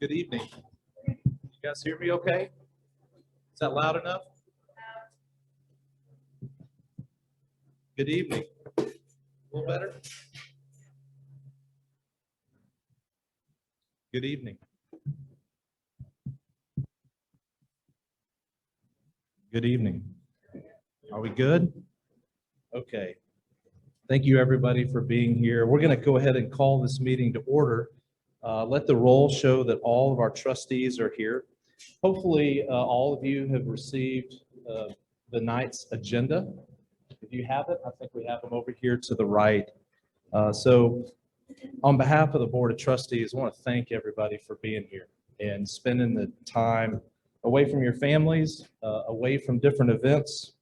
Good evening. You guys hear me okay? Is that loud enough? Good evening. A little better? Good evening. Good evening. Are we good? Okay. Thank you, everybody, for being here. We're going to go ahead and call this meeting to order. Let the roll show that all of our trustees are here. Hopefully, all of you have received the night's agenda. If you haven't, I think we have them over here to the right. So on behalf of the Board of Trustees, I want to thank everybody for being here and spending the time away from your families, away from different events,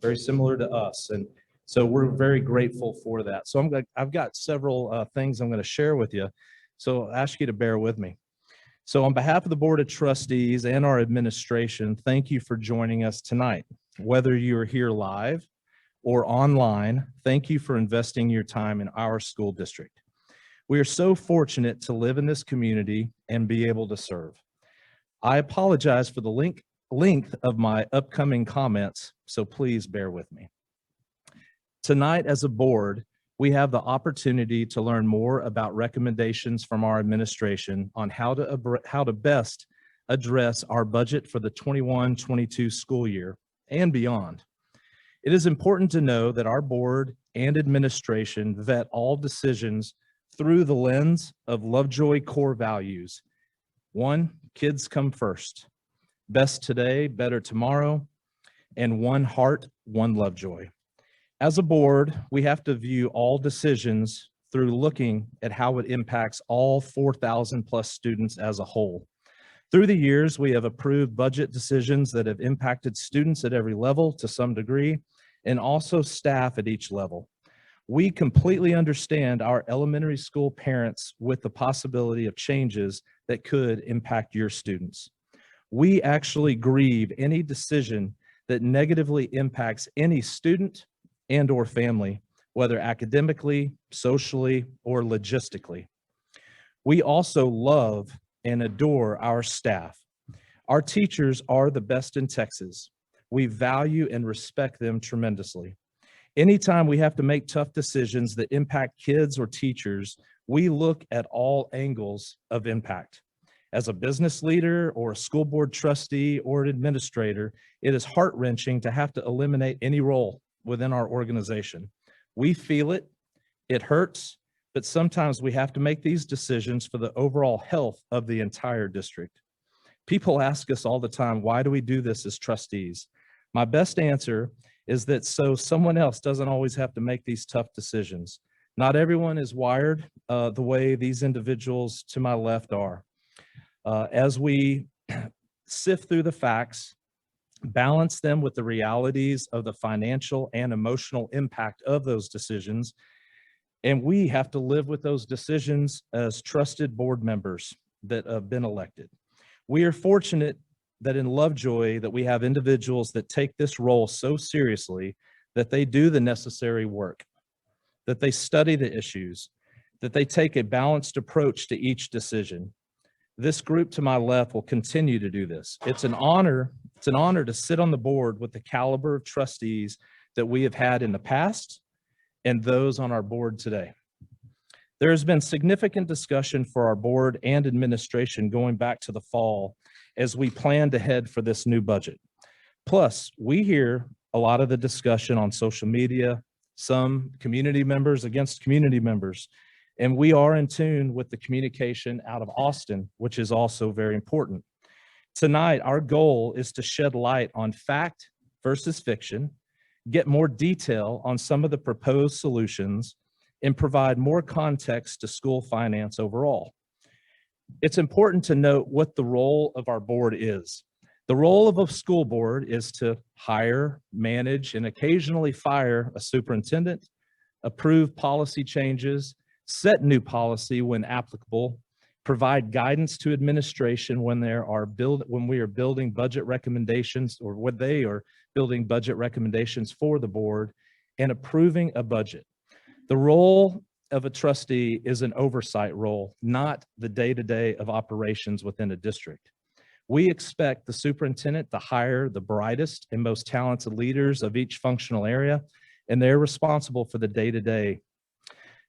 very similar to us. And so we're very grateful for that. So I've got several things I'm going to share with you. So I'll ask you to bear with me. So on behalf of the Board of Trustees and our administration, thank you for joining us tonight. Whether you're here live or online, thank you for investing your time in our school district. We are so fortunate to live in this community and be able to serve. I apologize for the length of my upcoming comments, so please bear with me. Tonight, as a board, we have the opportunity to learn more about recommendations from our administration on how to best address our budget for the 21-22 school year and beyond. It is important to know that our board and administration vet all decisions through the lens of Lovejoy core values. 1, kids come first. Best today, better tomorrow, and 1 heart, 1 Lovejoy. As a board, we have to view all decisions through looking at how it impacts all 4,000 plus students as a whole. Through the years, we have approved budget decisions that have impacted students at every level to some degree, and also staff at each level. We completely understand our elementary school parents with the possibility of changes that could impact your students. We actually grieve any decision that negatively impacts any student and or family, whether academically, socially, or logistically. We also love and adore our staff. Our teachers are the best in Texas. We value and respect them tremendously. Anytime we have to make tough decisions that impact kids or teachers, we look at all angles of impact. As a business leader or a school board trustee or an administrator, it is heart-wrenching to have to eliminate any role within our organization. We feel it, it hurts, but sometimes we have to make these decisions for the overall health of the entire district. People ask us all the time, why do we do this as trustees? My best answer is that so someone else doesn't always have to make these tough decisions. Not everyone is wired the way these individuals to my left are. As we sift through the facts, balance them with the realities of the financial and emotional impact of those decisions, and we have to live with those decisions as trusted board members that have been elected. We are fortunate that in Lovejoy that we have individuals that take this role so seriously that they do the necessary work, that they study the issues, that they take a balanced approach to each decision. This group to my left will continue to do this. It's an honor to sit on the board with the caliber of trustees that we have had in the past and those on our board today. There has been significant discussion for our board and administration going back to the fall as we plan to head for this new budget. Plus, we hear a lot of the discussion on social media, some community members against community members, and we are in tune with the communication out of Austin, which is also very important. Tonight, our goal is to shed light on fact versus fiction, get more detail on some of the proposed solutions, and provide more context to school finance overall. It's important to note what the role of our board is. The role of a school board is to hire, manage, and occasionally fire a superintendent, approve policy changes, set new policy when applicable, provide guidance to administration when we are building budget recommendations or when they are building budget recommendations for the board, and approving a budget. The role of a trustee is an oversight role, not the day-to-day of operations within a district. We expect the superintendent to hire the brightest and most talented leaders of each functional area, and they're responsible for the day-to-day.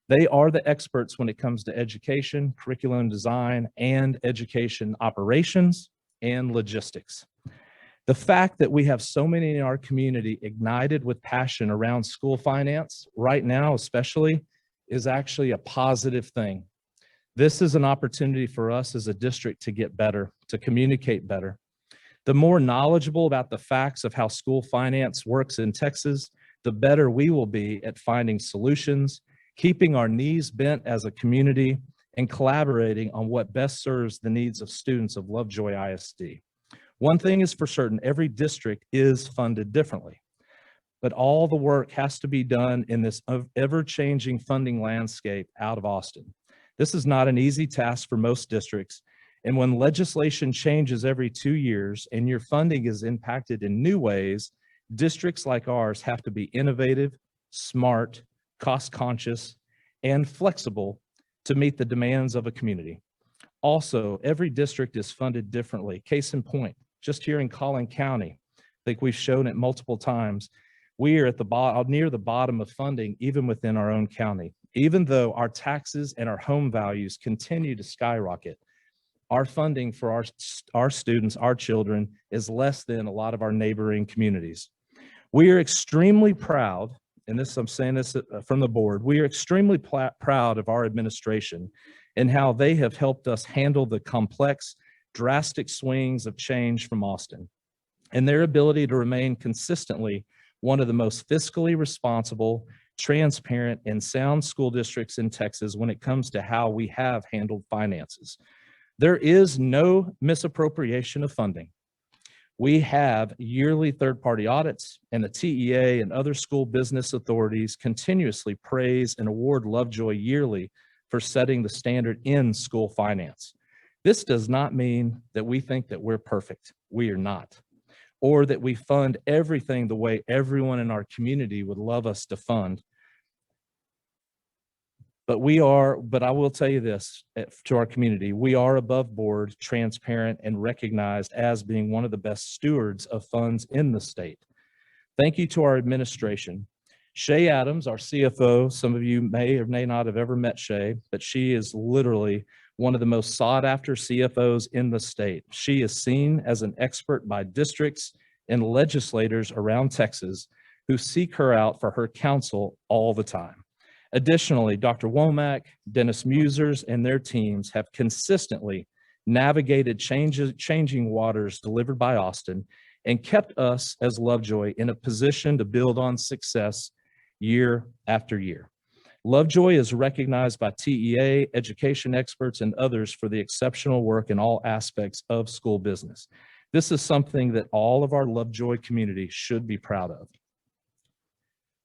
They are the experts when it comes to education, curriculum design, and education operations and logistics. The fact that we have so many in our community ignited with passion around school finance right now, especially, is actually a positive thing. This is an opportunity for us as a district to get better, to communicate better. The more knowledgeable about the facts of how school finance works in Texas, the better we will be at finding solutions, keeping our knees bent as a community, and collaborating on what best serves the needs of students of Lovejoy ISD. One thing is for certain, every district is funded differently, but all the work has to be done in this ever-changing funding landscape out of Austin. This is not an easy task for most districts, and when legislation changes every 2 years and your funding is impacted in new ways, districts like ours have to be innovative, smart, cost-conscious, and flexible to meet the demands of a community. Also, every district is funded differently. Case in point, just here in Collin County, I think we've shown it multiple times, we are at the near the bottom of funding even within our own county. Even though our taxes and our home values continue to skyrocket, our funding for our students, our children, is less than a lot of our neighboring communities. We are extremely proud, and I'm saying this from the board, we are extremely proud of our administration and how they have helped us handle the complex, drastic swings of change from Austin, and their ability to remain consistently one of the most fiscally responsible, transparent, and sound school districts in Texas when it comes to how we have handled finances. There is no misappropriation of funding. We have yearly third-party audits, and the TEA and other school business authorities continuously praise and award Lovejoy yearly for setting the standard in school finance. This does not mean that we think that we're perfect. We are not. Or that we fund everything the way everyone in our community would love us to fund. But I will tell you this to our community, we are above board, transparent, and recognized as being one of the best stewards of funds in the state. Thank you to our administration. Shay Adams, our CFO, some of you may or may not have ever met Shay, but she is literally one of the most sought after CFOs in the state. She is seen as an expert by districts and legislators around Texas who seek her out for her counsel all the time. Additionally, Dr. Womack, Dennis Musers, and their teams have consistently navigated changing waters delivered by Austin and kept us as Lovejoy in a position to build on success year after year. Lovejoy is recognized by TEA, education experts, and others for the exceptional work in all aspects of school business. This is something that all of our Lovejoy community should be proud of.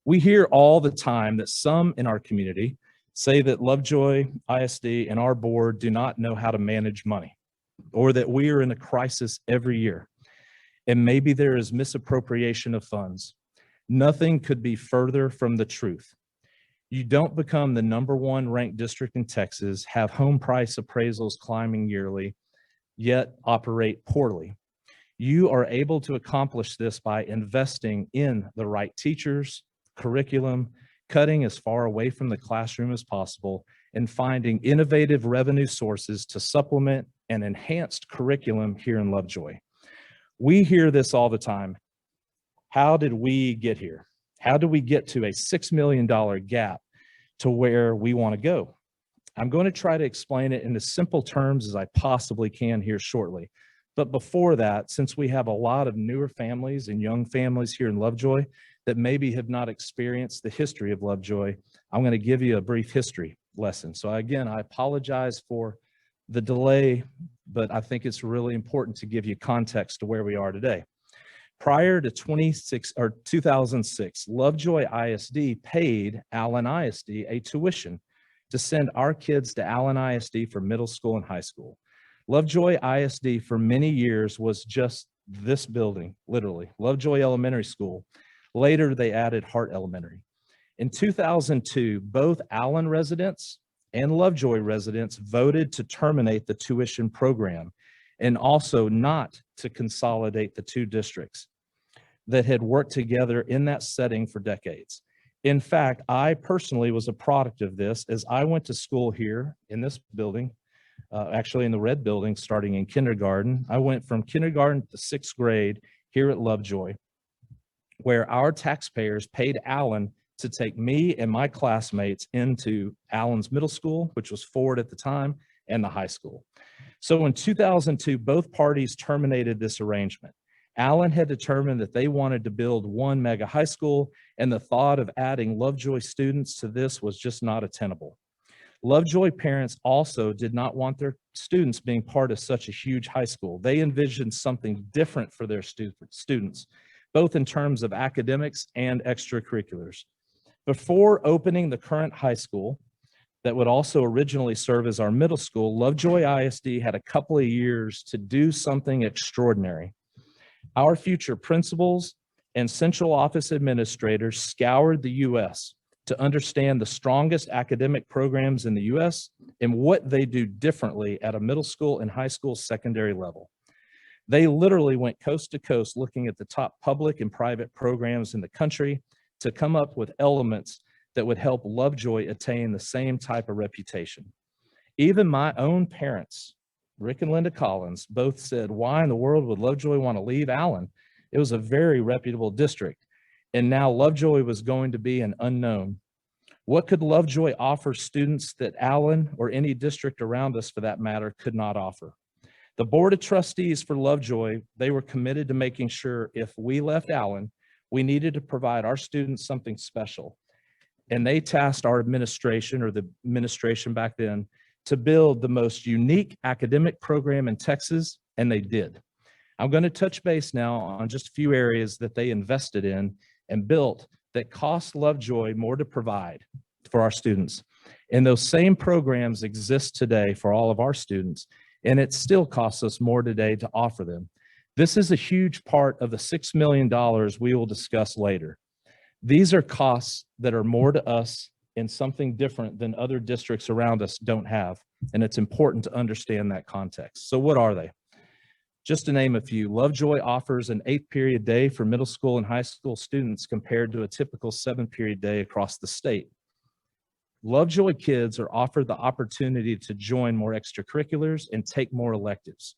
We hear all the time that some in our community say that Lovejoy ISD and our board do not know how to manage money, or that we are in a crisis every year, and maybe there is misappropriation of funds. Nothing could be further from the truth. You don't become the #1 ranked district in Texas, have home price appraisals climbing yearly, yet operate poorly. You are able to accomplish this by investing in the right teachers, curriculum, cutting as far away from the classroom as possible, and finding innovative revenue sources to supplement an enhanced curriculum here in Lovejoy. We hear this all the time. How did we get here? How do we get to a $6 million gap to where we want to go? I'm going to try to explain it in as simple terms as I possibly can here shortly. But before that, since we have a lot of newer families and young families here in Lovejoy that maybe have not experienced the history of Lovejoy, I'm going to give you a brief history lesson. So again, I apologize for the delay, but I think it's really important to give you context to where we are today. Prior to 2006, Lovejoy ISD paid Allen ISD a tuition to send our kids to Allen ISD for middle school and high school. Lovejoy ISD for many years was just this building, literally, Lovejoy Elementary School. Later, they added Hart Elementary. In 2002, both Allen residents and Lovejoy residents voted to terminate the tuition program and also not to consolidate the two districts that had worked together in that setting for decades. In fact, I personally was a product of this as I went to school here in this building, actually in the red building, starting in kindergarten. I went from kindergarten to sixth grade here at Lovejoy, where our taxpayers paid Allen to take me and my classmates into Allen's middle school, which was Ford at the time, and the high school. So in 2002, both parties terminated this arrangement. Allen had determined that they wanted to build one mega high school, and the thought of adding Lovejoy students to this was just not attainable. Lovejoy parents also did not want their students being part of such a huge high school. They envisioned something different for their students, both in terms of academics and extracurriculars. Before opening the current high school, that would also originally serve as our middle school, Lovejoy ISD had a couple of years to do something extraordinary. Our future principals and central office administrators scoured the U.S. to understand the strongest academic programs in the U.S. and what they do differently at a middle school and high school secondary level. They literally went coast to coast looking at the top public and private programs in the country to come up with elements that would help Lovejoy attain the same type of reputation. Even my own parents, Rick and Linda Collins, both said, why in the world would Lovejoy want to leave Allen? It was a very reputable district. And now Lovejoy was going to be an unknown. What could Lovejoy offer students that Allen or any district around us for that matter could not offer? The Board of Trustees for Lovejoy, they were committed to making sure if we left Allen, we needed to provide our students something special. And they tasked our administration, or the administration back then, to build the most unique academic program in Texas, and they did. I'm going to touch base now on just a few areas that they invested in and built that cost Lovejoy more to provide for our students. And those same programs exist today for all of our students, and it still costs us more today to offer them. This is a huge part of the $6 million we will discuss later. These are costs that are more to us and something different than other districts around us don't have. And it's important to understand that context. So what are they? Just to name a few, Lovejoy offers an 8-period day for middle school and high school students compared to a typical 7-period day across the state. Lovejoy kids are offered the opportunity to join more extracurriculars and take more electives.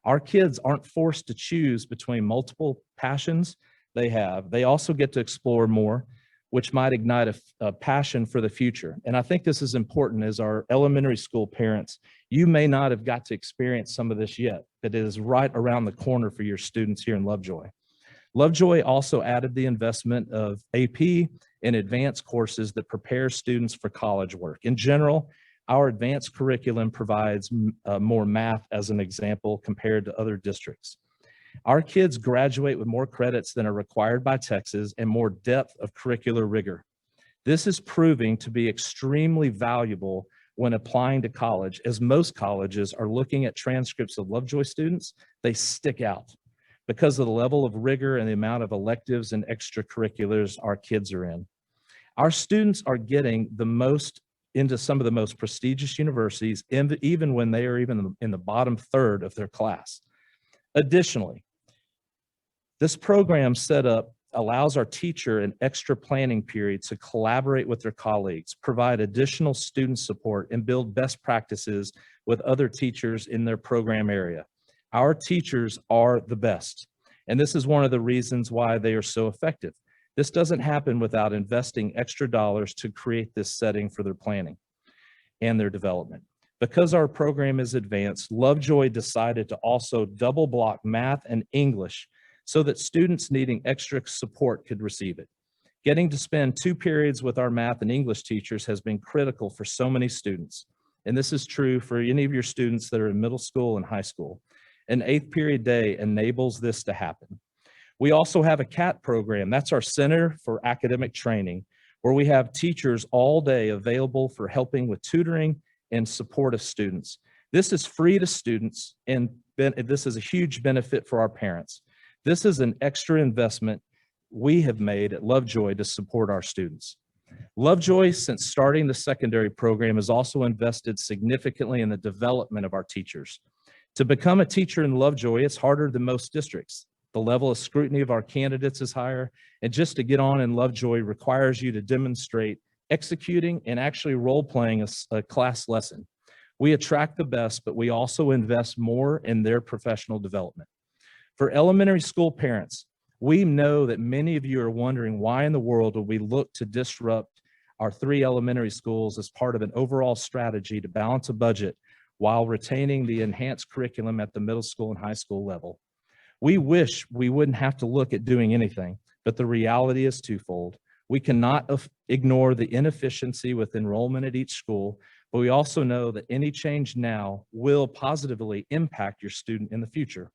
Our kids aren't forced to choose between multiple passions they have. They also get to explore more, which might ignite a passion for the future. And I think this is important as our elementary school parents. You may not have got to experience some of this yet, but it is right around the corner for your students here in Lovejoy. Lovejoy also added the investment of AP and advanced courses that prepare students for college work. In general, our advanced curriculum provides more math as an example compared to other districts. Our kids graduate with more credits than are required by Texas and more depth of curricular rigor. This is proving to be extremely valuable when applying to college, as most colleges are looking at transcripts of Lovejoy students. They stick out because of the level of rigor and the amount of electives and extracurriculars our kids are in. Our students are getting the most into some of the most prestigious universities, even when they are even in the bottom third of their class. Additionally, this program setup allows our teacher an extra planning period to collaborate with their colleagues, provide additional student support, and build best practices with other teachers in their program area. Our teachers are the best, and this is one of the reasons why they are so effective. This doesn't happen without investing extra dollars to create this setting for their planning and their development. Because our program is advanced, Lovejoy decided to also double block math and English so that students needing extra support could receive it. Getting to spend 2 periods with our math and English teachers has been critical for so many students. And this is true for any of your students that are in middle school and high school. An 8-period day enables this to happen. We also have a CAT program. That's our Center for Academic Training, where we have teachers all day available for helping with tutoring and support of students. This is free to students, and this is a huge benefit for our parents. This is an extra investment we have made at Lovejoy to support our students. Lovejoy, since starting the secondary program, has also invested significantly in the development of our teachers. To become a teacher in Lovejoy, it's harder than most districts. The level of scrutiny of our candidates is higher, and just to get on in Lovejoy requires you to demonstrate executing and actually role-playing a class lesson. We attract the best, but we also invest more in their professional development. For elementary school parents, we know that many of you are wondering why in the world would we look to disrupt our 3 elementary schools as part of an overall strategy to balance a budget while retaining the enhanced curriculum at the middle school and high school level. We wish we wouldn't have to look at doing anything, but the reality is twofold. We cannot ignore the inefficiency with enrollment at each school, but we also know that any change now will positively impact your student in the future.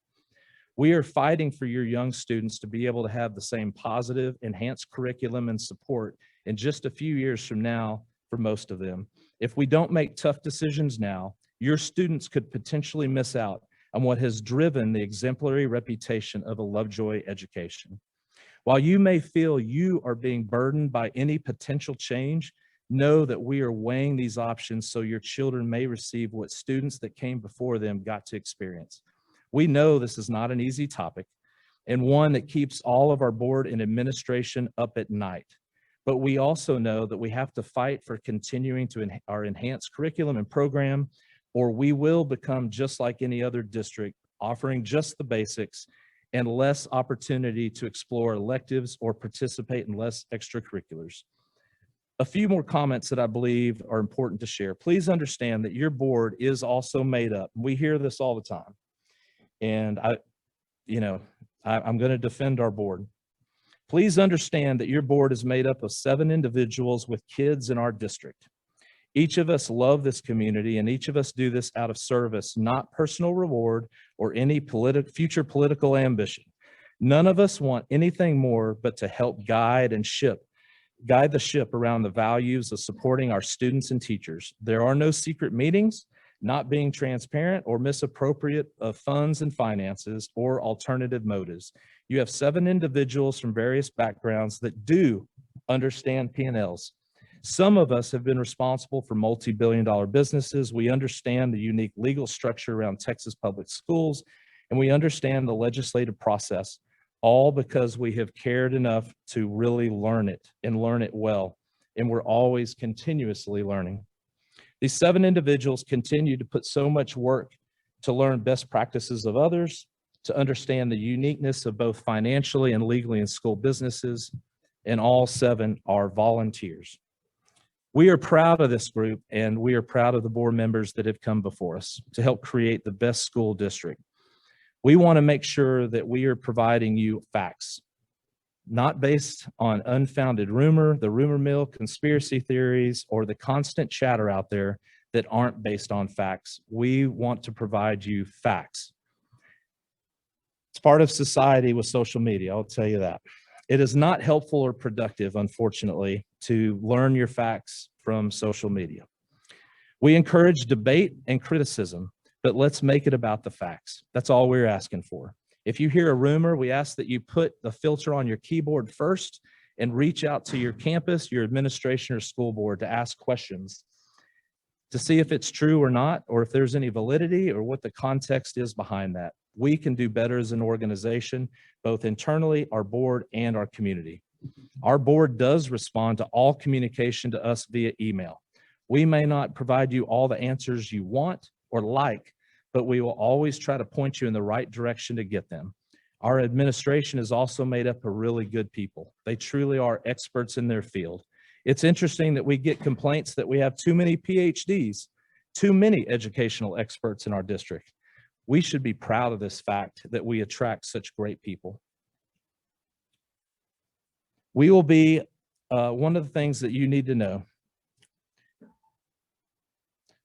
We are fighting for your young students to be able to have the same positive, enhanced curriculum and support in just a few years from now for most of them. If we don't make tough decisions now, your students could potentially miss out on what has driven the exemplary reputation of a Lovejoy education. While you may feel you are being burdened by any potential change, know that we are weighing these options so your children may receive what students that came before them got to experience. We know this is not an easy topic and one that keeps all of our board and administration up at night. But we also know that we have to fight for continuing to our enhanced curriculum and program, or we will become just like any other district, offering just the basics and less opportunity to explore electives or participate in less extracurriculars. A few more comments that I believe are important to share. Please understand that your board is also made up. We hear this all the time. And I'm going to defend our board. Please understand that your board is made up of 7 individuals with kids in our district. Each of us love this community, and each of us do this out of service, not personal reward or any future political ambition. None of us want anything more but to help guide the ship around the values of supporting our students and teachers. There are no secret meetings, not being transparent, or misappropriate of funds and finances or alternative motives. You have 7 individuals from various backgrounds that do understand P&Ls. Some of us have been responsible for multi-billion-dollar businesses. We understand the unique legal structure around Texas public schools, and we understand the legislative process, all because we have cared enough to really learn it and learn it well. And we're always continuously learning. These 7 individuals continue to put so much work to learn best practices of others, to understand the uniqueness of both financially and legally in school businesses, and all 7 are volunteers. We are proud of this group, and we are proud of the board members that have come before us to help create the best school district. We want to make sure that we are providing you facts, not based on unfounded rumor, the rumor mill, conspiracy theories, or the constant chatter out there that aren't based on facts. We want to provide you facts. It's part of society with social media, I'll tell you that. It is not helpful or productive, unfortunately, to learn your facts from social media. We encourage debate and criticism, but let's make it about the facts. That's all we're asking for. If you hear a rumor, we ask that you put the filter on your keyboard first and reach out to your campus, your administration, or school board to ask questions to see if it's true or not, or if there's any validity or what the context is behind that. We can do better as an organization, both internally, our board, and our community. Our board does respond to all communication to us via email. We may not provide you all the answers you want or like, but we will always try to point you in the right direction to get them. Our administration is also made up of really good people. They truly are experts in their field. It's interesting that we get complaints that we have too many PhDs, too many educational experts in our district. We should be proud of this fact that we attract such great people. We will be, one of the things that you need to know,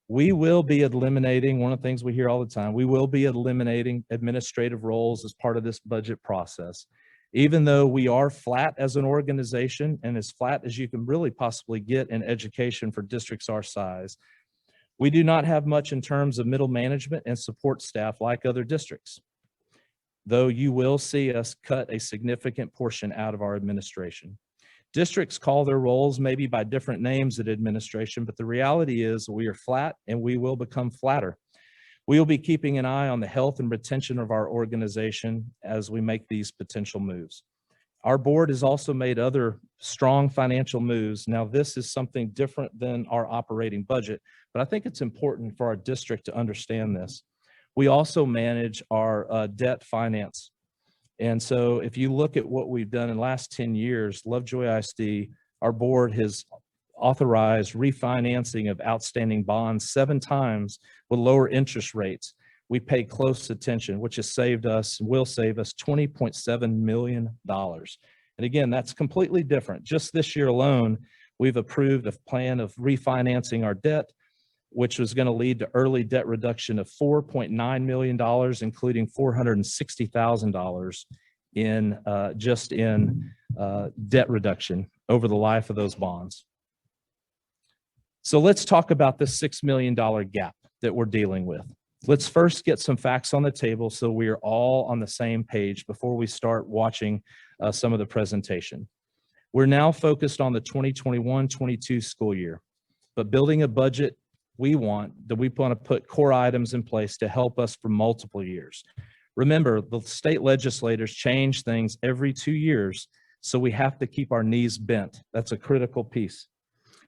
we will be eliminating, one of the things we hear all the time, we will be eliminating administrative roles as part of this budget process. Even though we are flat as an organization and as flat as you can really possibly get in education for districts our size, we do not have much in terms of middle management and support staff like other districts, though you will see us cut a significant portion out of our administration. Districts call their roles maybe by different names at administration, but the reality is we are flat and we will become flatter. We will be keeping an eye on the health and retention of our organization as we make these potential moves. Our board has also made other strong financial moves. Now, this is something different than our operating budget, but I think it's important for our district to understand this. We also manage our debt finance. And so if you look at what we've done in the last 10 years, Lovejoy ISD, our board has authorized refinancing of outstanding bonds 7 times with lower interest rates. We pay close attention, which has saved us, will save us $20.7 million. And again, that's completely different. Just this year alone, we've approved a plan of refinancing our debt, which was going to lead to early debt reduction of $4.9 million, including $460,000 in just in debt reduction over the life of those bonds. So let's talk about the $6 million gap that we're dealing with. Let's first get some facts on the table so we are all on the same page before we start watching some of the presentation. We're now focused on the 2021-22 school year, but building a budget we want to put core items in place to help us for multiple years. Remember, the state legislators change things every 2 years, so we have to keep our knees bent. That's a critical piece.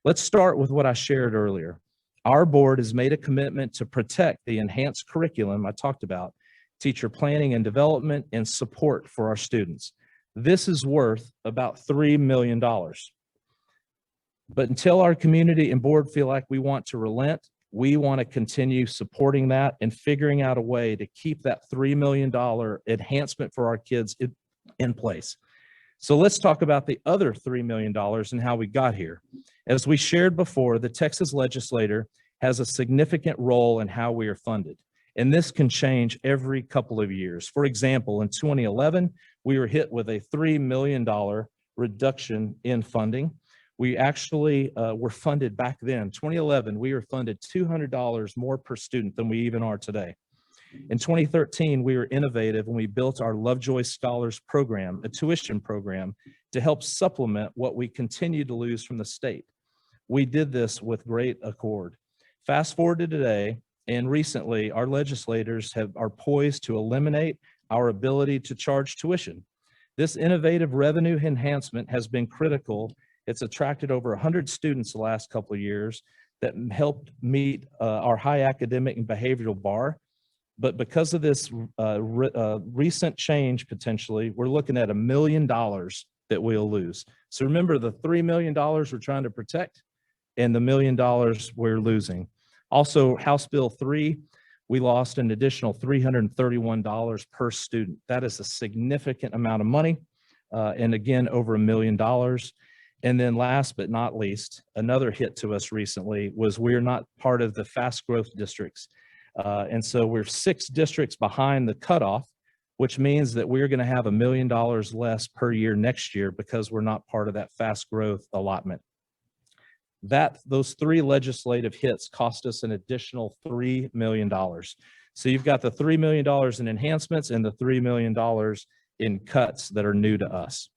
Let's start with what I shared earlier. Our board has made a commitment to protect the enhanced curriculum I talked about, teacher planning and development, and support for our students. This is worth about $3 million. But until our community and board feel like we want to relent, we want to continue supporting that and figuring out a way to keep that $3 million enhancement for our kids in place. So let's talk about the other $3 million and how we got here. As we shared before, the Texas legislature has a significant role in how we are funded, and this can change every couple of years. For example, in 2011, we were hit with a $3 million reduction in funding. We actually were funded back then, 2011, we were funded $200 more per student than we even are today. In 2013, we were innovative and we built our Lovejoy Scholars Program, a tuition program, to help supplement what we continue to lose from the state. We did this with great accord. Fast forward to today, and recently, our legislators are poised to eliminate our ability to charge tuition. This innovative revenue enhancement has been critical. It's attracted over 100 students the last couple of years that helped meet our high academic and behavioral bar. But because of this recent change, potentially, we're looking at $1 million that we'll lose. So remember the $3 million we're trying to protect and the $1 million we're losing. Also, House Bill 3, we lost an additional $331 per student. That is a significant amount of money. And again, over $1 million. And then last but not least, another hit to us recently was we're not part of the fast growth districts. And so we're 6 districts behind the cutoff, which means that we're going to have $1 million less per year next year because we're not part of that fast growth allotment. Those 3 legislative hits cost us an additional $3 million. So you've got the $3 million in enhancements and the $3 million in cuts that are new to us.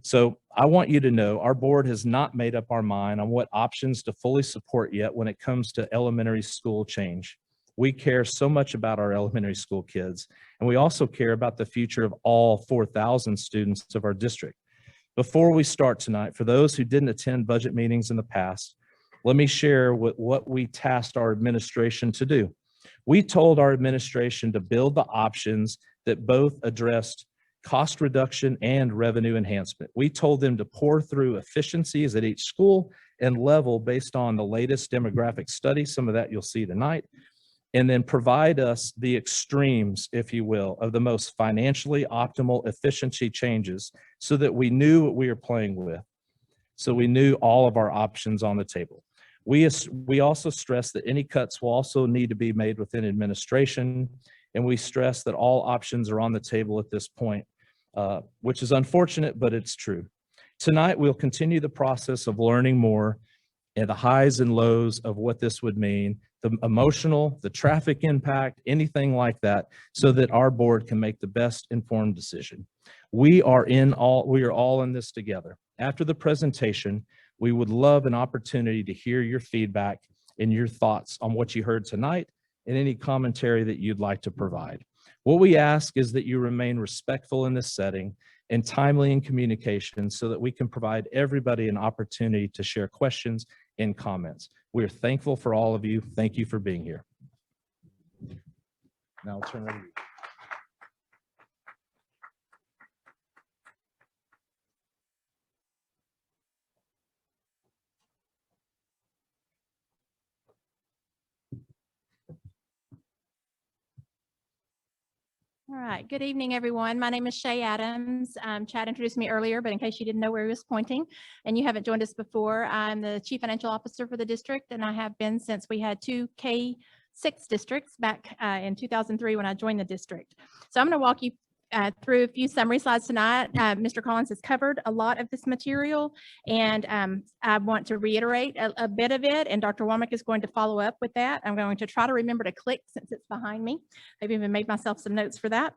So I want you to know our board has not made up our mind on what options to fully support yet when it comes to elementary school change. We care so much about our elementary school kids, and we also care about the future of all 4,000 students of our district. Before we start tonight, for those who didn't attend budget meetings in the past, let me share what we tasked our administration to do. We told our administration to build the options that both addressed cost reduction and revenue enhancement. We told them to pour through efficiencies at each school and level based on the latest demographic study, some of that you'll see tonight, and then provide us the extremes, if you will, of the most financially optimal efficiency changes so that we knew what we were playing with. So we knew all of our options on the table. We also stressed that any cuts will also need to be made within administration, and we stress that all options are on the table at this point, which is unfortunate, but it's true. Tonight, we'll continue the process of learning more and the highs and lows of what this would mean, the emotional, the traffic impact, anything like that, so that our board can make the best informed decision. We are all in this together. After the presentation, we would love an opportunity to hear your feedback and your thoughts on what you heard tonight and any commentary that you'd like to provide. What we ask is that you remain respectful in this setting and timely in communication so that we can provide everybody an opportunity to share questions and comments. We are thankful for all of you. Thank you for being here. Now I'll turn it over to you. All right, good evening, everyone. My name is Shay Adams. Chad introduced me earlier, but in case you didn't know where he was pointing and you haven't joined us before, I'm the Chief Financial Officer for the district, and I have been since we had 2 K6 districts back in 2003 when I joined the district. So I'm going to walk you through a few summary slides tonight. Mr. Collins has covered a lot of this material, and I want to reiterate a bit of it, and Dr. Womack is going to follow up with that. I'm going to try to remember to click since it's behind me. I've even made myself some notes for that.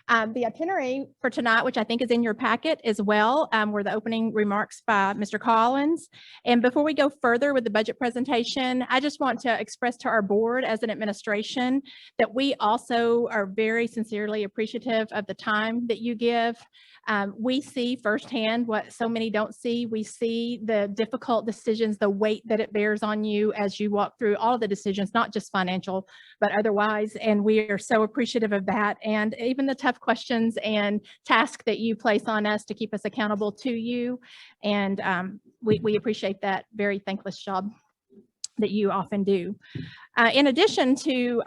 The itinerary for tonight, which I think is in your packet as well, were the opening remarks by Mr. Collins. And before we go further with the budget presentation, I just want to express to our board as an administration that we also are very sincerely appreciative of the time that you give. We see firsthand what so many don't see. We see the difficult decisions, the weight that it bears on you as you walk through all of the decisions, not just financial, but otherwise. And we are so appreciative of that. And even the tough questions and tasks that you place on us to keep us accountable to you. And we appreciate that very thankless job that you often do. In addition to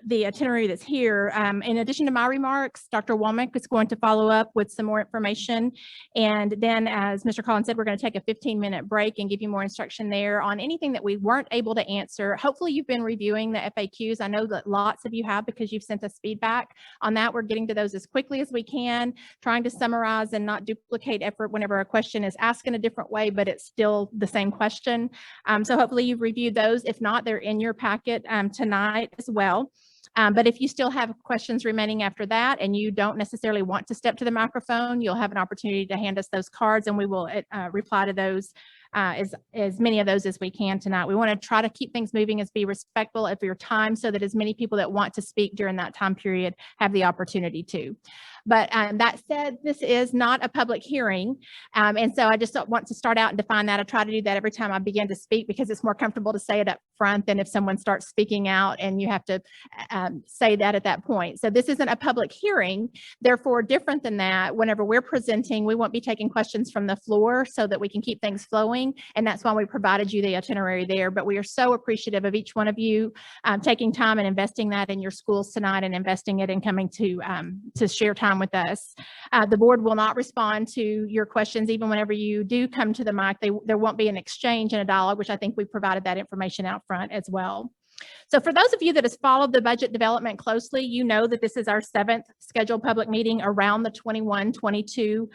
the itinerary that's here, in addition to my remarks, Dr. Womack is going to follow up with some more information. And then, as Mr. Collins said, we're going to take a 15-minute break and give you more instruction there on anything that we weren't able to answer. Hopefully you've been reviewing the FAQs. I know that lots of you have because you've sent us feedback on that. We're getting to those as quickly as we can, trying to summarize and not duplicate effort whenever a question is asked in a different way, but it's still the same question. So hopefully you've reviewed those. If not, they're in your packet tonight as well. But if you still have questions remaining after that and you don't necessarily want to step to the microphone, you'll have an opportunity to hand us those cards and we will reply to those, as many of those as we can tonight. We want to try to keep things moving be respectful of your time so that as many people that want to speak during that time period have the opportunity to. But that said, this is not a public hearing. And so I just want to start out and define that. I try to do that every time I begin to speak because it's more comfortable to say it up front than if someone starts speaking out and you have to say that at that point. So this isn't a public hearing. Therefore, different than that, whenever we're presenting, we won't be taking questions from the floor so that we can keep things flowing. And that's why we provided you the itinerary there. But we are so appreciative of each one of you taking time and investing that in your schools tonight and investing it in coming to share time with us. The board will not respond to your questions even whenever you do come to the mic. There won't be an exchange and a dialogue, which I think we provided that information out front as well. So for those of you that has followed the budget development closely, you know that this is our 7th scheduled public meeting around the 21-22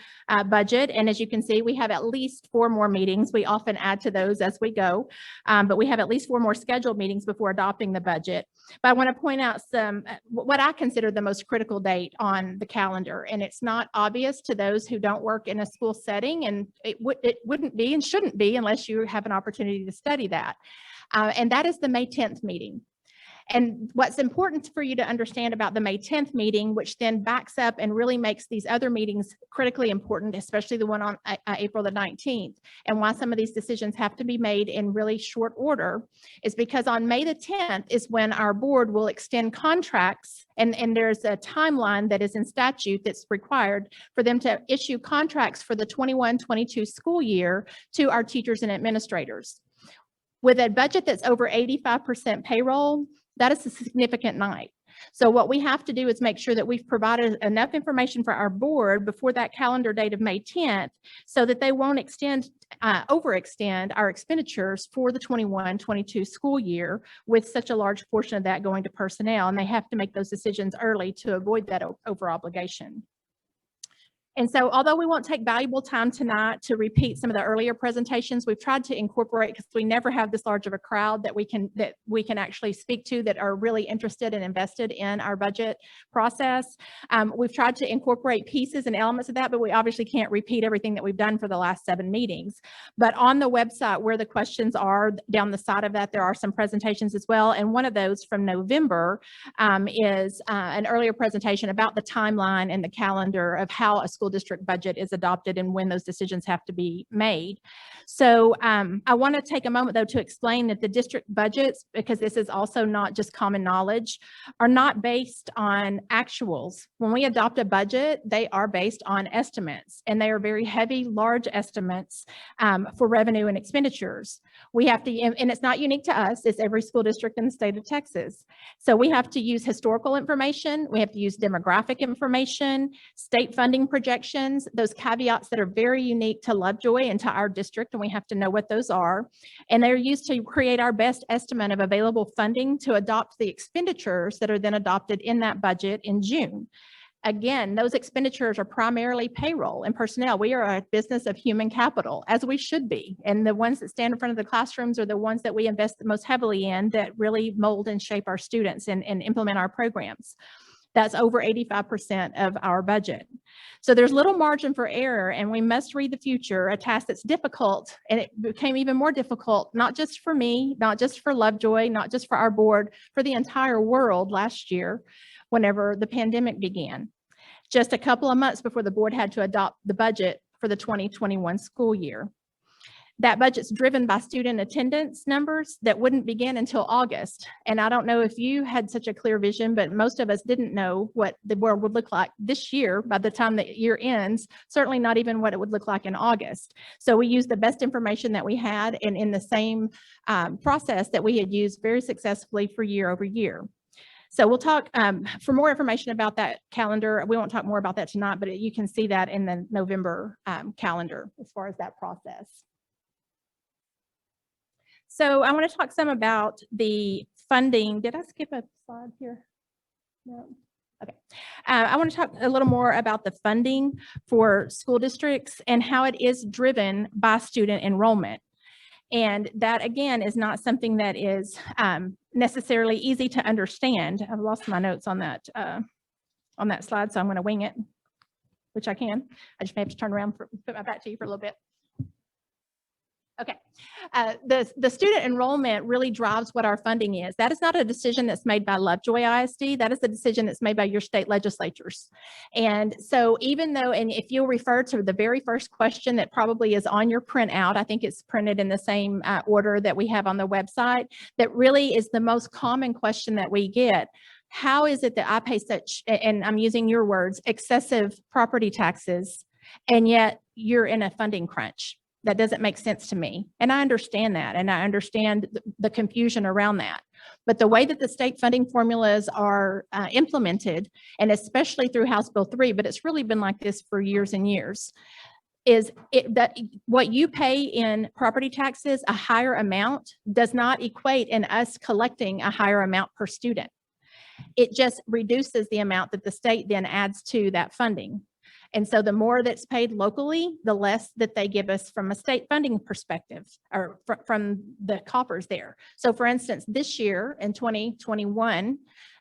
budget. And as you can see, we have at least 4 more meetings. We often add to those as we go, but we have at least 4 more scheduled meetings before adopting the budget. But I want to point out some, what I consider the most critical date on the calendar. And it's not obvious to those who don't work in a school setting, and it wouldn't be and shouldn't be unless you have an opportunity to study that. And that is the May 10th meeting. And what's important for you to understand about the May 10th meeting, which then backs up and really makes these other meetings critically important, especially the one on April the 19th, and why some of these decisions have to be made in really short order, is because on May the 10th is when our board will extend contracts, and there's a timeline that is in statute that's required for them to issue contracts for the 21-22 school year to our teachers and administrators. With a budget that's over 85% payroll, that is a significant night. So what we have to do is make sure that we've provided enough information for our board before that calendar date of May 10th so that they won't overextend our expenditures for the 21-22 school year with such a large portion of that going to personnel. And they have to make those decisions early to avoid that over obligation. And so although we won't take valuable time tonight to repeat some of the earlier presentations, we've tried to incorporate, because we never have this large of a crowd that we can actually speak to that are really interested and invested in our budget process. We've tried to incorporate pieces and elements of that, but we obviously can't repeat everything that we've done for the last 7 meetings. But on the website where the questions are, down the side of that, there are some presentations as well. And one of those from November is an earlier presentation about the timeline and the calendar of how a school district budget is adopted and when those decisions have to be made. So I want to take a moment, though, to explain that the district budgets, because this is also not just common knowledge, are not based on actuals. When we adopt a budget, they are based on estimates, and they are very heavy, large estimates for revenue and expenditures. We have to, and it's not unique to us, it's every school district in the state of Texas. So we have to use historical information, we have to use demographic information, state funding projections, those caveats that are very unique to Lovejoy and to our district, and we have to know what those are. And they're used to create our best estimate of available funding to adopt the expenditures that are then adopted in that budget in June. Again, those expenditures are primarily payroll and personnel. We are a business of human capital, as we should be. And the ones that stand in front of the classrooms are the ones that we invest the most heavily in, that really mold and shape our students and implement our programs. That's over 85% of our budget. So there's little margin for error, and we must read the future, a task that's difficult, and it became even more difficult, not just for me, not just for Lovejoy, not just for our board, for the entire world last year, whenever the pandemic began. Just a couple of months before the board had to adopt the budget for the 2021 school year. That budget's driven by student attendance numbers that wouldn't begin until August. And I don't know if you had such a clear vision, but most of us didn't know what the world would look like this year by the time the year ends, certainly not even what it would look like in August. So we used the best information that we had, and in the same process that we had used very successfully for year over year. So we'll talk, for more information about that calendar, we won't talk more about that tonight, but you can see that in the November calendar as far as that process. So I want to talk some about the funding. Did I skip a slide here? No. Okay. I want to talk a little more about the funding for school districts and how it is driven by student enrollment. And that, again, is not something that is necessarily easy to understand. I've lost my notes on that slide, so I'm going to wing it, which I can. I just may have to turn around, put my back to you for a little bit. Okay, the student enrollment really drives what our funding is. That is not a decision that's made by Lovejoy ISD. That is a decision that's made by your state legislatures. And so even though, and if you'll refer to the very first question that probably is on your printout, I think it's printed in the same order that we have on the website, that really is the most common question that we get. How is it that I pay such, and I'm using your words, excessive property taxes, and yet you're in a funding crunch? That doesn't make sense to me. And I understand that, and I understand the confusion around that. But the way that the state funding formulas are implemented, and especially through House Bill 3, but it's really been like this for years and years, is that what you pay in property taxes, a higher amount, does not equate in us collecting a higher amount per student. It just reduces the amount that the state then adds to that funding. And so the more that's paid locally, the less that they give us from a state funding perspective, or from the coffers there. So for instance, this year in 2021,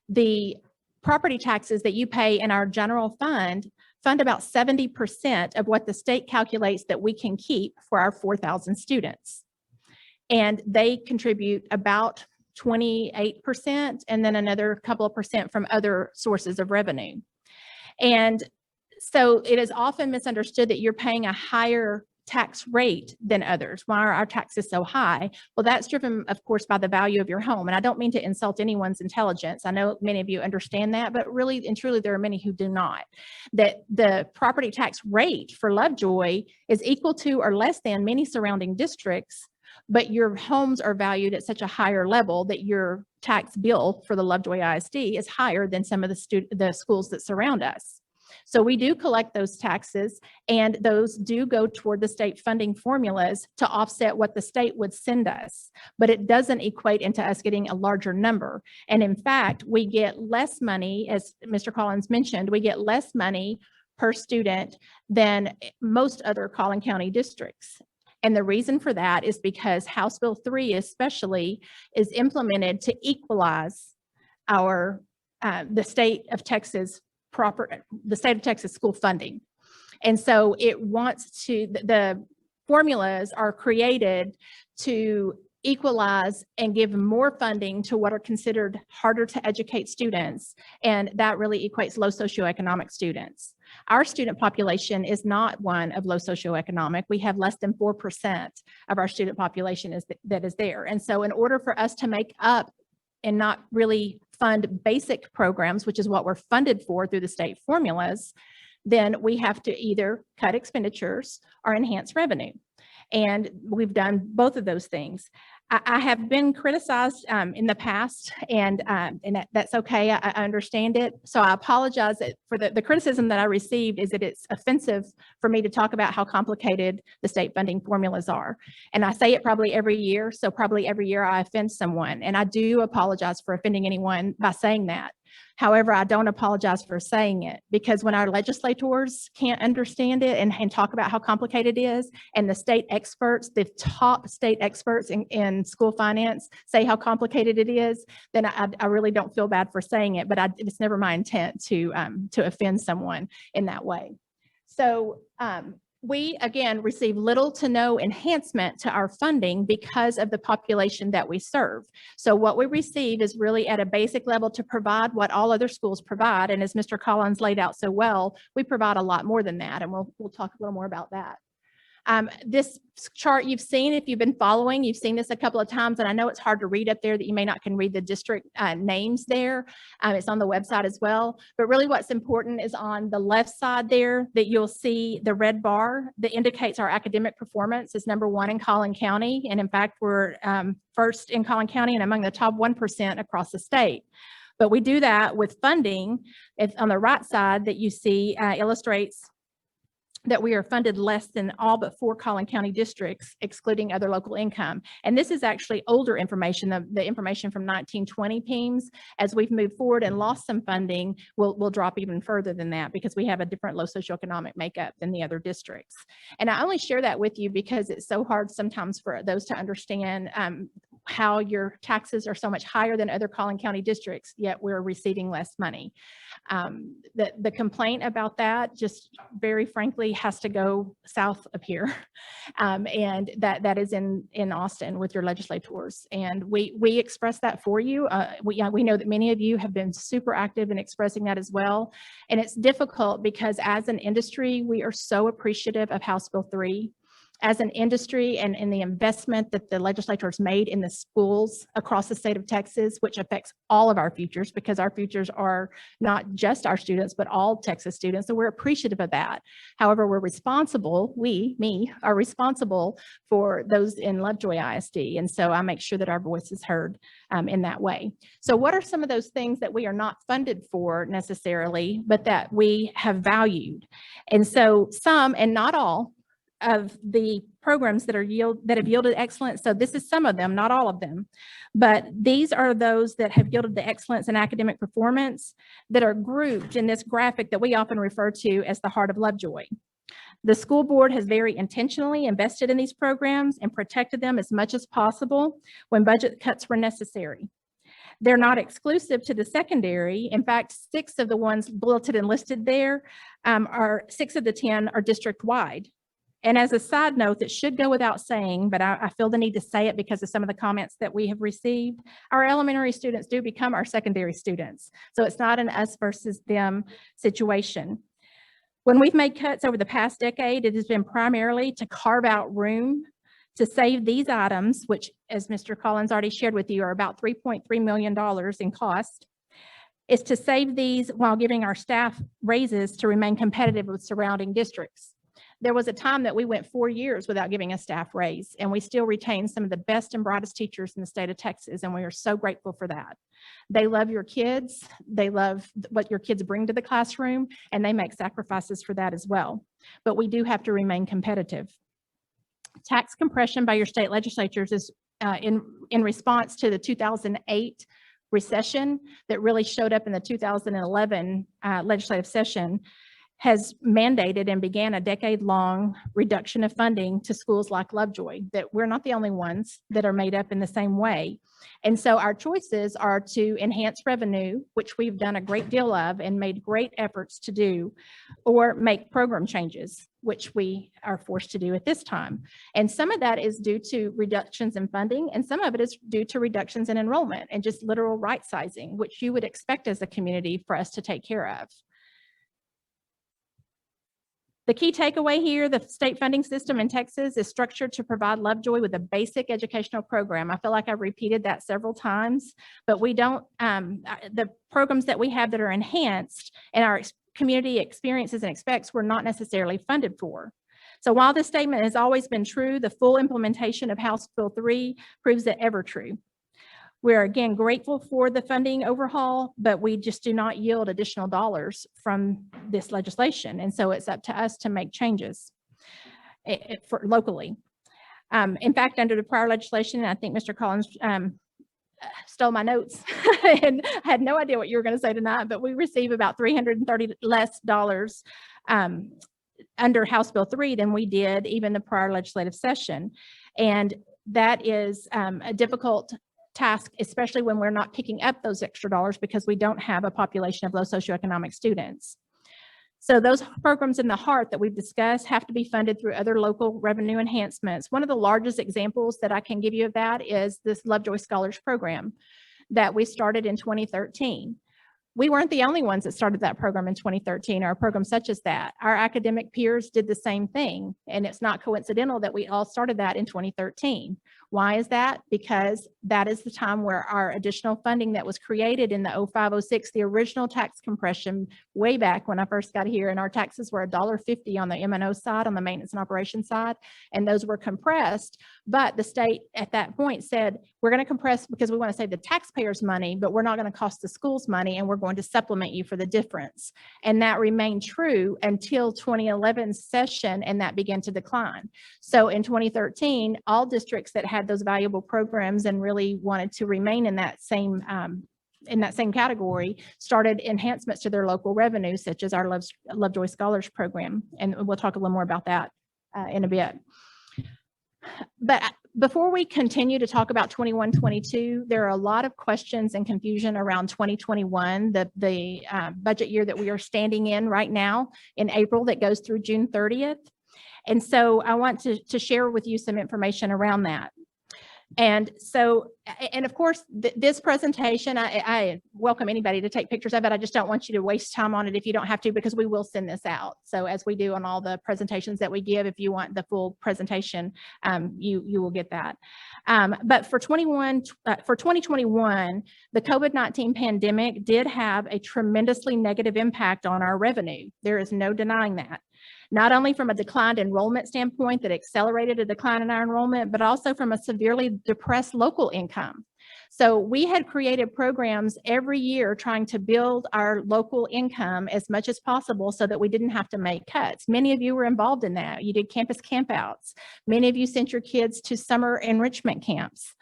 the property taxes that you pay in our general fund about 70% of what the state calculates that we can keep for our 4,000 students. And they contribute about 28%, and then another couple of percent from other sources of revenue. And so it is often misunderstood that you're paying a higher tax rate than others. Why are our taxes so high? Well, that's driven, of course, by the value of your home. And I don't mean to insult anyone's intelligence. I know many of you understand that, but really and truly, there are many who do not. That the property tax rate for Lovejoy is equal to or less than many surrounding districts, but your homes are valued at such a higher level that your tax bill for the Lovejoy ISD is higher than some of the schools that surround us. So we do collect those taxes, and those do go toward the state funding formulas to offset what the state would send us, but it doesn't equate into us getting a larger number. And in fact, we get less money, as Mr. Collins mentioned, we get less money per student than most other Collin County districts. And the reason for that is because House Bill 3 especially is implemented to equalize our the state of Texas school funding. And so it wants to, the formulas are created to equalize and give more funding to what are considered harder to educate students. And that really equates low socioeconomic students. Our student population is not one of low socioeconomic. We have less than 4% of our student population that is there. And so in order for us to make up and not really fund basic programs, which is what we're funded for through the state formulas, then we have to either cut expenditures or enhance revenue. And we've done both of those things. I have been criticized in the past, and that's okay. I understand it. So I apologize for the criticism that I received is that it's offensive for me to talk about how complicated the state funding formulas are. And I say it probably every year. So probably every year I offend someone. And I do apologize for offending anyone by saying that. However, I don't apologize for saying it, because when our legislators can't understand it and talk about how complicated it is, and the state experts, the top state experts in school finance say how complicated it is, then I really don't feel bad for saying it, but it's never my intent to offend someone in that way. So we, again, receive little to no enhancement to our funding because of the population that we serve. So what we receive is really at a basic level to provide what all other schools provide. And as Mr. Collins laid out so well, we provide a lot more than that. And we'll talk a little more about that. This chart you've seen, if you've been following, you've seen this a couple of times, and I know it's hard to read up there that you may not can read the district names there. It's on the website as well. But really what's important is on the left side there that you'll see the red bar that indicates our academic performance is #1 in Collin County. And in fact, we're first in Collin County and among the top 1% across the state. But we do that with funding. On the right side that you see illustrates that we are funded less than all but 4 Collin County districts, excluding other local income. And this is actually older information, the information from 1920 PEIMS. As we've moved forward and lost some funding, we'll drop even further than that because we have a different low socioeconomic makeup than the other districts. And I only share that with you because it's so hard sometimes for those to understand how your taxes are so much higher than other Collin County districts, yet we're receiving less money. The complaint about that, just very frankly, has to go south of here. And that is in Austin with your legislators. And we express that for you. We know that many of you have been super active in expressing that as well. And it's difficult because as an industry, we are so appreciative of House Bill 3. As an industry and in the investment that the legislators made in the schools across the state of Texas, which affects all of our futures, because our futures are not just our students, but all Texas students. So we're appreciative of that. However, we're responsible, me, are responsible for those in Lovejoy ISD. And so I make sure that our voice is heard in that way. So what are some of those things that we are not funded for necessarily, but that we have valued? And so some, and not all, of the programs that have yielded excellence. So this is some of them, not all of them, but these are those that have yielded the excellence in academic performance that are grouped in this graphic that we often refer to as the heart of Lovejoy. The school board has very intentionally invested in these programs and protected them as much as possible when budget cuts were necessary. They're not exclusive to the secondary. In fact, 6 of the ones bulleted and listed there 6 of the 10 are district-wide. And as a side note, that should go without saying, but I feel the need to say it because of some of the comments that we have received. Our elementary students do become our secondary students. So it's not an us versus them situation. When we've made cuts over the past decade, it has been primarily to carve out room to save these items, which, as Mr. Collins already shared with you, are about $3.3 million in cost. Is to save these while giving our staff raises to remain competitive with surrounding districts. There was a time that we went 4 years without giving a staff raise, and we still retain some of the best and brightest teachers in the state of Texas, and we are so grateful for that. They love your kids, they love what your kids bring to the classroom, and they make sacrifices for that as well. But we do have to remain competitive. Tax compression by your state legislatures is in response to the 2008 recession that really showed up in the 2011 legislative session. has mandated and began a decade-long reduction of funding to schools like Lovejoy, that we're not the only ones that are made up in the same way. And so our choices are to enhance revenue, which we've done a great deal of and made great efforts to do, or make program changes, which we are forced to do at this time. And some of that is due to reductions in funding, and some of it is due to reductions in enrollment and just literal right sizing, which you would expect as a community for us to take care of. The key takeaway here, the state funding system in Texas is structured to provide Lovejoy with a basic educational program. I feel like I've repeated that several times, but we don't, the programs that we have that are enhanced and our community experiences and expects were not necessarily funded for. So while this statement has always been true, the full implementation of House Bill 3 proves it ever true. We're again grateful for the funding overhaul, but we just do not yield additional dollars from this legislation. And so it's up to us to make changes for locally. In fact, under the prior legislation, I think Mr. Collins stole my notes and had no idea what you were going to say tonight, but we receive about $330 less under House Bill 3 than we did even the prior legislative session. And that is a difficult task, especially when we're not picking up those extra dollars because we don't have a population of low socioeconomic students. So those programs in the heart that we've discussed have to be funded through other local revenue enhancements. One of the largest examples that I can give you of that is this Lovejoy Scholars Program that we started in 2013. We weren't the only ones that started that program in 2013, or a program such as that. Our academic peers did the same thing, and it's not coincidental that we all started that in 2013. Why is that? Because that is the time where our additional funding that was created in the 05-06, the original tax compression way back when I first got here, and our taxes were $1.50 on the M&O side, on the maintenance and operation side, and those were compressed. But the state at that point said, we're going to compress because we want to save the taxpayers money, but we're not going to cost the schools money, and we're going to supplement you for the difference. And that remained true until 2011 session, and that began to decline. So in 2013, all districts that had those valuable programs and really wanted to remain in that same category started enhancements to their local revenue, such as our Lovejoy Scholars Program. And we'll talk a little more about that in a bit. But before we continue to talk about 21-22, there are a lot of questions and confusion around 2021, the budget year that we are standing in right now in April that goes through June 30th. And so I want to share with you some information around that. And so, and of course, this presentation, I welcome anybody to take pictures of it. I just don't want you to waste time on it if you don't have to, because we will send this out. So as we do on all the presentations that we give, if you want the full presentation, you will get that. But for 2021, the COVID-19 pandemic did have a tremendously negative impact on our revenue. There is no denying that. Not only from a declined enrollment standpoint that accelerated a decline in our enrollment, but also from a severely depressed local income. So we had created programs every year trying to build our local income as much as possible so that we didn't have to make cuts. Many of you were involved in that. You did campus campouts. Many of you sent your kids to summer enrichment camps.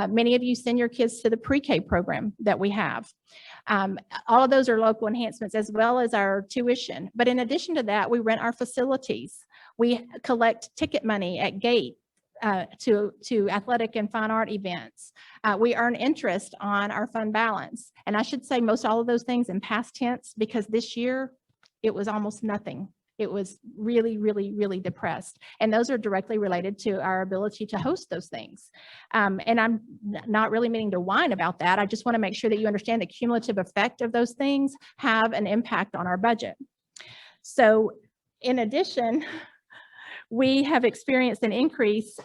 Many of you send your kids to the pre-K program that we have. All of those are local enhancements as well as our tuition. But in addition to that, we rent our facilities. We collect ticket money at gate to athletic and fine art events. We earn interest on our fund balance. And I should say most all of those things in past tense, because this year it was almost nothing. It was really, really, really depressed. And those are directly related to our ability to host those things. And I'm not really meaning to whine about that. I just want to make sure that you understand the cumulative effect of those things have an impact on our budget. So in addition, we have experienced an increase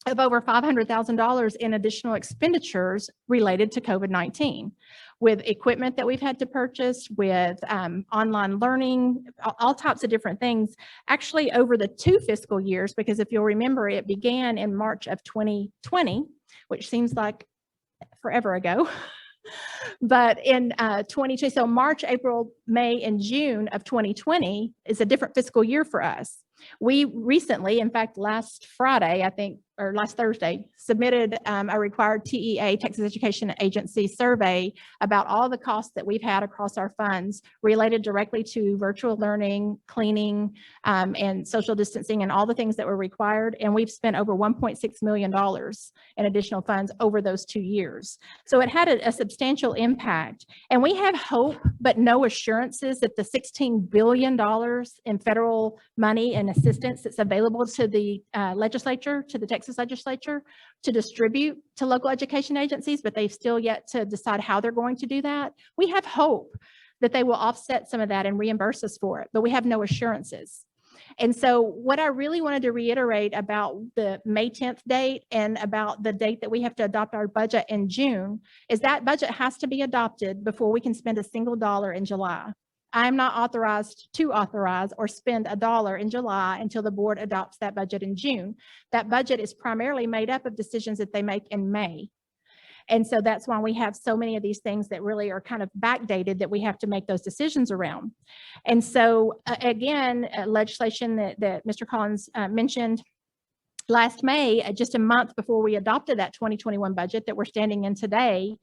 of over $500,000 in additional expenditures related to COVID-19, with equipment that we've had to purchase, with online learning, all types of different things, actually over the 2 fiscal years, because if you'll remember, it began in March of 2020, which seems like forever ago. But in 22, so March, April, May, and June of 2020 is a different fiscal year for us. We recently, in fact, last Friday, I think, or last Thursday, submitted a required TEA, Texas Education Agency survey about all the costs that we've had across our funds related directly to virtual learning, cleaning, and social distancing and all the things that were required. And we've spent over $1.6 million in additional funds over those 2 years. So it had a substantial impact. And we have hope, but no assurances that the $16 billion in federal money and assistance that's available to the legislature, to the Texas legislature, to distribute to local education agencies, but they've still yet to decide how they're going to do that. We have hope that they will offset some of that and reimburse us for it, but we have no assurances. And so what I really wanted to reiterate about the May 10th date and about the date that we have to adopt our budget in June is that budget has to be adopted before we can spend a single dollar in July. I'm not authorized to authorize or spend a dollar in July until the board adopts that budget in June. That budget is primarily made up of decisions that they make in May. And so that's why we have so many of these things that really are kind of backdated that we have to make those decisions around. And so again, legislation that Mr. Collins mentioned last May, just a month before we adopted that 2021 budget that we're standing in today,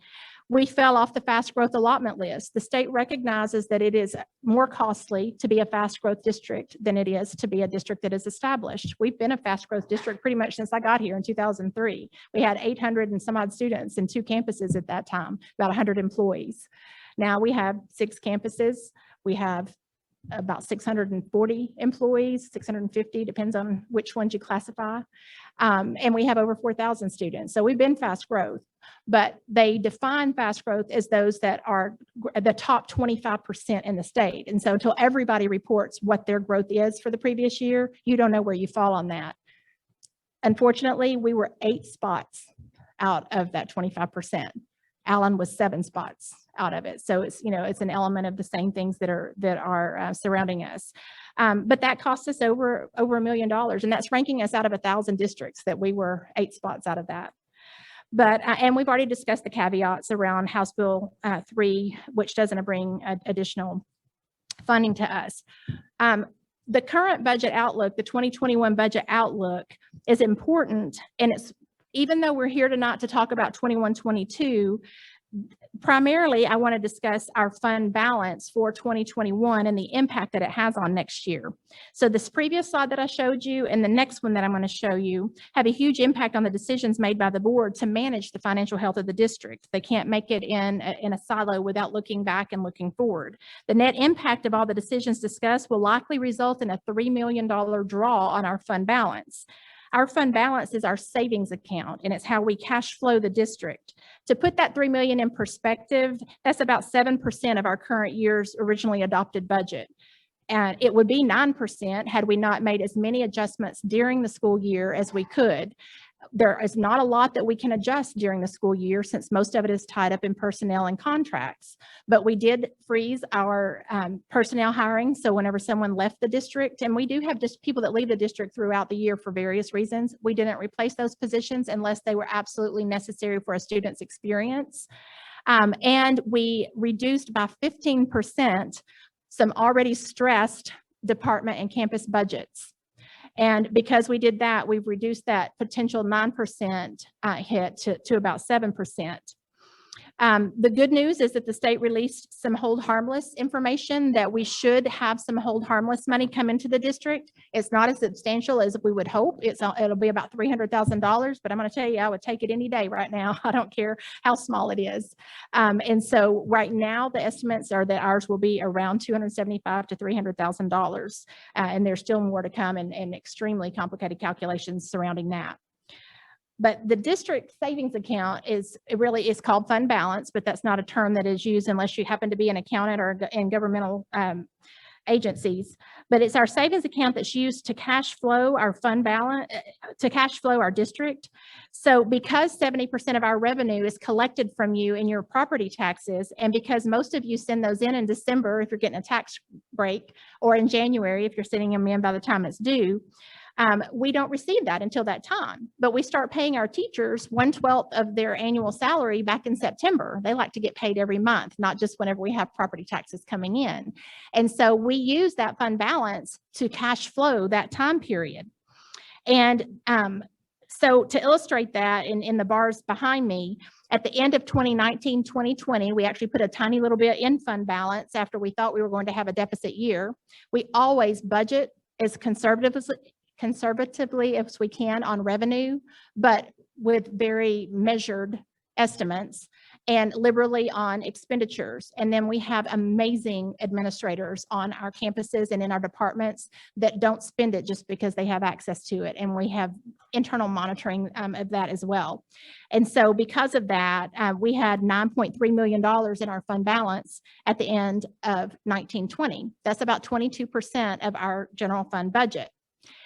we fell off the fast growth allotment list. The state recognizes that it is more costly to be a fast growth district than it is to be a district that is established. We've been a fast growth district pretty much since I got here in 2003. We had 800 and some odd students in 2 campuses at that time, about 100 employees. Now we have 6 campuses. We have about 640 employees, 650, depends on which ones you classify. And we have over 4,000 students. So we've been fast growth, but they define fast growth as those that are the top 25% in the state. And so until everybody reports what their growth is for the previous year, you don't know where you fall on that. Unfortunately, we were 8 spots out of that 25%. Allen was 7 spots out of it. So it's, it's an element of the same things that are surrounding us. But that cost us over $1 million, and that's ranking us out of 1,000 districts that we were 8 spots out of that. But, and we've already discussed the caveats around House Bill 3, which doesn't bring additional funding to us. The current budget outlook, the 2021 budget outlook, is important, and it's, even though we're here tonight to talk about 21-22, primarily I want to discuss our fund balance for 2021 and the impact that it has on next year. So this previous slide that I showed you and the next one that I'm going to show you have a huge impact on the decisions made by the board to manage the financial health of the district. They can't make it in a silo without looking back and looking forward. The net impact of all the decisions discussed will likely result in a $3 million draw on our fund balance. Our fund balance is our savings account, and it's how we cash flow the district. To put that $3 million in perspective, that's about 7% of our current year's originally adopted budget. And it would be 9% had we not made as many adjustments during the school year as we could. There is not a lot that we can adjust during the school year since most of it is tied up in personnel and contracts. But we did freeze our personnel hiring. So whenever someone left the district, and we do have just people that leave the district throughout the year for various reasons, we didn't replace those positions unless they were absolutely necessary for a student's experience. And we reduced by 15% some already stressed department and campus budgets. And because we did that, we've reduced that potential 9% hit to about 7%. The good news is that the state released some hold harmless information that we should have some hold harmless money come into the district. It's not as substantial as we would hope. It'll be about $300,000, but I'm going to tell you, I would take it any day right now. I don't care how small it is. And so right now the estimates are that ours will be around $275,000 to $300,000. And there's still more to come and extremely complicated calculations surrounding that. But the district savings account is called fund balance, but that's not a term that is used unless you happen to be an accountant or in governmental agencies. But it's our savings account that's used to cash flow our fund balance, to cash flow our district. So because 70% of our revenue is collected from you in your property taxes, and because most of you send those in December if you're getting a tax break, or in January if you're sending them in by the time it's due, We don't receive that until that time, but we start paying our teachers 1/12 of their annual salary back in September. They like to get paid every month, not just whenever we have property taxes coming in. And so we use that fund balance to cash flow that time period. And so to illustrate that in the bars behind me, at the end of 2019, 2020, we actually put a tiny little bit in fund balance after we thought we were going to have a deficit year. We always budget as conservatively as we can on revenue, but with very measured estimates, and liberally on expenditures. And then we have amazing administrators on our campuses and in our departments that don't spend it just because they have access to it. And we have internal monitoring of that as well. And so because of that, we had $9.3 million in our fund balance at the end of 1920. That's about 22% of our general fund budget.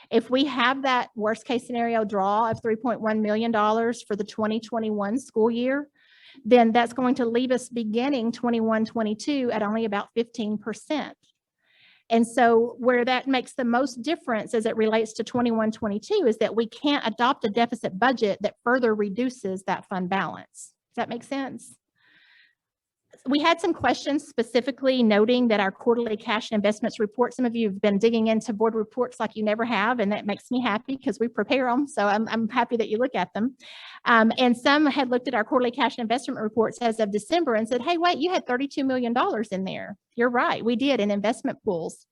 If we have that worst case scenario draw of $3.1 million for the 2021 school year, then that's going to leave us beginning 21-22 at only about 15%. And so where that makes the most difference as it relates to 21-22 is that we can't adopt a deficit budget that further reduces that fund balance. Does that make sense? We had some questions specifically noting that our quarterly cash and investments report, some of you have been digging into board reports like you never have, and that makes me happy because we prepare them. So I'm happy that you look at them. And some had looked at our quarterly cash and investment reports as of December and said, hey, wait, you had $32 million in there. You're right, we did in investment pools.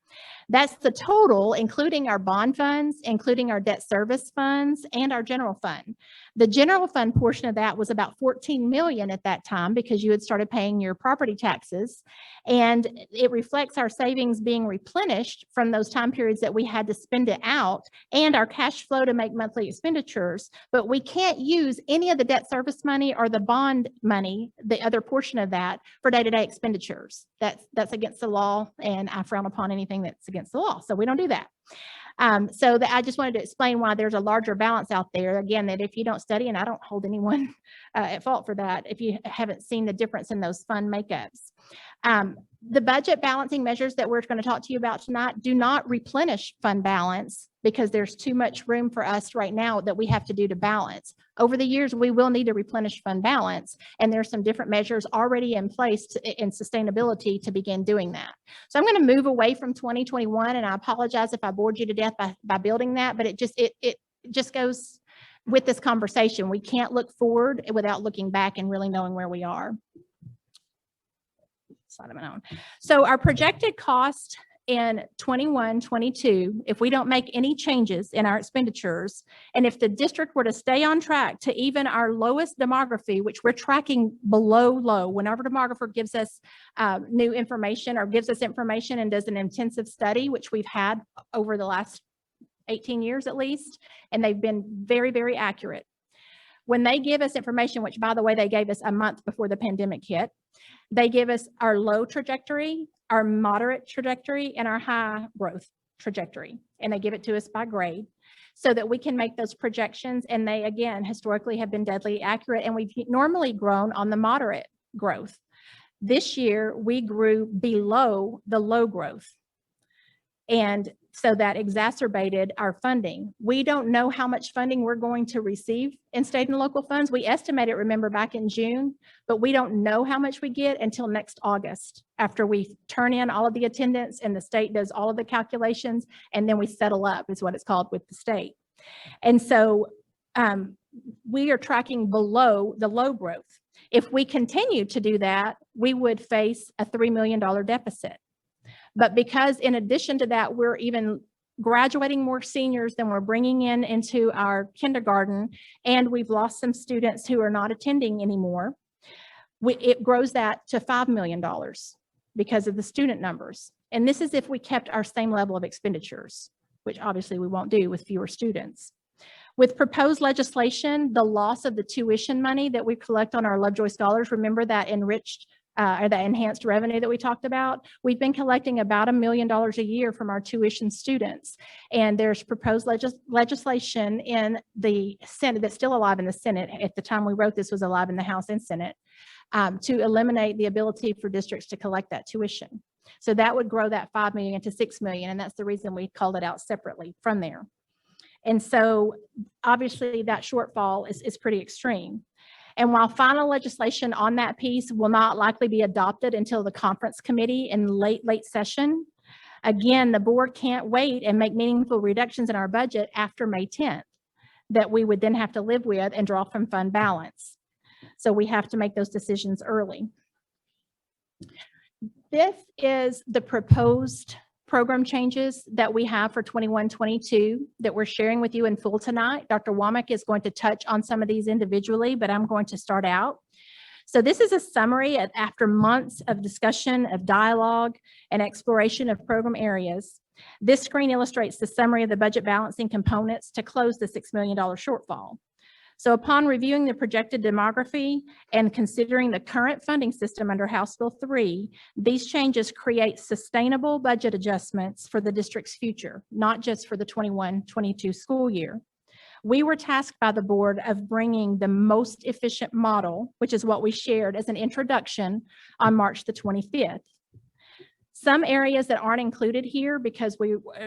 That's the total, including our bond funds, including our debt service funds, and our general fund. The general fund portion of that was about $14 million at that time because you had started paying your property taxes. And it reflects our savings being replenished from those time periods that we had to spend it out and our cash flow to make monthly expenditures. But we can't use any of the debt service money or the bond money, the other portion of that, for day-to-day expenditures. That's against the law, and I frown upon anything that's against the law. So we don't do that. I just wanted to explain why there's a larger balance out there. Again, that if you don't study, and I don't hold anyone at fault for that, if you haven't seen the difference in those fund makeups. The budget balancing measures that we're going to talk to you about tonight do not replenish fund balance because there's too much room for us right now that we have to do to balance. Over the years, we will need to replenish fund balance, and there's some different measures already in place in sustainability to begin doing that. So I'm going to move away from 2021, and I apologize if I bored you to death by building that, but it just goes with this conversation. We can't look forward without looking back and really knowing where we are. So our projected cost in 21-22, if we don't make any changes in our expenditures, and if the district were to stay on track to even our lowest demography, which we're tracking below low, whenever demographer gives us new information or gives us information and does an intensive study, which we've had over the last 18 years at least, and they've been very, very accurate. When they give us information, which by the way, they gave us a month before the pandemic hit, they give us our low trajectory, our moderate trajectory, and our high growth trajectory. And they give it to us by grade so that we can make those projections. And they, again, historically have been deadly accurate. And we've normally grown on the moderate growth. This year, we grew below the low growth. And so that exacerbated our funding. We don't know how much funding we're going to receive in state and local funds. We estimate it, remember, back in June, but we don't know how much we get until next August, after we turn in all of the attendance and the state does all of the calculations, and then we settle up, is what it's called, with the state. And so we are tracking below the low growth. If we continue to do that, we would face a $3 million deficit. But because in addition to that, we're even graduating more seniors than we're bringing into our kindergarten, and we've lost some students who are not attending anymore, it grows that to $5 million because of the student numbers. And this is if we kept our same level of expenditures, which obviously we won't do with fewer students. With proposed legislation, the loss of the tuition money that we collect on our Lovejoy scholars, remember that enriched or the enhanced revenue that we talked about, we've been collecting about $1 million a year from our tuition students. And there's proposed legislation in the Senate that's still alive in the Senate. At the time we wrote this, was alive in the House and Senate, to eliminate the ability for districts to collect that tuition. So that would grow that $5 million to $6 million. And that's the reason we called it out separately from there. And so obviously that shortfall is pretty extreme. And while final legislation on that piece will not likely be adopted until the conference committee in late session, again, the board can't wait and make meaningful reductions in our budget after May 10th that we would then have to live with and draw from fund balance. So we have to make those decisions early. This is the proposed program changes that we have for 21-22 that we're sharing with you in full tonight. Dr. Womack is going to touch on some of these individually, but I'm going to start out. So this is a summary after months of discussion, of dialogue, and exploration of program areas. This screen illustrates the summary of the budget balancing components to close the $6 million shortfall. So upon reviewing the projected demography and considering the current funding system under House Bill 3, these changes create sustainable budget adjustments for the district's future, not just for the 21-22 school year. We were tasked by the board of bringing the most efficient model, which is what we shared as an introduction on March the 25th. Some areas that aren't included here because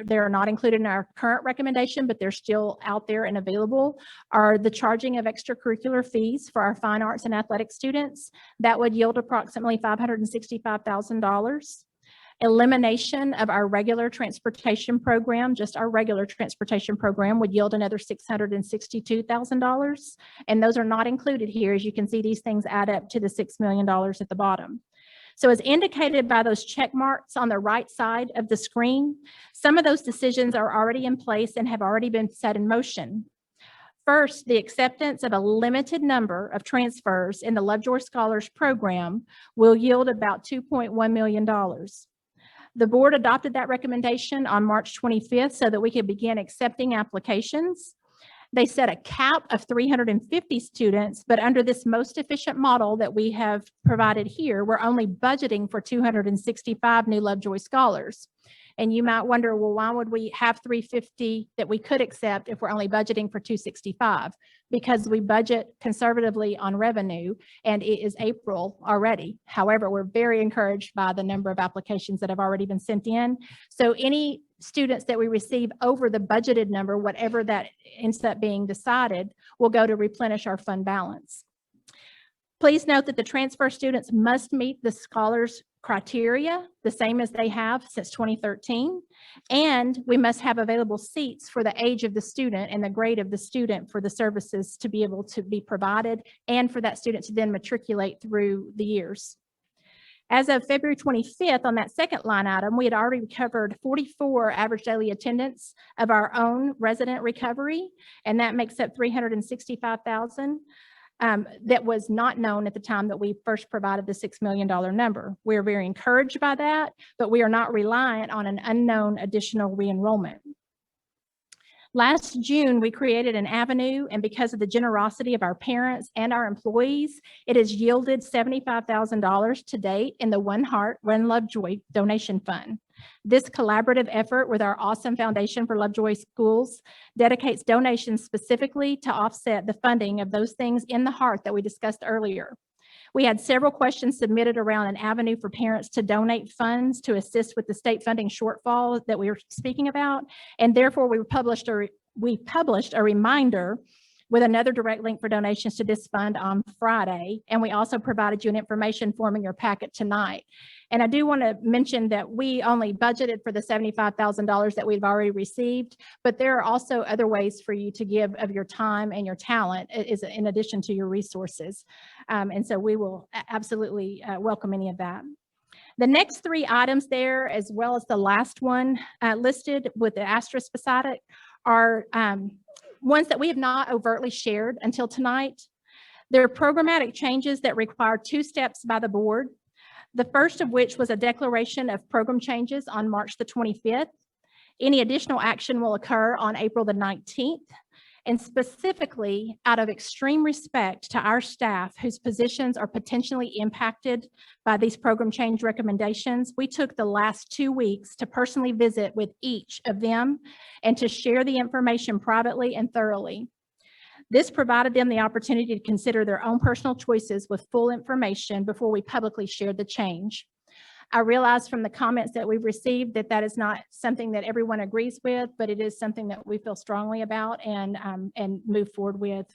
they're not included in our current recommendation, but they're still out there and available, are the charging of extracurricular fees for our fine arts and athletic students. That would yield approximately $565,000. Elimination of our regular transportation program, just our regular transportation program, would yield another $662,000. And those are not included here. As you can see, these things add up to the $6 million at the bottom. So as indicated by those check marks on the right side of the screen, some of those decisions are already in place and have already been set in motion. First, the acceptance of a limited number of transfers in the Lovejoy Scholars Program will yield about $2.1 million. The board adopted that recommendation on March 25th so that we could begin accepting applications. They set a cap of 350 students, but under this most efficient model that we have provided here, we're only budgeting for 265 new Lovejoy scholars. And you might wonder, well, why would we have 350 that we could accept if we're only budgeting for 265? Because we budget conservatively on revenue, and it is April already. However, we're very encouraged by the number of applications that have already been sent in. So any students that we receive over the budgeted number, whatever that ends up being decided, will go to replenish our fund balance. Please note that the transfer students must meet the scholars criteria, the same as they have since 2013, and we must have available seats for the age of the student and the grade of the student for the services to be able to be provided and for that student to then matriculate through the years. As of February 25th, on that second line item, we had already covered 44 average daily attendance of our own resident recovery, and that makes up $365,000. That was not known at the time that we first provided the $6 million number. We're very encouraged by that, but we are not reliant on an unknown additional re-enrollment. Last June, we created an avenue, and because of the generosity of our parents and our employees, it has yielded $75,000 to date in the One Heart, One Lovejoy donation fund. This collaborative effort with our awesome Foundation for Lovejoy Schools dedicates donations specifically to offset the funding of those things in the heart that we discussed earlier. We had several questions submitted around an avenue for parents to donate funds to assist with the state funding shortfall that we were speaking about, and therefore we published a reminder with another direct link for donations to this fund on Friday, and we also provided you an information form in your packet tonight. And I do want to mention that we only budgeted for the $75,000 that we've already received, but there are also other ways for you to give of your time and your talent in addition to your resources. And so we will absolutely welcome any of that. The next three items there, as well as the last one listed with the asterisk beside it, are ones that we have not overtly shared until tonight. There are programmatic changes that require two steps by the board. The first of which was a declaration of program changes on March the 25th. Any additional action will occur on April the 19th. And specifically, out of extreme respect to our staff whose positions are potentially impacted by these program change recommendations, we took the last 2 weeks to personally visit with each of them and to share the information privately and thoroughly. This provided them the opportunity to consider their own personal choices with full information before we publicly shared the change. I realize from the comments that we've received that that is not something that everyone agrees with, but it is something that we feel strongly about and move forward with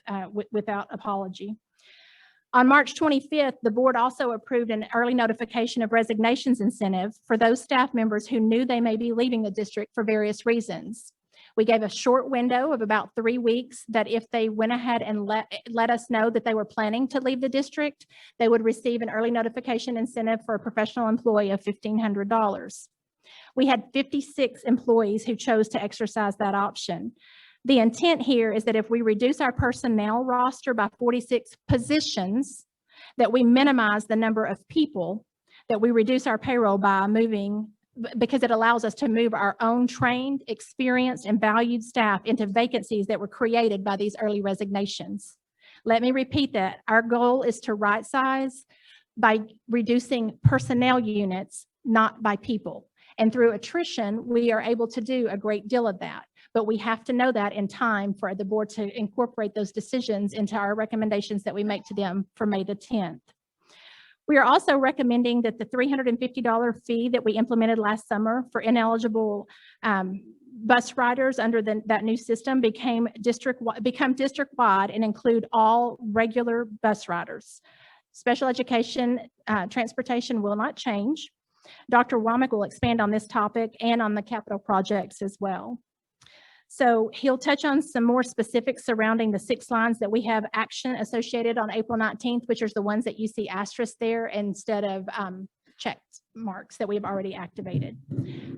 without apology. On March 25th, the board also approved an early notification of resignations incentive for those staff members who knew they may be leaving the district for various reasons. We gave a short window of about 3 weeks that if they went ahead and let us know that they were planning to leave the district, they would receive an early notification incentive for a professional employee of $1,500. We had 56 employees who chose to exercise that option. The intent here is that if we reduce our personnel roster by 46 positions, that we minimize the number of people, that we reduce our payroll by moving, because it allows us to move our own trained, experienced, and valued staff into vacancies that were created by these early resignations. Let me repeat that. Our goal is to right size by reducing personnel units, not by people. And through attrition, we are able to do a great deal of that. But we have to know that in time for the board to incorporate those decisions into our recommendations that we make to them for May the 10th. We are also recommending that the $350 fee that we implemented last summer for ineligible bus riders under that new system become district-wide and include all regular bus riders. Special education transportation will not change. Dr. Womack will expand on this topic and on the capital projects as well. So he'll touch on some more specifics surrounding the 6 lines that we have action associated on April 19th, which are the ones that you see asterisk there instead of check marks that we've already activated.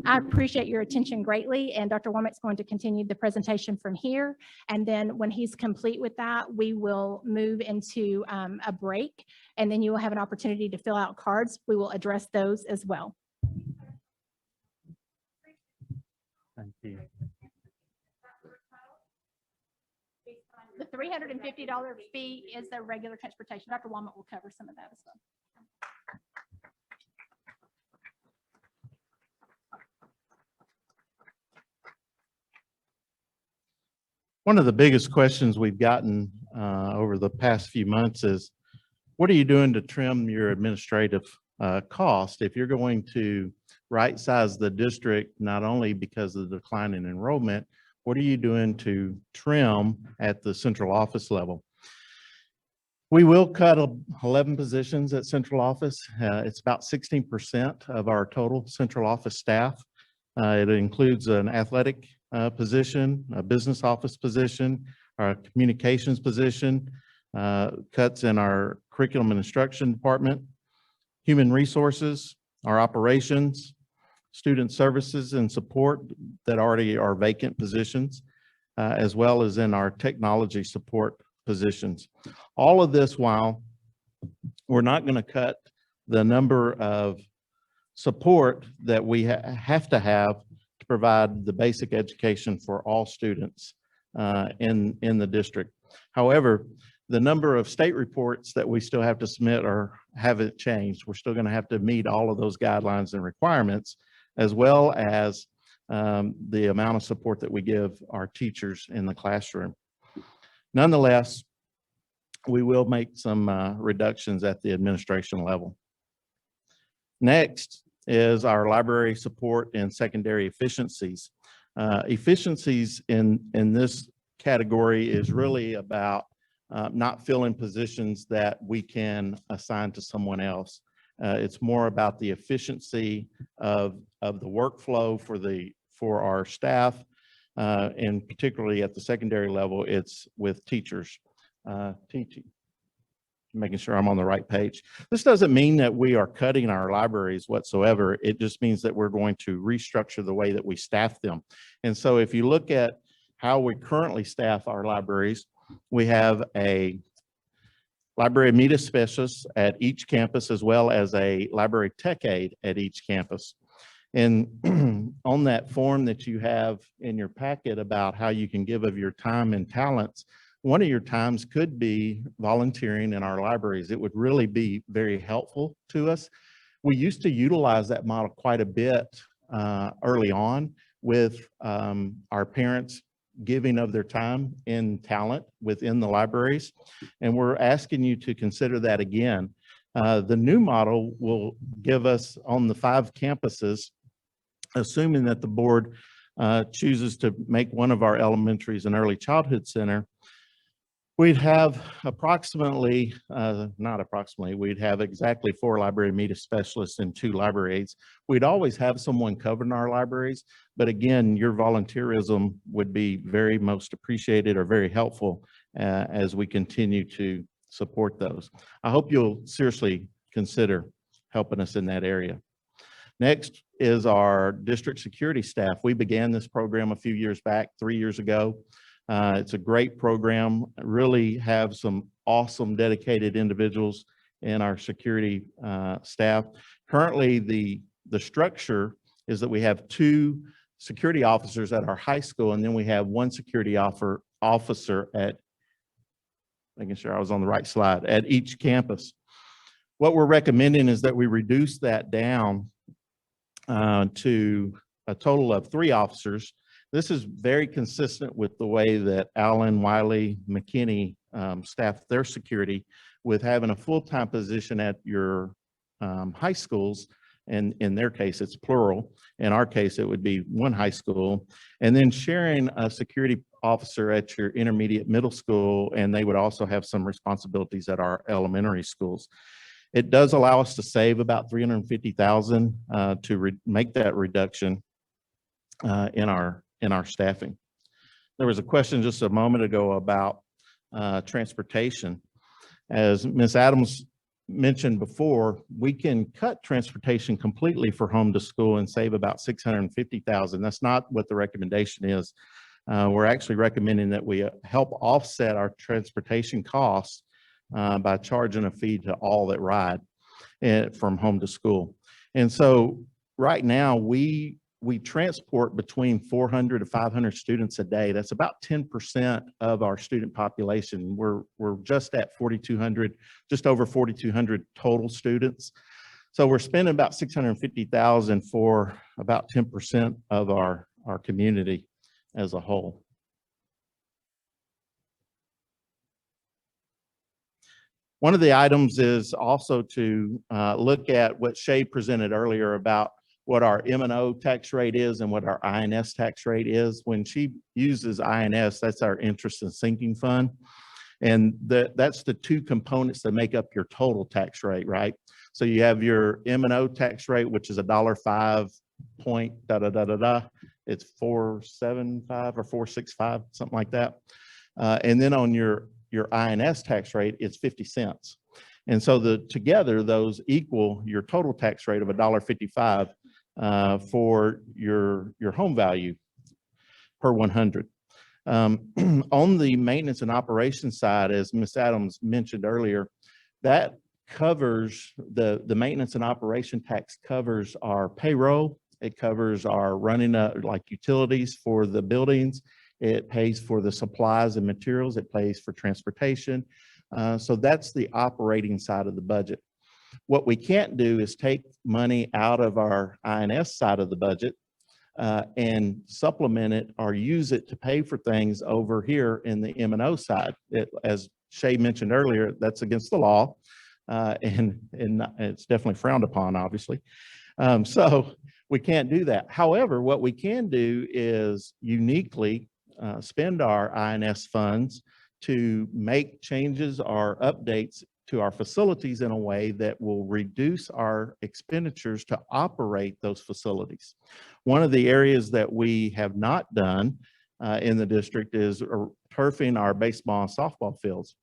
I appreciate your attention greatly, and Dr. Womack's going to continue the presentation from here. And then when he's complete with that, we will move into a break, and then you will have an opportunity to fill out cards. We will address those as well. Thank you. The $350 fee is the regular transportation. Dr. Womack will cover some of that as well. One of the biggest questions we've gotten over the past few months is, what are you doing to trim your administrative cost if you're going to right size the district, not only because of the decline in enrollment, what are you doing to trim at the central office level? We will cut 11 positions at central office. It's about 16% of our total central office staff. It includes an athletic position, a business office position, our communications position, cuts in our curriculum and instruction department, human resources, our operations, student services and support that already are vacant positions, as well as in our technology support positions. All of this while we're not going to cut the number of support that we have to have to provide the basic education for all students in the district. However, the number of state reports that we still have to submit haven't changed. We're still going to have to meet all of those guidelines and requirements, as well as the amount of support that we give our teachers in the classroom. Nonetheless, we will make some reductions at the administration level. Next is our library support and secondary efficiencies. Efficiencies in this category is really about not filling positions that we can assign to someone else. It's more about the efficiency of the workflow for our staff, and particularly at the secondary level, it's with teachers. Teaching, making sure I'm on the right page. This doesn't mean that we are cutting our libraries whatsoever. It just means that we're going to restructure the way that we staff them. And so if you look at how we currently staff our libraries, we have a library media specialist at each campus, as well as a library tech aide at each campus. And on that form that you have in your packet about how you can give of your time and talents, one of your times could be volunteering in our libraries. It would really be very helpful to us. We used to utilize that model quite a bit early on with our parents giving of their time and talent within the libraries. And we're asking you to consider that again. The new model will give us on the 5 campuses, assuming that the board chooses to make one of our elementaries an early childhood center, we'd have approximately, not approximately, we'd have exactly 4 library media specialists and 2 library aides. We'd always have someone covering our libraries, but again, your volunteerism would be very most appreciated or very helpful as we continue to support those. I hope you'll seriously consider helping us in that area. Next is our district security staff. We began this program a few years back, 3 years ago. It's a great program, really have some awesome dedicated individuals in our security staff. Currently, the structure is that we have 2 security officers at our high school, and then we have 1 security officer at, making sure I was on the right slide, at each campus. What we're recommending is that we reduce that down to a total of 3 officers. This is very consistent with the way that Allen, Wiley, McKinney staff their security, with having a full-time position at your high schools, and in their case, it's plural. In our case, it would be 1 high school, and then sharing a security officer at your intermediate middle school, and they would also have some responsibilities at our elementary schools. It does allow us to save about $350,000 to make that reduction in our staffing. There was a question just a moment ago about transportation. As Ms. Adams mentioned before, we can cut transportation completely for home to school and save about $650,000. That's not what the recommendation is. We're actually recommending that we help offset our transportation costs by charging a fee to all that ride from home to school. And so right now we transport between 400 to 500 students a day. That's about 10% of our student population. We're just at 4,200, just over 4,200 total students. So we're spending about $650,000 for about 10% of our community as a whole. One of the items is also to look at what Shay presented earlier about what our M&O tax rate is and what our INS tax rate is. When she uses INS, that's our interest and sinking fund. And that's the 2 components that make up your total tax rate, right? So you have your M&O tax rate, which is $1.05 point It's 475 or 465, something like that. And then on your INS tax rate, it's 50 cents. And so together those equal your total tax rate of $1.55 for your home value per 100. On the maintenance and operations side, as Ms. Adams mentioned earlier, that covers the maintenance and operation tax covers our payroll. It covers our running like utilities for the buildings. It pays for the supplies and materials. It pays for transportation. So that's the operating side of the budget. What we can't do is take money out of our INS side of the budget and supplement it or use it to pay for things over here in the M&O side. As Shay mentioned earlier, that's against the law, and it's definitely frowned upon, obviously. So we can't do that. However, what we can do is uniquely spend our INS funds to make changes or updates to our facilities in a way that will reduce our expenditures to operate those facilities. One of the areas that we have not done in the district is turfing our baseball and softball fields.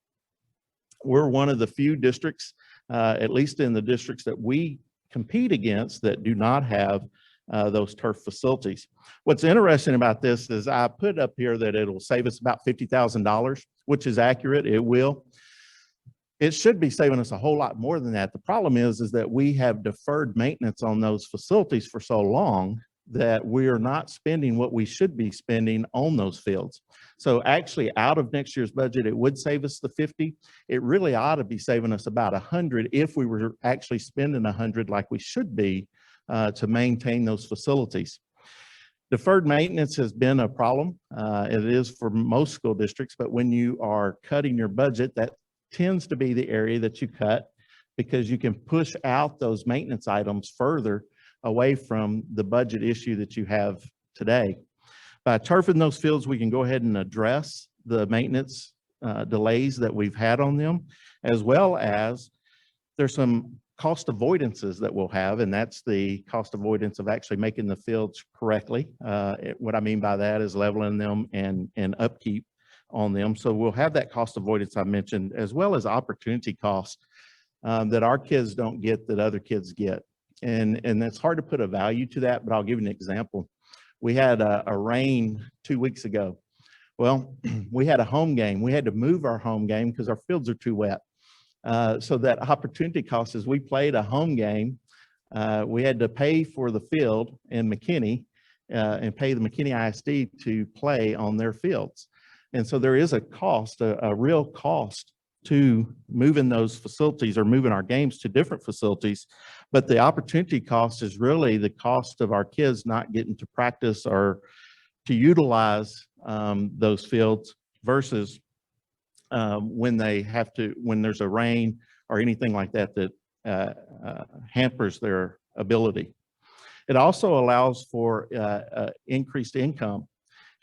We're one of the few districts, at least in the districts that we compete against, that do not have those turf facilities. What's interesting about this is I put up here that it'll save us about $50,000, which is accurate. It will. It should be saving us a whole lot more than that. The problem is that we have deferred maintenance on those facilities for so long that we are not spending what we should be spending on those fields. So actually out of next year's budget, it would save us the 50. It really ought to be saving us about 100 if we were actually spending 100 like we should be to maintain those facilities. Deferred maintenance has been a problem. It is for most school districts, but when you are cutting your budget, that tends to be the area that you cut because you can push out those maintenance items further away from the budget issue that you have today. By turfing those fields, we can go ahead and address the maintenance delays that we've had on them, as well as there's some cost avoidances that we'll have, and that's the cost avoidance of actually making the fields correctly. What I mean by that is leveling them and upkeep on them. So we'll have that cost avoidance I mentioned, as well as opportunity costs that our kids don't get that other kids get. And it's hard to put a value to that, but I'll give you an example. We had a rain 2 weeks ago. Well, we had a home game. We had to move our home game because our fields are too wet. So that opportunity cost is we played a home game. We had to pay for the field in McKinney and pay the McKinney ISD to play on their fields. And so there is a cost, a real cost to moving those facilities or moving our games to different facilities. But the opportunity cost is really the cost of our kids not getting to practice or to utilize those fields versus when they have to, when there's a rain or anything like that that hampers their ability. It also allows for increased income.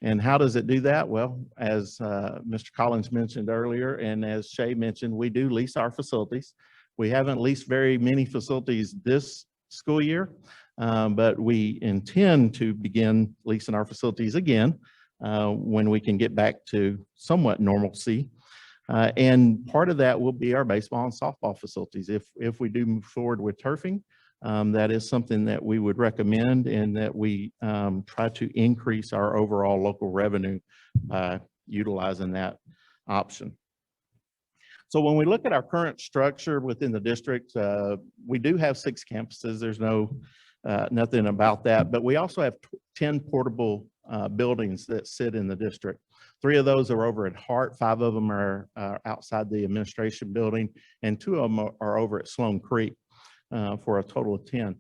And how does it do that? Well, as Mr. Collins mentioned earlier, and as Shay mentioned, we do lease our facilities. We haven't leased very many facilities this school year, but we intend to begin leasing our facilities again when we can get back to somewhat normalcy. And part of that will be our baseball and softball facilities. If we do move forward with turfing, that is something that we would recommend, and that we try to increase our overall local revenue by utilizing that option. So when we look at our current structure within the district, we do have 6 campuses. There's nothing about that, but we also have 10 portable buildings that sit in the district. 3 of those are over at Hart, 5 of them are outside the administration building, and 2 of them are over at Sloan Creek for a total of 10.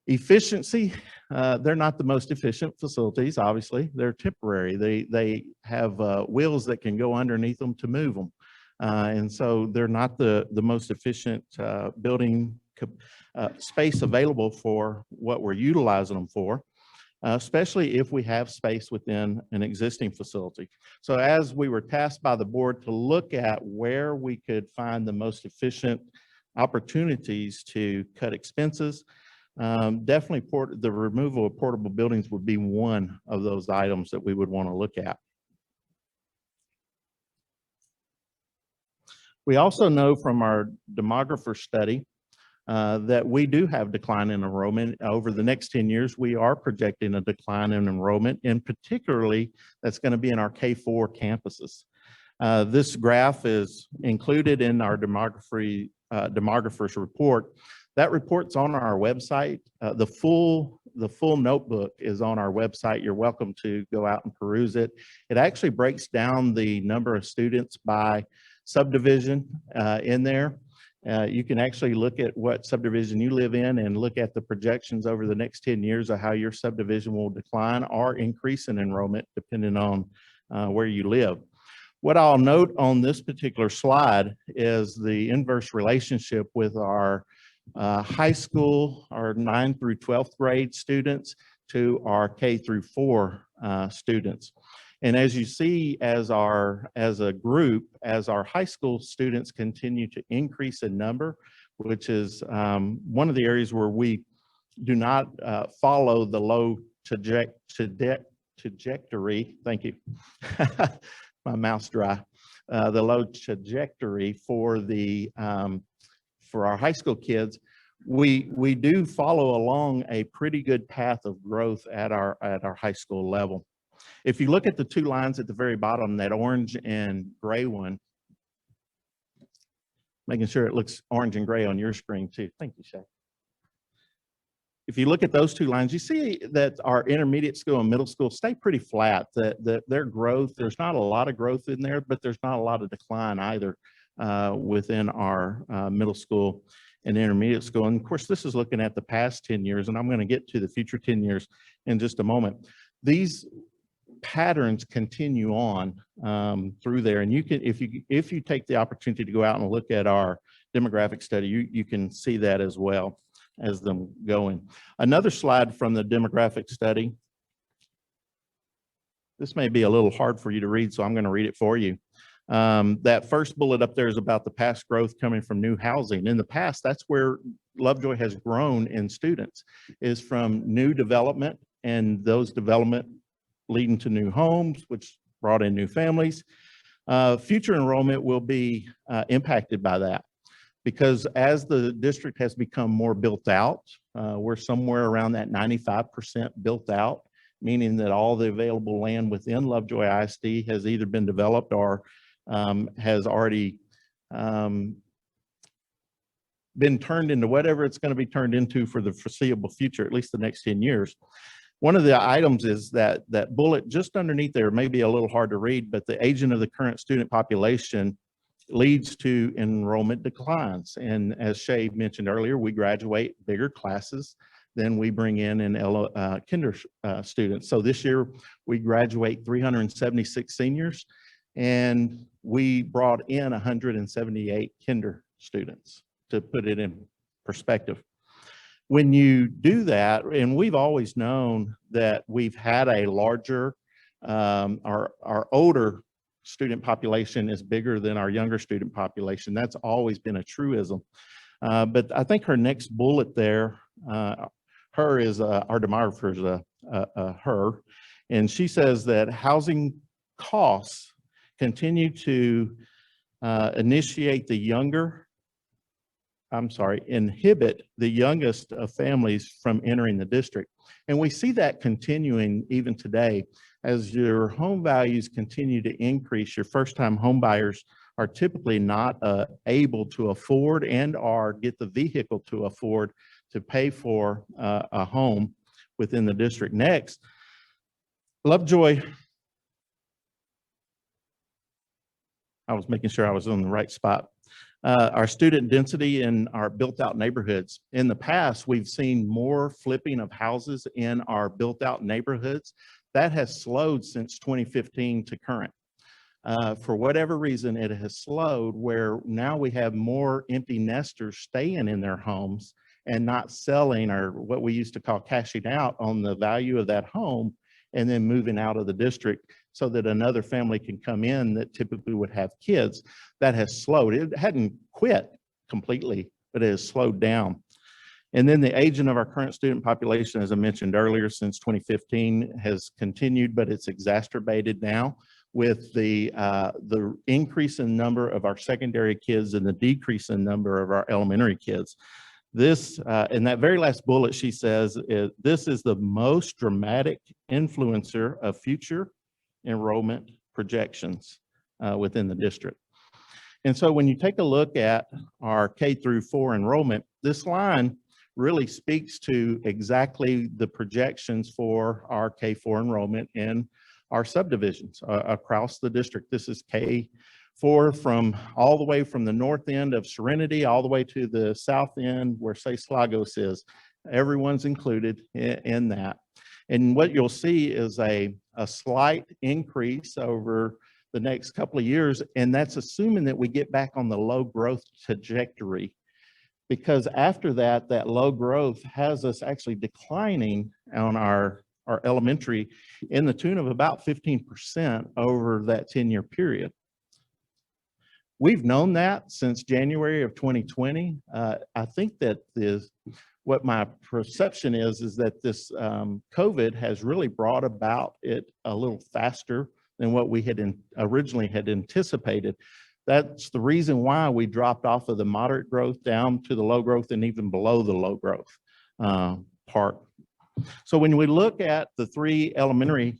Efficiency, they're not the most efficient facilities, obviously. They're temporary. They have wheels that can go underneath them to move them. And so they're not the most efficient building space available for what we're utilizing them for. Especially if we have space within an existing facility. So as we were tasked by the board to look at where we could find the most efficient opportunities to cut expenses, definitely the removal of portable buildings would be one of those items that we would want to look at. We also know from our demographer study that we do have decline in enrollment. Over the next 10 years, we are projecting a decline in enrollment, and particularly that's going to be in our K-4 campuses. This graph is included in our demographer's report. That report's on our website. The full notebook is on our website. You're welcome to go out and peruse it. It actually breaks down the number of students by subdivision in there. You can actually look at what subdivision you live in and look at the projections over the next 10 years of how your subdivision will decline or increase in enrollment depending on where you live. What I'll note on this particular slide is the inverse relationship with our high school, our 9th through 12th grade students to our K through 4 students. And as you see, as a group, as our high school students continue to increase in number, which is one of the areas where we do not follow the low trajectory, thank you, my mouth's dry, the low trajectory for our high school kids, we do follow along a pretty good path of growth at our high school level. If you look at the 2 lines at the very bottom, that orange and gray one, making sure it looks orange and gray on your screen too. Thank you, Shay. If you look at those 2 lines, you see that our intermediate school and middle school stay pretty flat. That their growth, there's not a lot of growth in there, but there's not a lot of decline either within our middle school and intermediate school. And of course, this is looking at the past 10 years, and I'm going to get to the future 10 years in just a moment. These patterns continue on through there, and you can, if you take the opportunity to go out and look at our demographic study, you can see that as well as them going. Another slide from the demographic study. This may be a little hard for you to read, so I'm going to read it for you. That first bullet up there is about the past growth coming from new housing. In the past, that's where Lovejoy has grown in students, is from new development, and those development leading to new homes, which brought in new families. Future enrollment will be impacted by that, because as the district has become more built out, we're somewhere around that 95% built out, meaning that all the available land within Lovejoy ISD has either been developed or has already been turned into whatever it's going to be turned into for the foreseeable future, at least the next 10 years. One of the items is that bullet just underneath there, may be a little hard to read, but the aging of the current student population leads to enrollment declines. And as Shay mentioned earlier, we graduate bigger classes than we bring in kinder students. So this year we graduate 376 seniors, and we brought in 178 kinder students, to put it in perspective. When you do that, and we've always known that we've had a larger, our older student population is bigger than our younger student population. That's always been a truism. But I think her next bullet there, her is our demographer is a her, and she says that housing costs continue to inhibit the youngest of families from entering the district. And we see that continuing even today. As your home values continue to increase, your first-time home buyers are typically not able to afford and or get the vehicle to afford to pay for a home within the district. Next, Lovejoy, I was making sure I was on the right spot. Our student density in our built-out neighborhoods. In the past, we've seen more flipping of houses in our built-out neighborhoods. That has slowed since 2015 to current. For whatever reason, it has slowed, where now we have more empty nesters staying in their homes and not selling, or what we used to call cashing out on the value of that home and then moving out of the district so that another family can come in that typically would have kids. That has slowed. It hadn't quit completely, but it has slowed down. And then the aging of our current student population, as I mentioned earlier, since 2015 has continued, but it's exacerbated now with the increase in number of our secondary kids and the decrease in number of our elementary kids. This, in that very last bullet, she says, this is the most dramatic influencer of future enrollment projections within the district. And so when you take a look at our K-4 enrollment, this line really speaks to exactly the projections for our K-4 enrollment in our subdivisions across the district. This is K-4 from all the way from the north end of Serenity all the way to the south end where, say, Slagos is. Everyone's included in that. And what you'll see is a slight increase over the next couple of years, and that's assuming that we get back on the low growth trajectory, because after that, that low growth has us actually declining on our elementary in the tune of about 15% over that 10-year period. We've known that since January of 2020. I think that what my perception is that this COVID has really brought about it a little faster than what we had originally had anticipated. That's the reason why we dropped off of the moderate growth down to the low growth and even below the low growth part. So when we look at the 3 elementary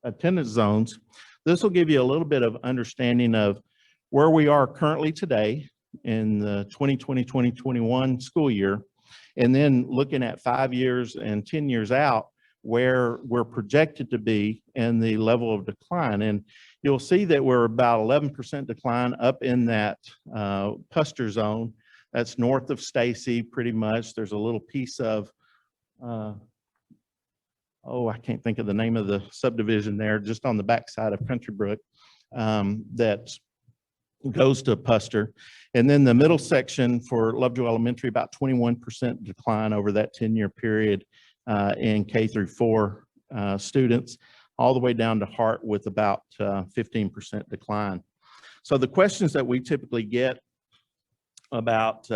attendance zones, this will give you a little bit of understanding of where we are currently today in the 2020-2021 school year, and then looking at 5 years and 10 years out where we're projected to be and the level of decline. And you'll see that we're about 11% decline up in that Puster zone. That's north of Stacy pretty much. There's a little piece of, I can't think of the name of the subdivision there, just on the backside of Country Brook, that's goes to Puster. And then the middle section for Lovejoy Elementary, about 21% decline over that 10-year period in K through 4 students, all the way down to Hart with about 15% decline. So the questions that we typically get about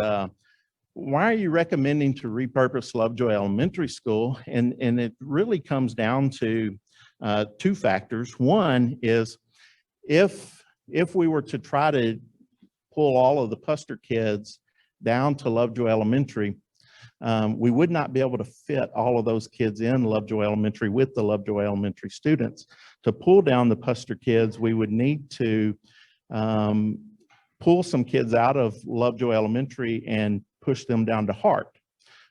why are you recommending to repurpose Lovejoy Elementary School? And it really comes down to 2 factors. One is if we were to try to pull all of the Puster kids down to Lovejoy Elementary, we would not be able to fit all of those kids in Lovejoy Elementary with the Lovejoy Elementary students. To pull down the Puster kids, we would need to pull some kids out of Lovejoy Elementary and push them down to Hart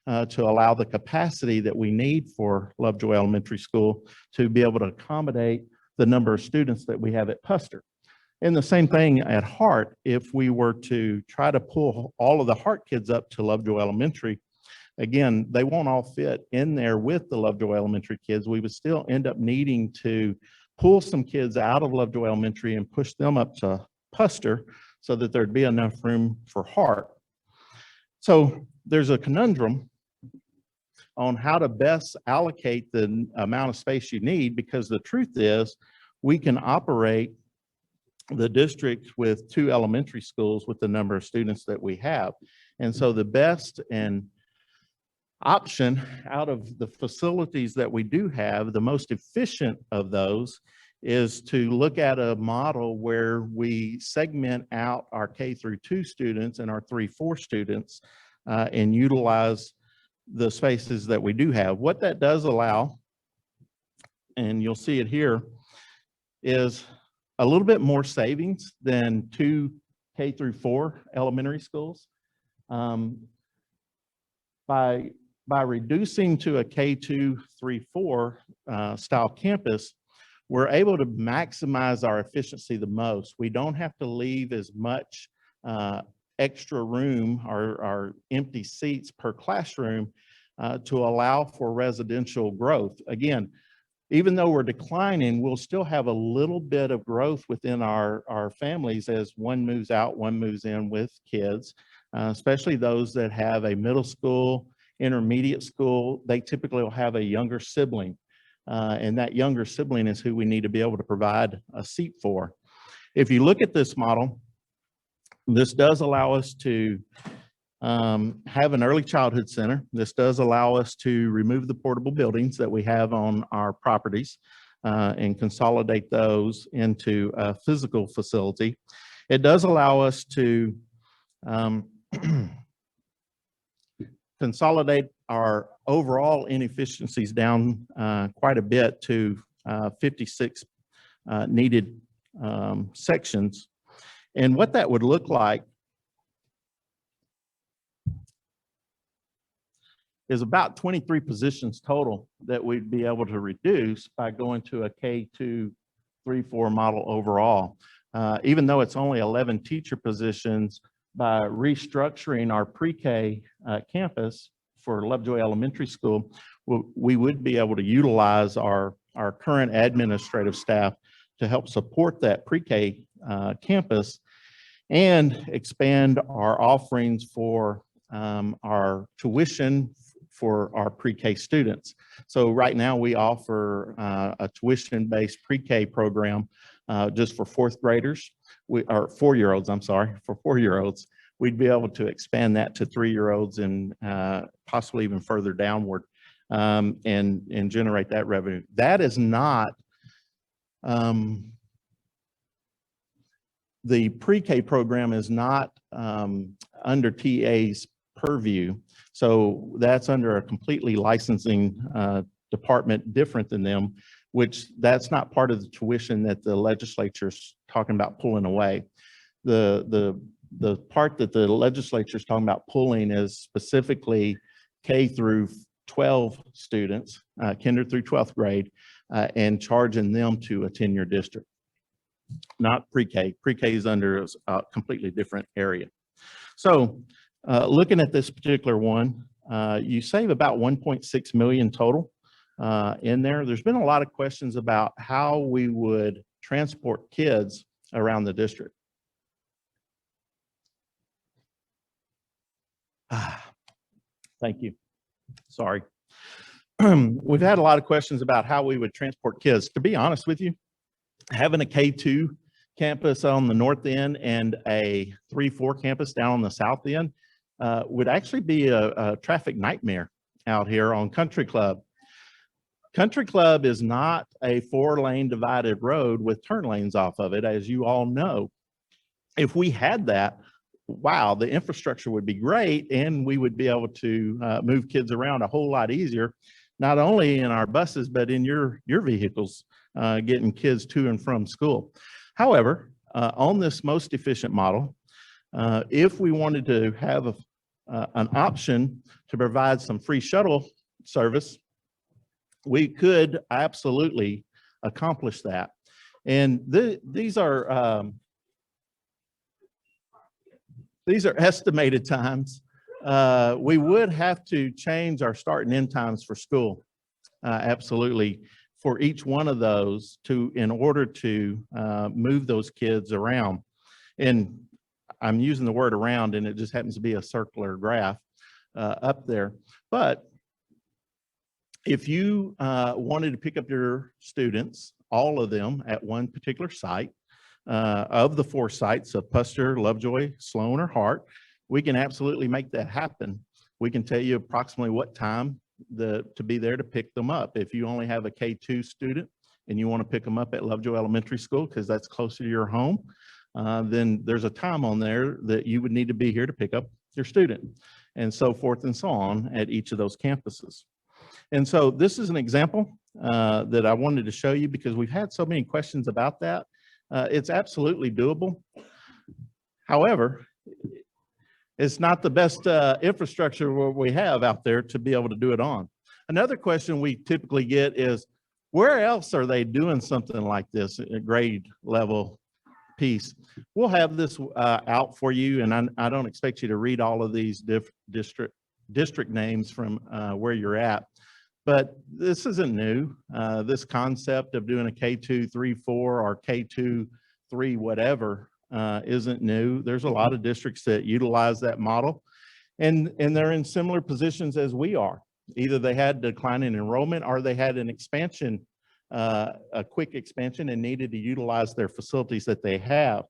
to allow the capacity that we need for Lovejoy Elementary School to be able to accommodate the number of students that we have at Puster. And the same thing at Hart, if we were to try to pull all of the Hart kids up to Lovejoy Elementary, again, they won't all fit in there with the Lovejoy Elementary kids. We would still end up needing to pull some kids out of Lovejoy Elementary and push them up to Puster so that there'd be enough room for Hart. So there's a conundrum on how to best allocate the amount of space you need, because the truth is we can operate the district with 2 elementary schools with the number of students that we have. And so the best and option out of the facilities that we do have, the most efficient of those is to look at a model where we segment out our K through 2 students and our 3-4 students and utilize the spaces that we do have. What that does allow, and you'll see it here, is a little bit more savings than 2 K through 4 elementary schools. By reducing to a K2, 3, 4 style campus, we're able to maximize our efficiency the most. We don't have to leave as much extra room or empty seats per classroom to allow for residential growth. Again, even though we're declining, we'll still have a little bit of growth within our families as one moves out, one moves in with kids, especially those that have a middle school, intermediate school. They typically will have a younger sibling, and that younger sibling is who we need to be able to provide a seat for. If you look at this model, this does allow us to have an early childhood center. This does allow us to remove the portable buildings that we have on our properties and consolidate those into a physical facility. It does allow us to consolidate our overall inefficiencies down quite a bit to 56 needed sections. And what that would look like is about 23 positions total that we'd be able to reduce by going to a K2, 3, 4 model overall. Even though it's only 11 teacher positions, by restructuring our pre-K campus for Lovejoy Elementary School, we would be able to utilize our current administrative staff to help support that pre-K campus and expand our offerings for our tuition for our pre-K students. So right now we offer a tuition-based pre-K program just for 4th graders, or 4-year-olds, I'm sorry, for 4-year-olds. We'd be able to expand that to 3-year-olds and possibly even further downward and generate that revenue. That is not, the pre-K program is not under TA's purview. So that's under a completely licensing department different than them, which that's not part of the tuition that the legislature's talking about pulling away. The part that the legislature is talking about pulling is specifically K through 12 students, kinder through 12th grade, and charging them to a 10-year district, not pre-K. Pre-K is under a completely different area. So looking at this particular one, you save about 1.6 million total in there. There's been a lot of questions about how we would transport kids around the district. Thank you. Sorry. We've had a lot of questions about how we would transport kids. To be honest with you, having a K2 campus on the north end and a 3-4 campus down on the south end would actually be a traffic nightmare out here on Country Club. Country Club is not a 4-lane divided road with turn lanes off of it, as you all know. If we had that, wow, the infrastructure would be great, and we would be able to move kids around a whole lot easier, not only in our buses, but in your vehicles, getting kids to and from school. However, on this most efficient model, if we wanted to have an option to provide some free shuttle service, we could absolutely accomplish that. And these are estimated times. We would have to change our start and end times for school, absolutely, for each one of those in order to move those kids around. And I'm using the word around, and it just happens to be a circular graph up there. But if you wanted to pick up your students, all of them at one particular site, of the 4 sites of Puster, Lovejoy, Sloan, or Hart, we can absolutely make that happen. We can tell you approximately what time to be there to pick them up. If you only have a K2 student and you want to pick them up at Lovejoy Elementary School because that's closer to your home, then there's a time on there that you would need to be here to pick up your student, and so forth and so on at each of those campuses. And so this is an example that I wanted to show you because we've had so many questions about that. It's absolutely doable. However, it's not the best infrastructure we have out there to be able to do it on. Another question we typically get is, where else are they doing something like this, a grade level piece? We'll have this out for you, and I don't expect you to read all of these district names from where you're at. But this isn't new. This concept of doing a K2, 3, 4 or K2, 3, whatever isn't new. There's a lot of districts that utilize that model, and they're in similar positions as we are. Either they had declining enrollment or they had an expansion, a quick expansion, and needed to utilize their facilities that they have.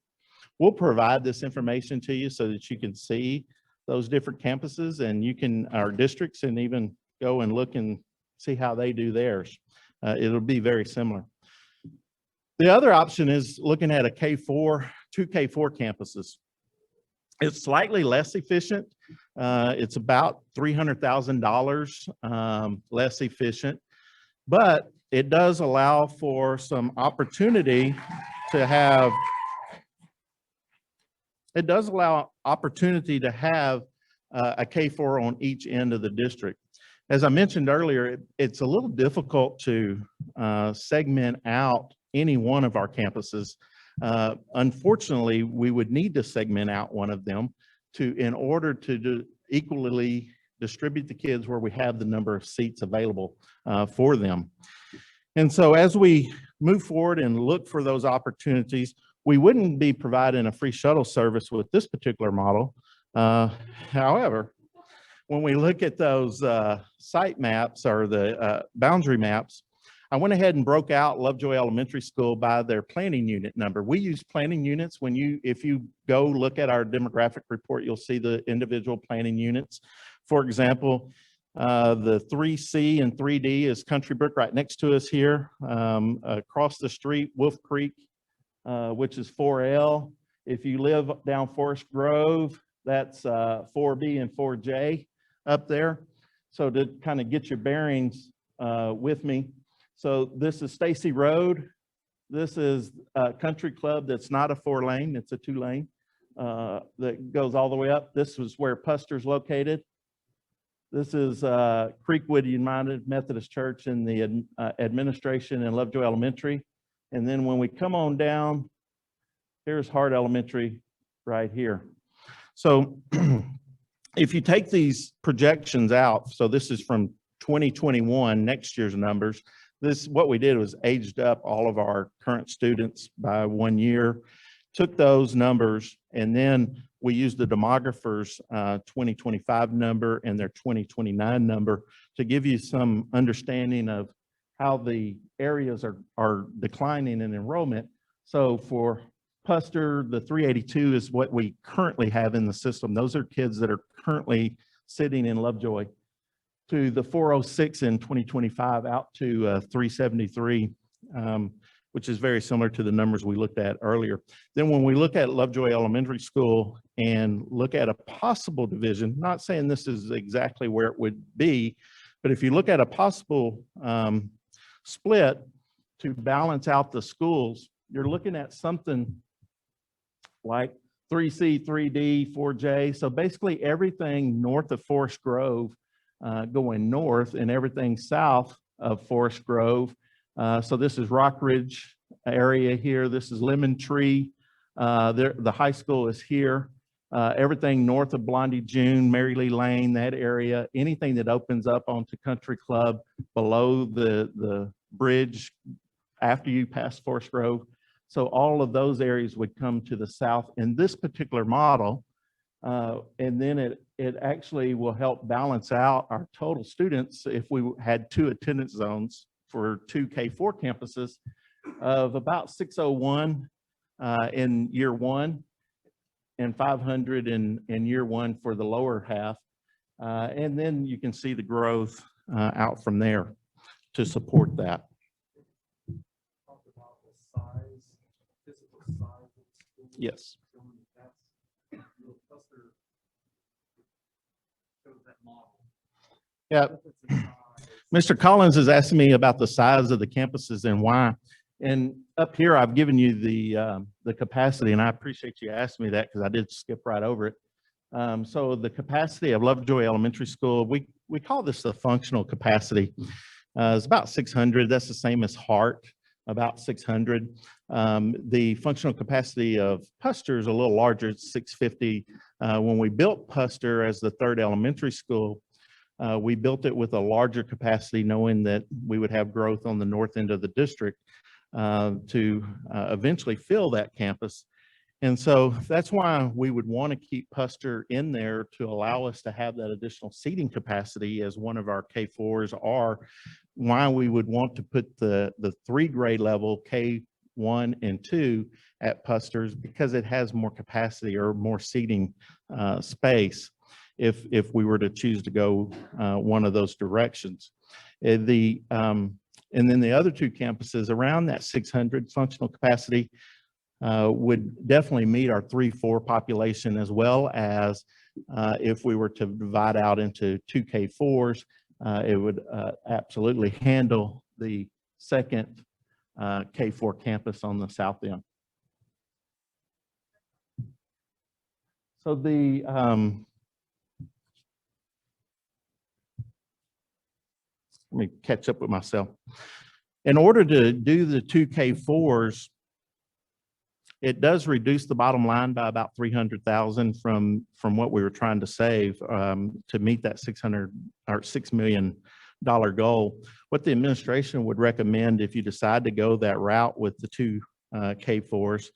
We'll provide this information to you so that you can see those different campuses, and you can, our districts, and even go and look and see how they do theirs. It'll be very similar. The other option is looking at a K4, 2 K4 campuses. It's slightly less efficient. It's about $300,000 less efficient, but it does allow for some opportunity to have, a K4 on each end of the district. As I mentioned earlier, it's a little difficult to segment out any one of our campuses. Unfortunately, we would need to segment out one of them in order to equally distribute the kids where we have the number of seats available for them. And so as we move forward and look for those opportunities, we wouldn't be providing a free shuttle service with this particular model. However, when we look at those site maps or the boundary maps, I went ahead and broke out Lovejoy Elementary School by their planning unit number. We use planning units. If you go look at our demographic report, you'll see the individual planning units. For example, the 3C and 3D is Country Brook right next to us here. Across the street, Wolf Creek, which is 4L. If you live down Forest Grove, that's 4B and 4J up there. So to kind of get your bearings with me. So this is Stacy Road. This is a country club that's not a 4-lane, it's a 2-lane that goes all the way up. This is where Puster's located. This is Creekwood United Methodist Church and the administration in Lovejoy Elementary. And then when we come on down, here's Hart Elementary right here. So if you take these projections out, so this is from 2021, next year's numbers, what we did was aged up all of our current students by 1 year, took those numbers, and then we use the demographer's 2025 number and their 2029 number to give you some understanding of how the areas are declining in enrollment. So for Puster, the 382 is what we currently have in the system. Those are kids that are currently sitting in Lovejoy. To the 406 in 2025 out to 373, which is very similar to the numbers we looked at earlier. Then when we look at Lovejoy Elementary School and look at a possible division, not saying this is exactly where it would be, but if you look at a possible split to balance out the schools, you're looking at something like 3C, 3D, 4J. So basically everything north of Forest Grove going north and everything south of Forest Grove. So this is Rock Ridge area here. This is Lemon Tree. The high school is here. Everything north of Blondie June, Mary Lee Lane, that area, anything that opens up onto Country Club below the bridge after you pass Forest Grove. So all of those areas would come to the south in this particular model. And then it actually will help balance out our total students if we had 2 attendance zones for 2 K4 campuses of about 601 in year 1 and 500 in year 1 for the lower half. And then you can see the growth out from there to support that. Yes. Yeah. Mr. Collins is asking me about the size of the campuses and why. And up here, I've given you the capacity, and I appreciate you asking me that because I did skip right over it. So the capacity of Lovejoy Elementary School, we call this the functional capacity. It's about 600. That's the same as Hart, about 600. The functional capacity of Puster is a little larger, it's 650. When we built Puster as the 3rd elementary school, we built it with a larger capacity, knowing that we would have growth on the north end of the district to eventually fill that campus. And so that's why we would want to keep Puster in there to allow us to have that additional seating capacity as one of our K4s, or why we would want to put the 3 grade level K1 and 2 at Puster's, because it has more capacity or more seating space if we were to choose to go one of those directions. And then the other 2 campuses around that 600 functional capacity would definitely meet our 3-4 population, as well as if we were to divide out into 2 K4s, it would absolutely handle the second K4 campus on the south end. So let me catch up with myself. In order to do the 2 K4s, it does reduce the bottom line by about $300,000 from what we were trying to save to meet that $6 million goal. What the administration would recommend if you decide to go that route with the 2 K4s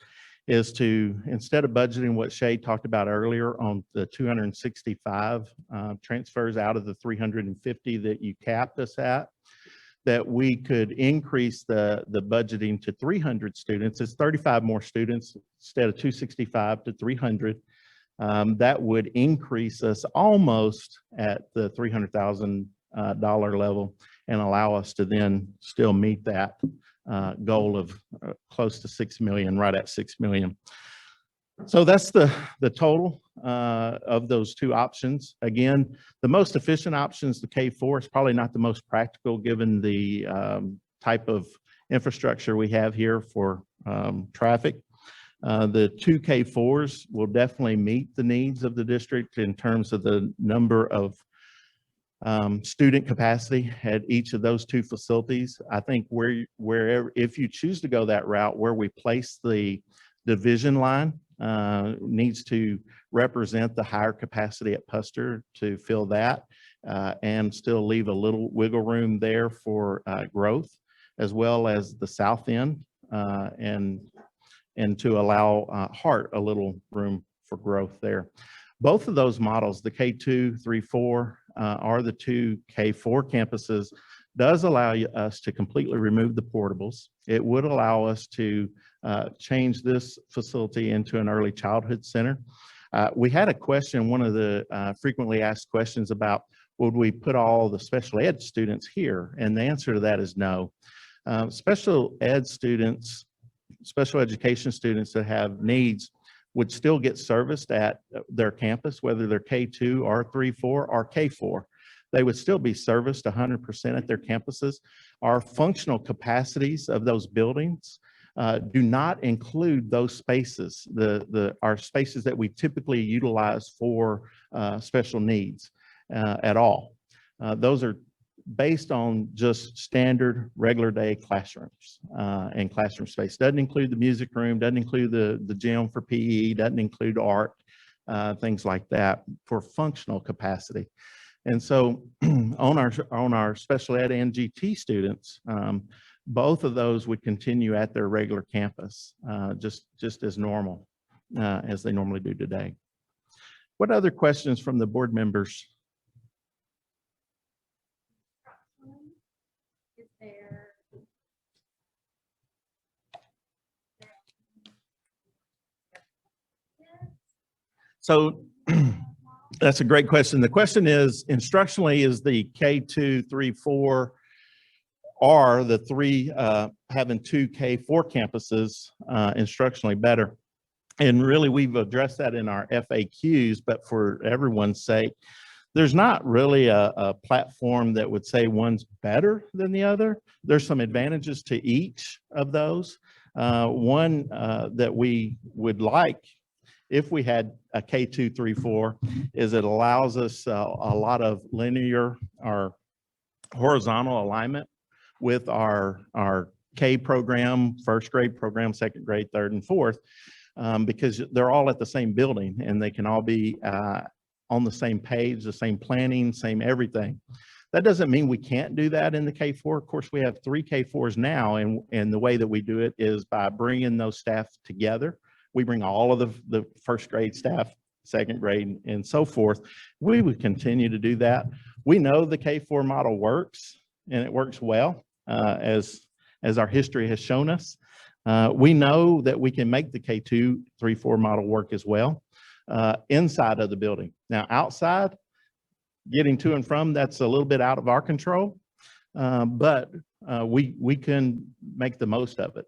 is to, instead of budgeting what Shay talked about earlier on the 265 transfers out of the 350 that you capped us at, that we could increase the budgeting to 300 students. It's 35 more students instead of 265 to 300. That would increase us almost at the $300,000 level and allow us to then still meet that goal of close to 6 million, right at 6 million. So that's the total of those 2 options. Again, the most efficient option is the K4. It's probably not the most practical given the type of infrastructure we have here for traffic. The 2 K4s will definitely meet the needs of the district in terms of the number of student capacity at each of those 2 facilities. I think wherever, if you choose to go that route, where we place the division line needs to represent the higher capacity at Puster to fill that and still leave a little wiggle room there for growth, as well as the south end and to allow Hart a little room growth there. Both of those models, the K2, 3, 4, or the two K4 campuses, does allow us to completely remove the portables. It would allow us to change this facility into an early childhood center. We had a question, one of the frequently asked questions about, would we put all the special ed students here? And the answer to that is no. Special ed students, special education students that have needs would still get serviced at their campus, whether they're K2 or 3, 4 or K4. They would still be serviced 100% at their campuses. Our functional capacities of those buildings do not include those spaces, our spaces that we typically utilize for special needs at all. Those are based on just standard regular day classrooms and classroom space. Doesn't include the music room, doesn't include the gym for PE, doesn't include art, things like that for functional capacity. And so on our special ed and GT students, both of those would continue at their regular campus, just as normal, as they normally do today. What other questions from the board members? So that's a great question. The question is, instructionally, is the K2, 3, 4, or the three having two K4 campuses instructionally better? And really, we've addressed that in our FAQs, but for everyone's sake, there's not really a platform that would say one's better than the other. There's some advantages to each of those. One that we would like, if we had a K2, 3, 4, is it allows us a lot of linear or horizontal alignment with our K program, first grade program, second grade, third and fourth, because they're all at the same building and they can all be on the same page, the same planning, same everything. That doesn't mean we can't do that in the K4. Of course, we have 3 K4s now, and the way that we do it is by bringing those staff together. We bring all of the first grade staff, second grade, and so forth. We would continue to do that. We know the K4 model works, and it works well, as our history has shown us. We know that we can make the K2, 3, 4 model work as well inside of the building. Now, outside, getting to and from, that's a little bit out of our control, but we can make the most of it.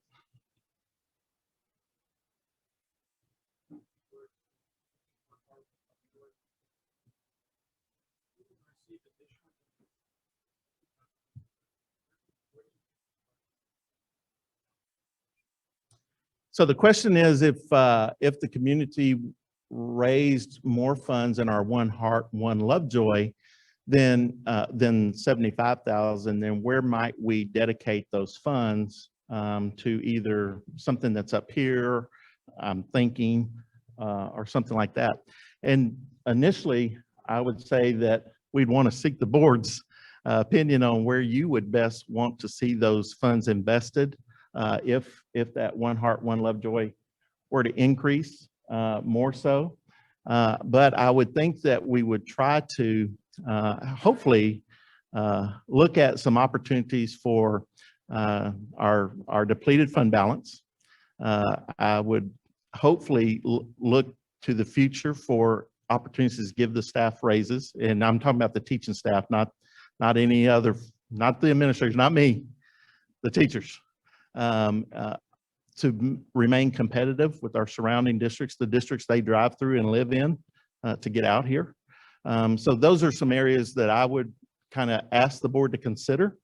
So the question is, if the community raised more funds in our One Heart, One Lovejoy than 75,000, then where might we dedicate those funds to either something that's up here, I'm thinking, or something like that. And initially, I would say that we'd want to seek the board's opinion on where you would best want to see those funds invested. If that One Heart, One Lovejoy were to increase more so. But I would think that we would try to hopefully look at some opportunities for our depleted fund balance. I would hopefully look to the future for opportunities to give the staff raises. And I'm talking about the teaching staff, not any other, not the administrators, not me, the teachers. To remain competitive with our surrounding districts, the districts they drive through and live in to get out here. So those are some areas that I would kind of ask the board to consider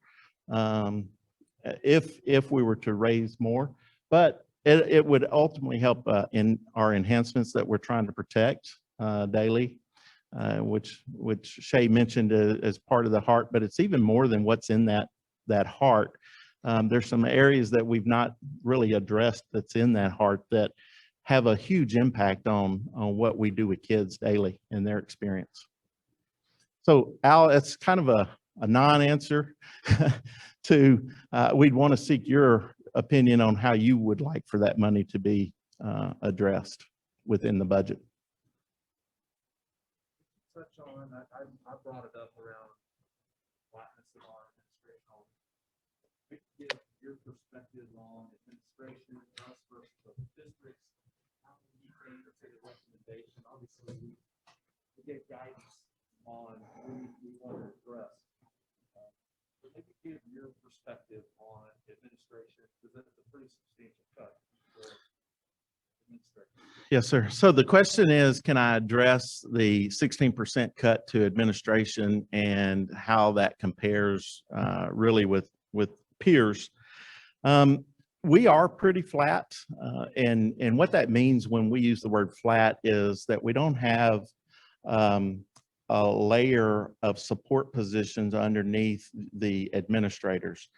if we were to raise more, but it would ultimately help in our enhancements that we're trying to protect daily, which Shay mentioned as part of the heart, but it's even more than what's in that heart. There's some areas that we've not really addressed that's in that heart that have a huge impact on what we do with kids daily and their experience. So Al, it's kind of a non-answer to, we'd want to seek your opinion on how you would like for that money to be addressed within the budget. one, I brought it up around flatness of our administration. Give your perspective on administration, us versus the districts. How do you think it's a recommendation? Obviously, we get guidance on who we want to address. But maybe give your perspective on administration, because that's a pretty substantial cut for administration. Yes, sir. So the question is, can I address the 16% cut to administration and how that compares really with peers? We are pretty flat, and what that means when we use the word flat is that we don't have a layer of support positions underneath the administrators.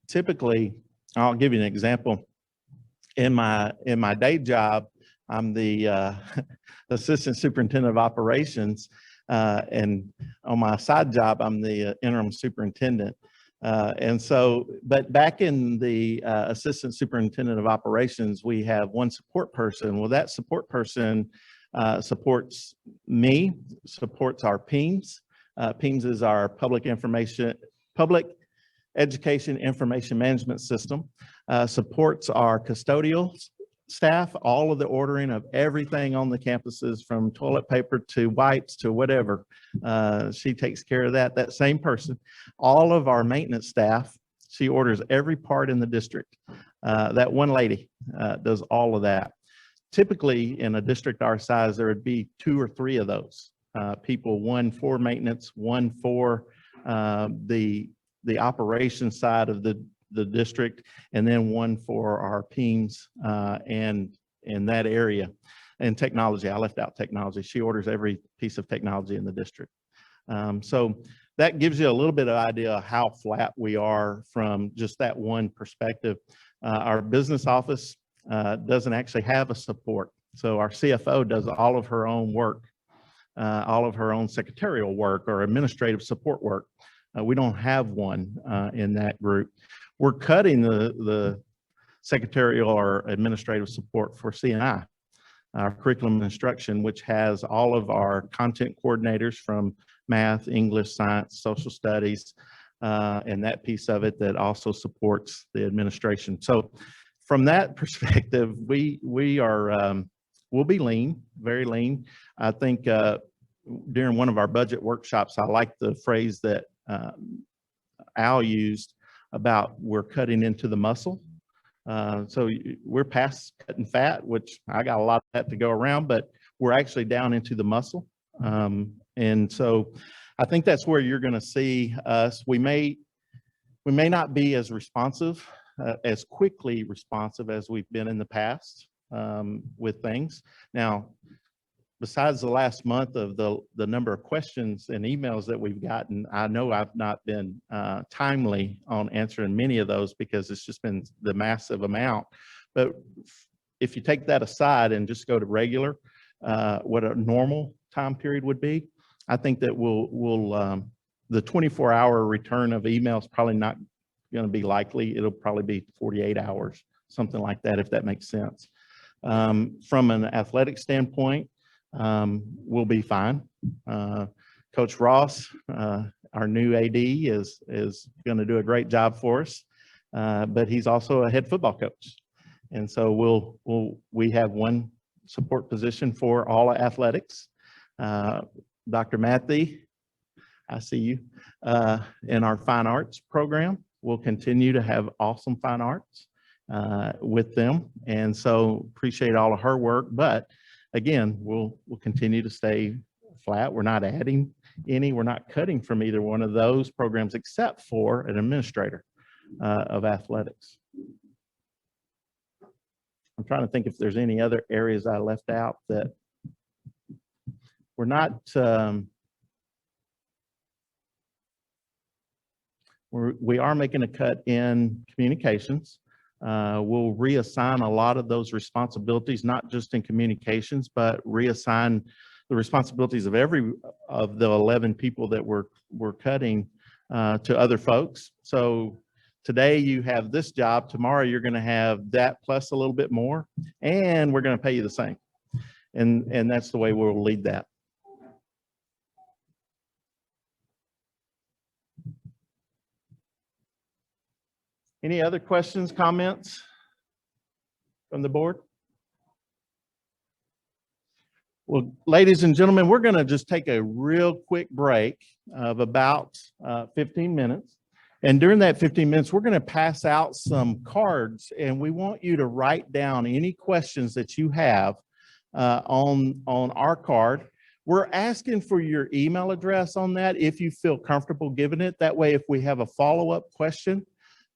Typically, I'll give you an example. In my day job, I'm the assistant superintendent of operations, and on my side job, I'm the interim superintendent. And so, but back in the assistant superintendent of operations, we have one support person. Well, that support person supports me, supports our PEIMS. PEIMS is our public education information management system, supports our custodial staff, all of the ordering of everything on the campuses from toilet paper to wipes to whatever. She takes care of that. That same person. All of our maintenance staff, she orders every part in the district. That one lady does all of that. Typically in a district our size, there would be 2 or 3 of those people, one for maintenance, one for the operations side of the district, and then one for our PEIMS and in that area. And technology, I left out technology. She orders every piece of technology in the district. So that gives you a little bit of idea of how flat we are from just that one perspective. Our business office doesn't actually have a support. So our CFO does all of her own work, all of her own secretarial work or administrative support work. We don't have one in that group. We're cutting the secretarial or administrative support for C&I, our curriculum and instruction, which has all of our content coordinators from math, English, science, social studies, and that piece of it that also supports the administration. So from that perspective, we are, we'll be lean, very lean. I think during one of our budget workshops, I like the phrase that Al used about we're cutting into the muscle. So we're past cutting fat, which I got a lot of that to go around, but we're actually down into the muscle. And so I think that's where you're going to see us. We may not be as responsive, as quickly responsive as we've been in the past with things. Now, besides the last month of the number of questions and emails that we've gotten, I know I've not been timely on answering many of those because it's just been the massive amount. But if you take that aside and just go to regular, what a normal time period would be, I think that the 24-hour return of emails probably not going to be likely. It'll probably be 48 hours, something like that, if that makes sense. From an athletic standpoint, we'll be fine. Coach Ross, our new AD, is going to do a great job for us, but he's also a head football coach. And so we have one support position for all athletics. Dr. Matthey, I see you, in our fine arts program. We'll continue to have awesome fine arts with them. And so appreciate all of her work, but again, we'll continue to stay flat. We're not adding any, we're not cutting from either one of those programs except for an administrator of athletics. I'm trying to think if there's any other areas I left out that we're not, we are making a cut in communications. We'll reassign a lot of those responsibilities, not just in communications, but reassign the responsibilities of every of the 11 people that we're cutting to other folks. So today you have this job, tomorrow you're going to have that plus a little bit more, and we're going to pay you the same. And that's the way we'll lead that. Any other questions, comments from the board? Well, ladies and gentlemen, we're going to just take a real quick break of about 15 minutes. And during that 15 minutes, we're going to pass out some cards, and we want you to write down any questions that you have on our card. We're asking for your email address on that if you feel comfortable giving it. That way, if we have a follow-up question,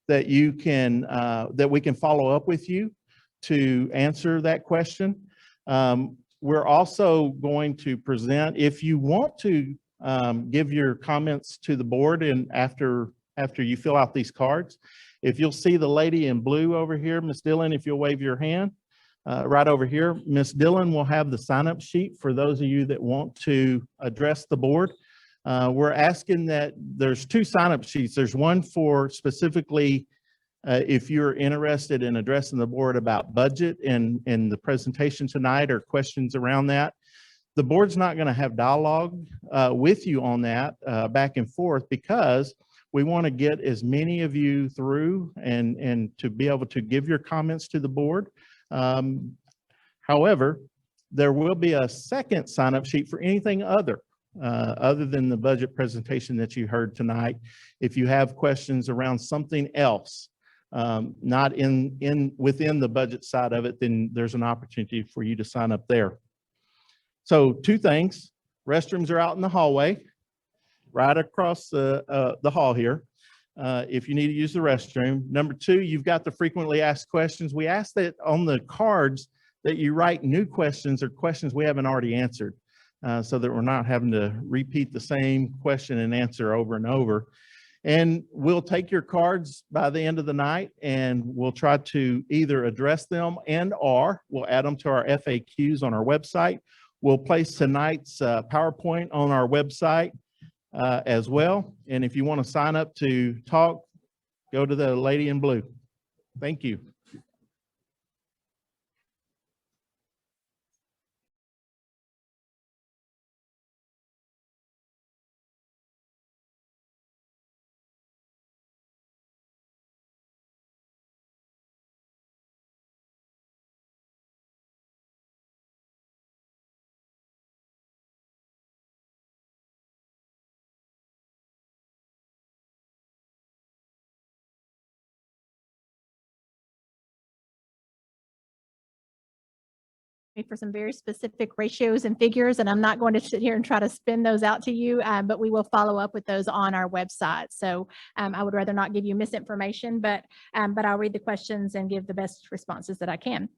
that you can that we can follow up with you to answer that question. We're also going to present, if you want to give your comments to the board, and after you fill out these cards, if you'll see the lady in blue over here, Miss Dillon, if you'll wave your hand right over here, Miss Dillon will have the sign-up sheet for those of you that want to address the board. We're asking that there's two sign-up sheets. There's one for specifically if you're interested in addressing the board about budget and the presentation tonight or questions around that. The board's not going to have dialogue with you on that back and forth, because we want to get as many of you through and to be able to give your comments to the board. However, there will be a second sign-up sheet for anything other than the budget presentation that you heard tonight. If you have questions around something else, not within the budget side of it, then there's an opportunity for you to sign up there. So two things: restrooms are out in the hallway, right across the hall here. If you need to use the restroom. Number two, you've got the frequently asked questions. We ask that on the cards that you write new questions or questions we haven't already answered, so that we're not having to repeat the same question and answer over and over. And we'll take your cards by the end of the night, and we'll try to either address them and/or we'll add them to our FAQs on our website. We'll place tonight's PowerPoint on our website as well. And if you want to sign up to talk, go to the lady in blue. Thank you. For some very specific ratios and figures, and I'm not going to sit here and try to spin those out to you, but we will follow up with those on our website. So I would rather not give you misinformation, but I'll read the questions and give the best responses that I can.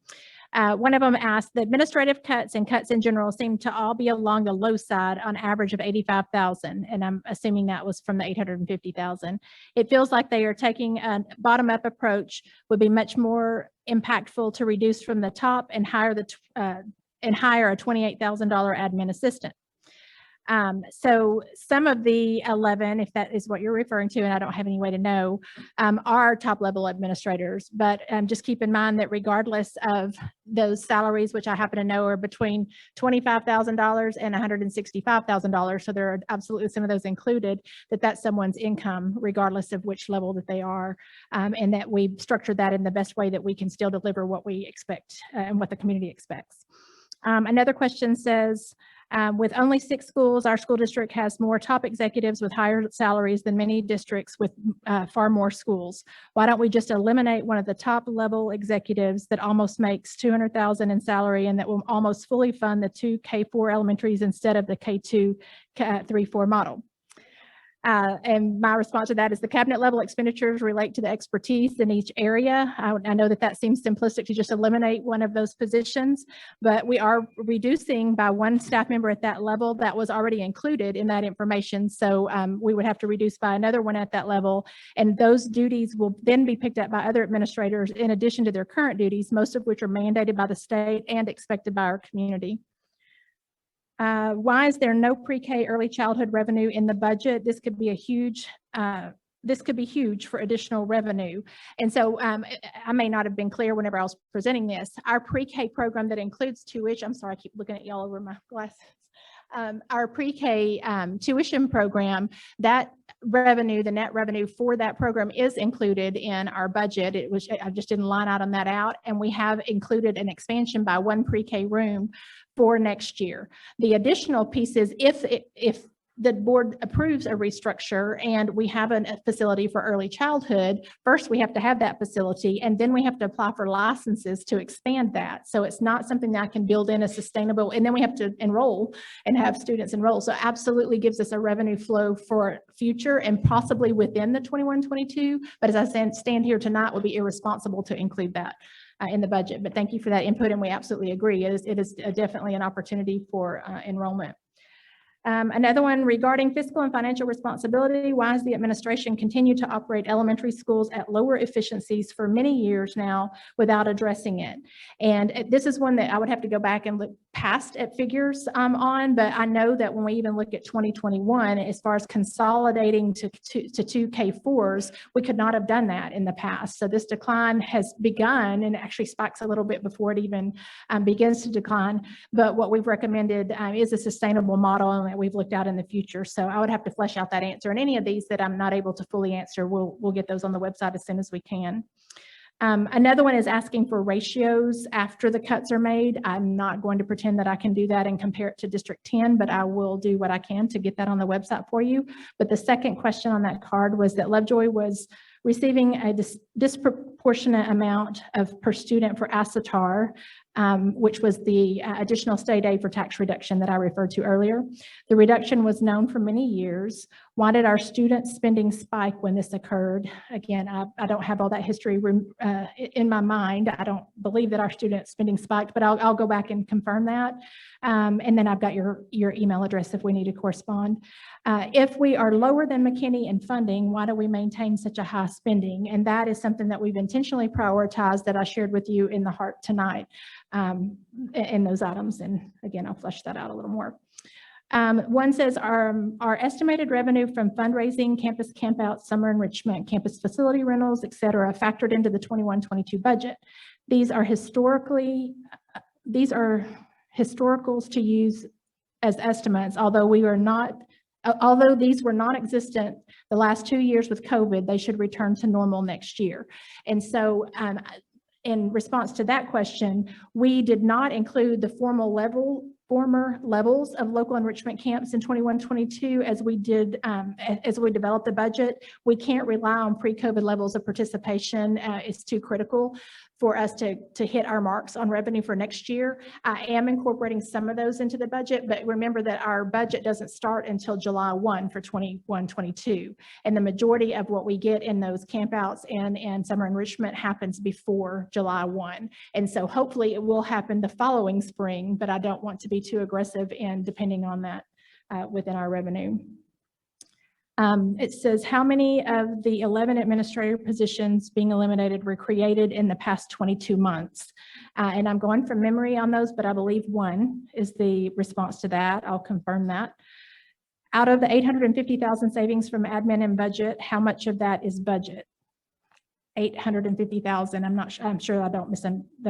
One of them asked, the administrative cuts and cuts in general seem to all be along the low side on average of 85,000. And I'm assuming that was from the 850,000. It feels like they are taking a bottom-up approach, would be much more impactful to reduce from the top and hire a $28,000 admin assistant. So some of the 11, if that is what you're referring to, and I don't have any way to know, are top level administrators, but just keep in mind that regardless of those salaries, which I happen to know are between $25,000 and $165,000, so there are absolutely some of those included, that's someone's income regardless of which level that they are, and that we've structured that in the best way that we can still deliver what we expect and what the community expects. Another question says, with only 6 schools, our school district has more top executives with higher salaries than many districts with far more schools. Why don't we just eliminate one of the top level executives that almost makes $200,000 in salary and that will almost fully fund the 2 K-4 elementaries instead of the K-2, 3-4 model? And my response to that is the cabinet level expenditures relate to the expertise in each area. I know that seems simplistic to just eliminate one of those positions, but we are reducing by 1 staff member at that level that was already included in that information. So we would have to reduce by another one at that level. And those duties will then be picked up by other administrators in addition to their current duties, most of which are mandated by the state and expected by our community. Why is there no pre-K early childhood revenue in the budget? This could be a huge, this could be huge for additional revenue. And so I may not have been clear whenever I was presenting this. Our pre-K program that includes tuition, I'm sorry, I keep looking at y'all over my glasses. Our pre-K tuition program, that revenue, the net revenue for that program is included in our budget. I just didn't line item that out, and we have included an expansion by 1 pre-K room for next year. The additional piece is if the board approves a restructure and we have a facility for early childhood, first we have to have that facility, and then we have to apply for licenses to expand that. So it's not something that I can build in as sustainable, and then we have to enroll and have students enroll. So absolutely gives us a revenue flow for future and possibly within the 21-22. But as I stand here tonight, would be irresponsible to include that in the budget. But thank you for that input, and we absolutely agree. It is definitely an opportunity for enrollment. Another one regarding fiscal and financial responsibility. Why has the administration continued to operate elementary schools at lower efficiencies for many years now without addressing it? And this is one that I would have to go back and look past at figures on, but I know that when we even look at 2021, as far as consolidating to 2 K4s, we could not have done that in the past. So this decline has begun and actually spikes a little bit before it even begins to decline. But what we've recommended is a sustainable model, and that we've looked out in the future. So I would have to flesh out that answer. And any of these that I'm not able to fully answer, we'll get those on the website as soon as we can. Another one is asking for ratios after the cuts are made. I'm not going to pretend that I can do that and compare it to District 10, but I will do what I can to get that on the website for you. But the second question on that card was that Lovejoy was receiving a disproportionate amount of per student for ASATAR, which was the additional state aid for tax reduction that I referred to earlier. The reduction was known for many years. Why did our student spending spike when this occurred? Again, I don't have all that history in my mind. I don't believe that our student spending spiked, but I'll go back and confirm that. And then I've got your email address if we need to correspond. If we are lower than McKinney in funding, why do we maintain such a high spending? And that is something that we've intentionally prioritized that I shared with you in the heart tonight in those items. And again, I'll flesh that out a little more. One says our estimated revenue from fundraising, campus campouts, summer enrichment, campus facility rentals, et cetera, factored into the 21-22 budget. These are historicals to use as estimates, although these were non-existent the last 2 years with COVID, they should return to normal next year. And so in response to that question, we did not include the former levels of local enrichment camps in 21-22 as we did as we developed the budget. We can't rely on pre-COVID levels of participation. It's too critical for us to hit our marks on revenue for next year. I am incorporating some of those into the budget, but remember that our budget doesn't start until July 1 for 21-22. And the majority of what we get in those campouts and summer enrichment happens before July 1. And so hopefully it will happen the following spring, but I don't want to be too aggressive in depending on that within our revenue. It says how many of the 11 administrator positions being eliminated were created in the past 22 months? And I'm going from memory on those, but I believe 1 is the response to that. I'll confirm that. Out of the 850,000 savings from admin and budget, how much of that is budget? 850,000. I'm sure I don't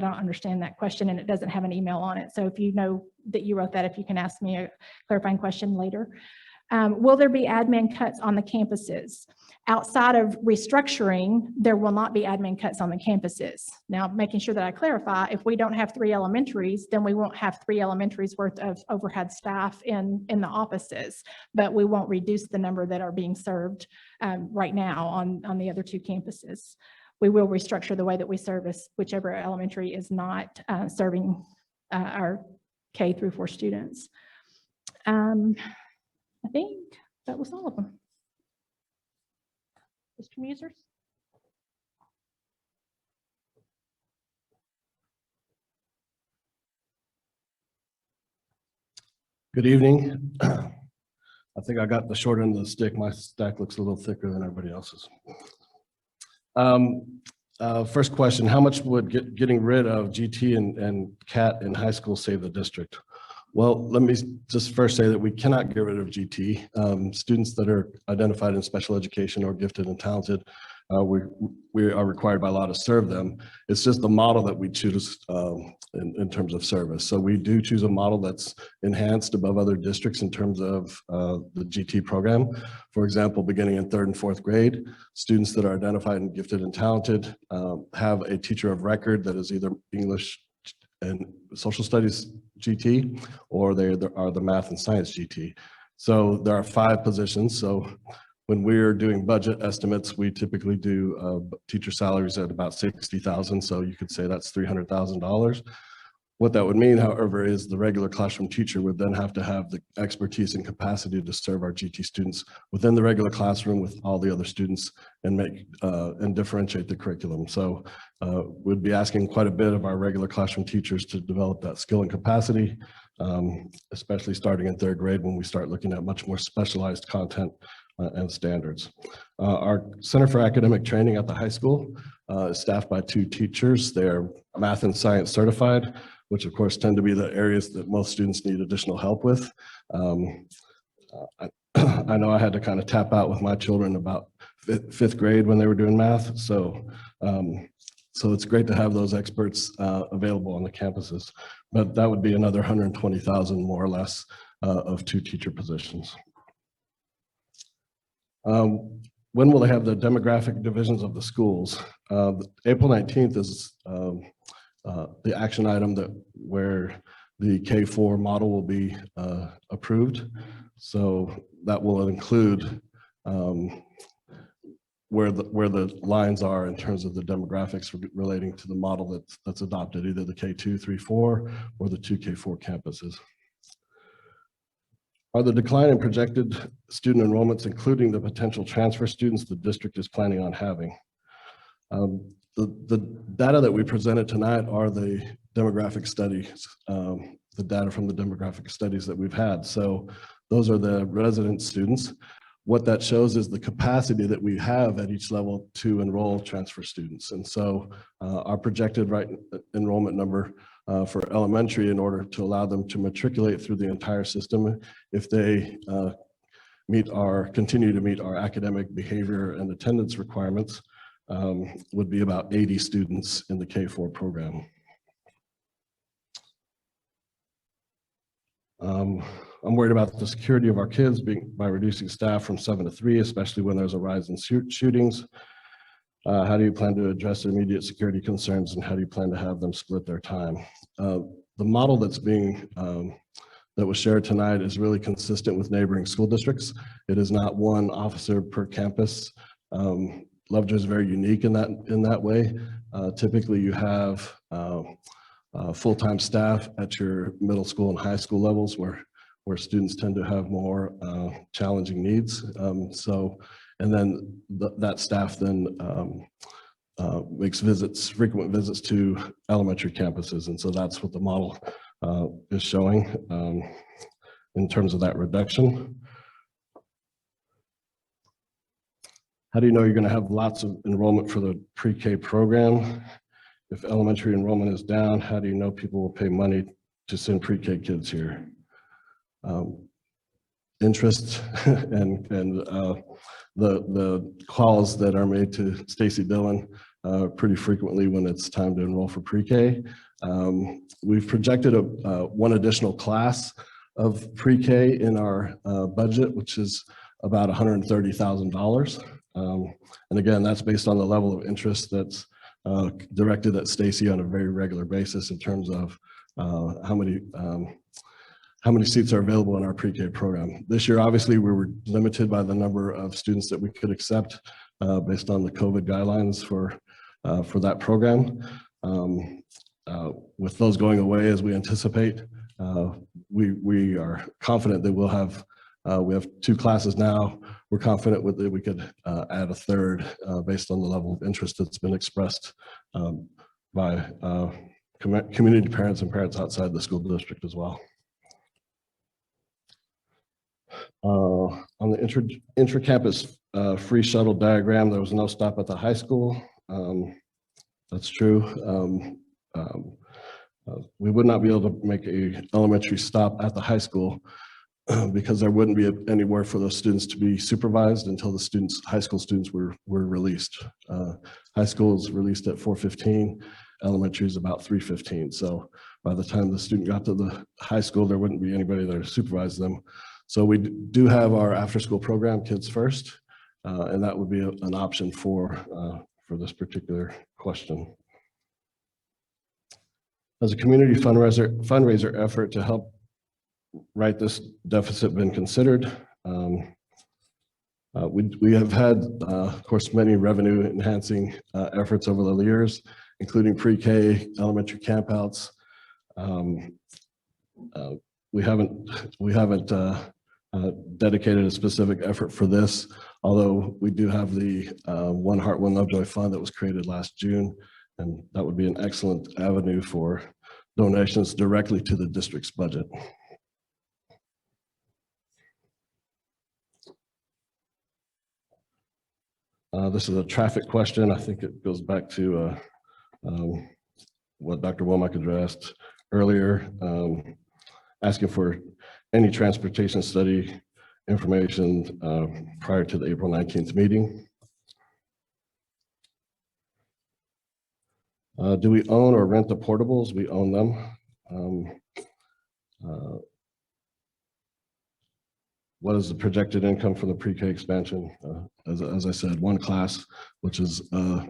understand that question, and it doesn't have an email on it. So if you know that you wrote that, if you can ask me a clarifying question later. Will there be admin cuts on the campuses? Outside of restructuring, there will not be admin cuts on the campuses. Now, making sure that I clarify, if we don't have 3 elementaries, then we won't have 3 elementaries worth of overhead staff in the offices, but we won't reduce the number that are being served right now on the other 2 campuses. We will restructure the way that we service whichever elementary is not serving our K through 4 students. I think that was all of them. Mr. Musers? Good evening. I think I got the short end of the stick. My stack looks a little thicker than everybody else's. First question, how much would getting rid of GT and CAT in high school save the district? Well, let me just first say that we cannot get rid of GT. Students that are identified in special education or gifted and talented we are required by law to serve them. It's just the model that we choose in terms of service. So we do choose a model that's enhanced above other districts in terms of the GT program. For example, beginning in 3rd and 4th grade, students that are identified and gifted and talented have a teacher of record that is either English and social studies GT, or they are the math and science GT. So there are 5 positions. So when we're doing budget estimates, we typically do teacher salaries at about $60,000. So you could say that's $300,000. What that would mean, however, is the regular classroom teacher would then have to have the expertise and capacity to serve our GT students within the regular classroom with all the other students and make and differentiate the curriculum. So we'd be asking quite a bit of our regular classroom teachers to develop that skill and capacity, especially starting in 3rd grade when we start looking at much more specialized content and standards. Our Center for Academic Training at the high school is staffed by 2 teachers. They're math and science certified, which of course tend to be the areas that most students need additional help with. I know I had to kind of tap out with my children about 5th grade when they were doing math. So it's great to have those experts available on the campuses, but that would be another $120,000 more or less of 2 teacher positions. When will they have the demographic divisions of the schools? April 19th is the action item where the K-4 model will be approved. So that will include where the lines are in terms of the demographics relating to the model that's adopted, either the K2, 3, 4, or the 2 K4 campuses. Are the decline in projected student enrollments, including the potential transfer students the district is planning on having? The data that we presented tonight are the demographic studies, the data from the demographic studies that we've had. So those are the resident students. What that shows is the capacity that we have at each level to enroll transfer students. And so our projected enrollment number for elementary, in order to allow them to matriculate through the entire system, if they continue to meet our academic, behavior, and attendance requirements, would be about 80 students in the K-4 program. I'm worried about the security of our kids by reducing staff from 7 to 3, especially when there's a rise in shootings. How do you plan to address immediate security concerns, and how do you plan to have them split their time? The model that was shared tonight is really consistent with neighboring school districts. It is not one officer per campus. Lovejoy is very unique in that way. Typically, you have full-time staff at your middle school and high school levels where students tend to have more challenging needs. And then that staff then makes frequent visits to elementary campuses. And so that's what the model is showing in terms of that reduction. How do you know you're going to have lots of enrollment for the pre-K program? If elementary enrollment is down, how do you know people will pay money to send pre-K kids here? Interest and the calls that are made to Stacy Dillon pretty frequently when it's time to enroll for pre-K. We've projected one additional class of pre-K in our budget, which is about $130,000. And again, that's based on the level of interest that's directed at Stacy on a very regular basis in terms of how many seats are available in our pre-K program. This year, obviously, we were limited by the number of students that we could accept based on the COVID guidelines for that program. With those going away as we anticipate, we are confident that we have 2 classes now. We're confident that we could add a 3rd based on the level of interest that's been expressed by community parents and parents outside the school district as well. On the intra-campus free shuttle diagram, there was no stop at the high school. That's true. We would not be able to make an elementary stop at the high school because there wouldn't be anywhere for those students to be supervised until the students, high school students were released. High school is released at 4:15, elementary is about 3:15. So by the time the student got to the high school, there wouldn't be anybody there to supervise them. So we do have our after-school program, Kids First, and that would be an option for this particular question. Has a community fundraiser effort to help right this deficit been considered? We have had, of course, many revenue enhancing efforts over the years, including pre-K, elementary campouts. We haven't dedicated a specific effort for this, although we do have the One Heart, One Lovejoy Fund that was created last June, and that would be an excellent avenue for donations directly to the district's budget. This is a traffic question. I think it goes back to what Dr. Womack addressed earlier, asking for any transportation study information prior to the April 19th meeting. Do we own or rent the portables? We own them. What is the projected income for the pre-K expansion? As I said, one class, which is a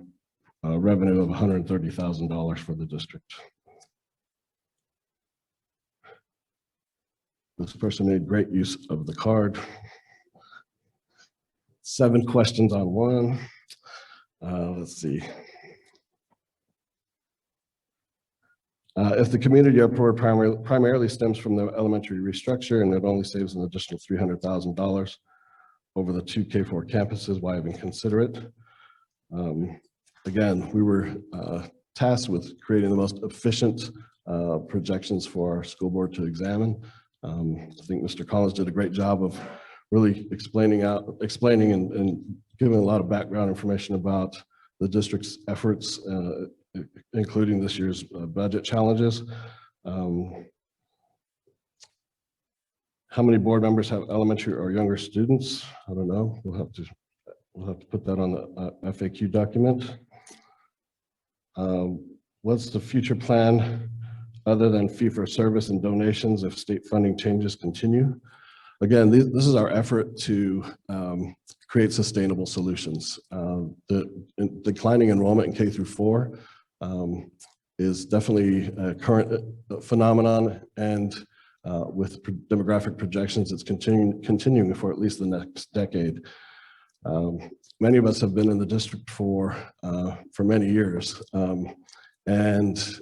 revenue of $130,000 for the district. This person made great use of the card. 7 questions on one. Let's see. If the community uproar primarily stems from the elementary restructure and it only saves an additional $300,000 over the 2 K4 campuses, why even consider it? Again, we were tasked with creating the most efficient projections for our school board to examine. I think Mr. Collins did a great job of really explaining and giving a lot of background information about the district's efforts, including this year's budget challenges. How many board members have elementary or younger students? I don't know. We'll have to put that on the FAQ document. What's the future plan other than fee for service and donations if state funding changes continue? Again, this is our effort to create sustainable solutions. The declining enrollment in K through 4 is definitely a current phenomenon, and with demographic projections, it's continuing for at least the next decade. Many of us have been in the district for many years, and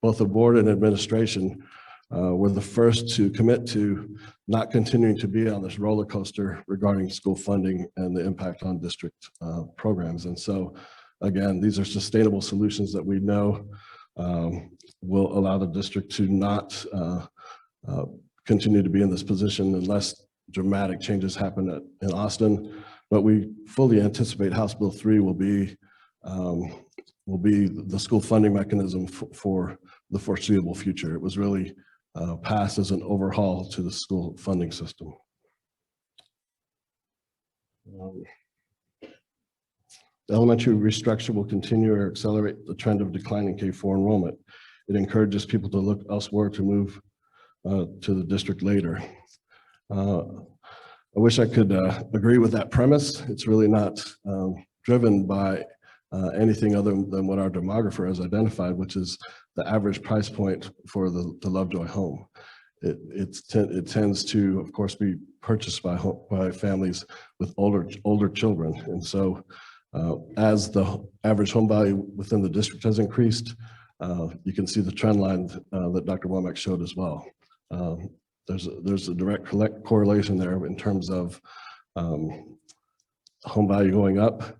both the board and administration were the first to commit to not continuing to be on this roller coaster regarding school funding and the impact on district programs. And so, again, these are sustainable solutions that we know will allow the district to not continue to be in this position unless dramatic changes happen in Austin. But we fully anticipate House Bill 3 will be the school funding mechanism for the foreseeable future. It was really passed as an overhaul to the school funding system. The elementary restructure will continue or accelerate the trend of declining K4 enrollment. It encourages people to look elsewhere to move to the district later. I wish I could agree with that premise. It's really not driven by anything other than what our demographer has identified, which is the average price point for the Lovejoy home. It tends to, of course, be purchased by families with older children. And so as the average home value within the district has increased, you can see the trend line that Dr. Womack showed as well. There's a direct correlation there in terms of home value going up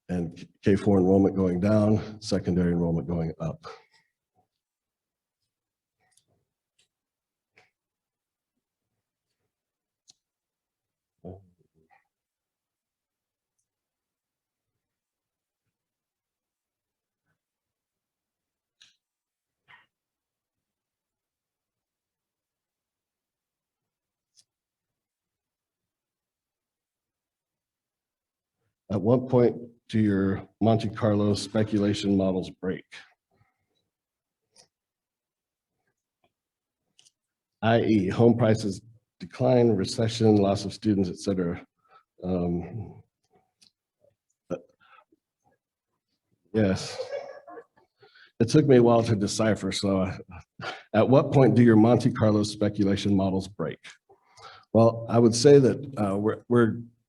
and K4 enrollment going down, secondary enrollment going up. At what point do your Monte Carlo speculation models break? I.e., home prices decline, recession, loss of students, et cetera. Yes. It took me a while to decipher, so at what point do your Monte Carlo speculation models break? Well, I would say that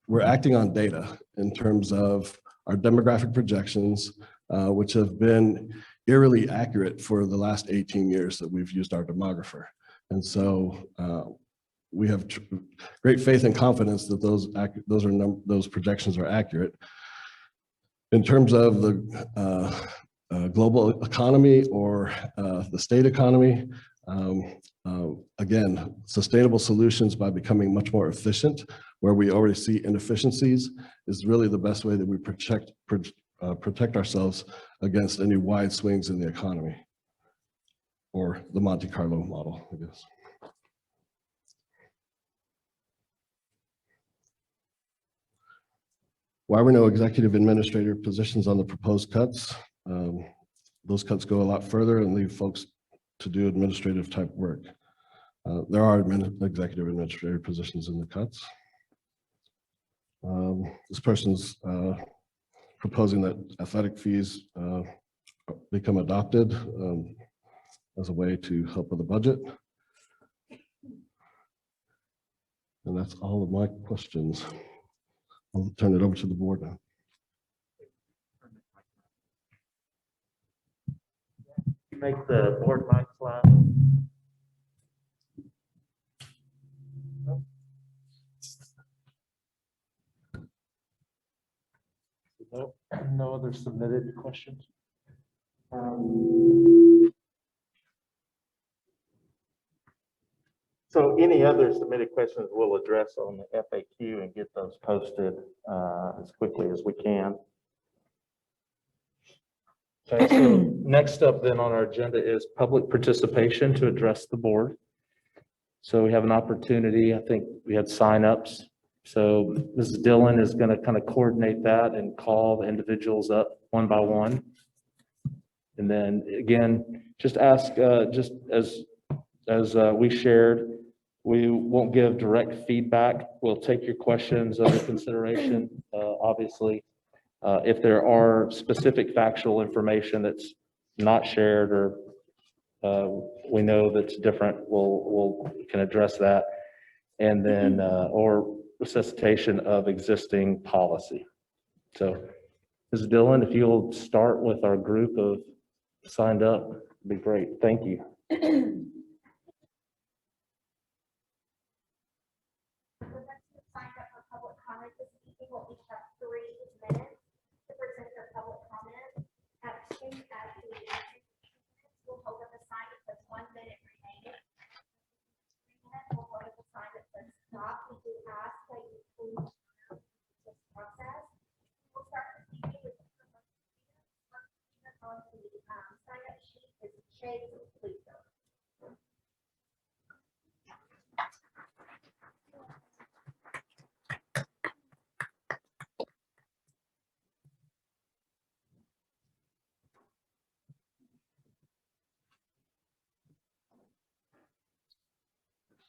we're acting on data in terms of our demographic projections, which have been eerily accurate for the last 18 years that we've used our demographer. And so we have great faith and confidence that those projections are accurate. In terms of the global economy or the state economy, again, sustainable solutions by becoming much more efficient, where we already see inefficiencies, is really the best way that we protect ourselves against any wide swings in the economy, or the Monte Carlo model, I guess. Why were no executive administrator positions on the proposed cuts? Those cuts go a lot further and leave folks to do administrative type work. There are executive administrator positions in the cuts. This person's proposing that athletic fees become adopted as a way to help with the budget. And that's all of my questions. I'll turn it over to the board now. Make the board mic loud. No other submitted questions? So any other submitted questions we'll address on the FAQ and get those posted as quickly as we can. Okay, so next up then on our agenda is public participation to address the board. So we have an opportunity, I think we had signups. So Mrs. Dillon is going to kind of coordinate that and call the individuals up one by one. And then again, just ask, just as we shared, we won't give direct feedback. We'll take your questions under consideration, obviously. If there are specific factual information that's not shared or we know that's different, we can address that. And then, or resuscitation of existing policy. So Ms. Dillon, if you'll start with our group of signed up, it'd be great. Thank you.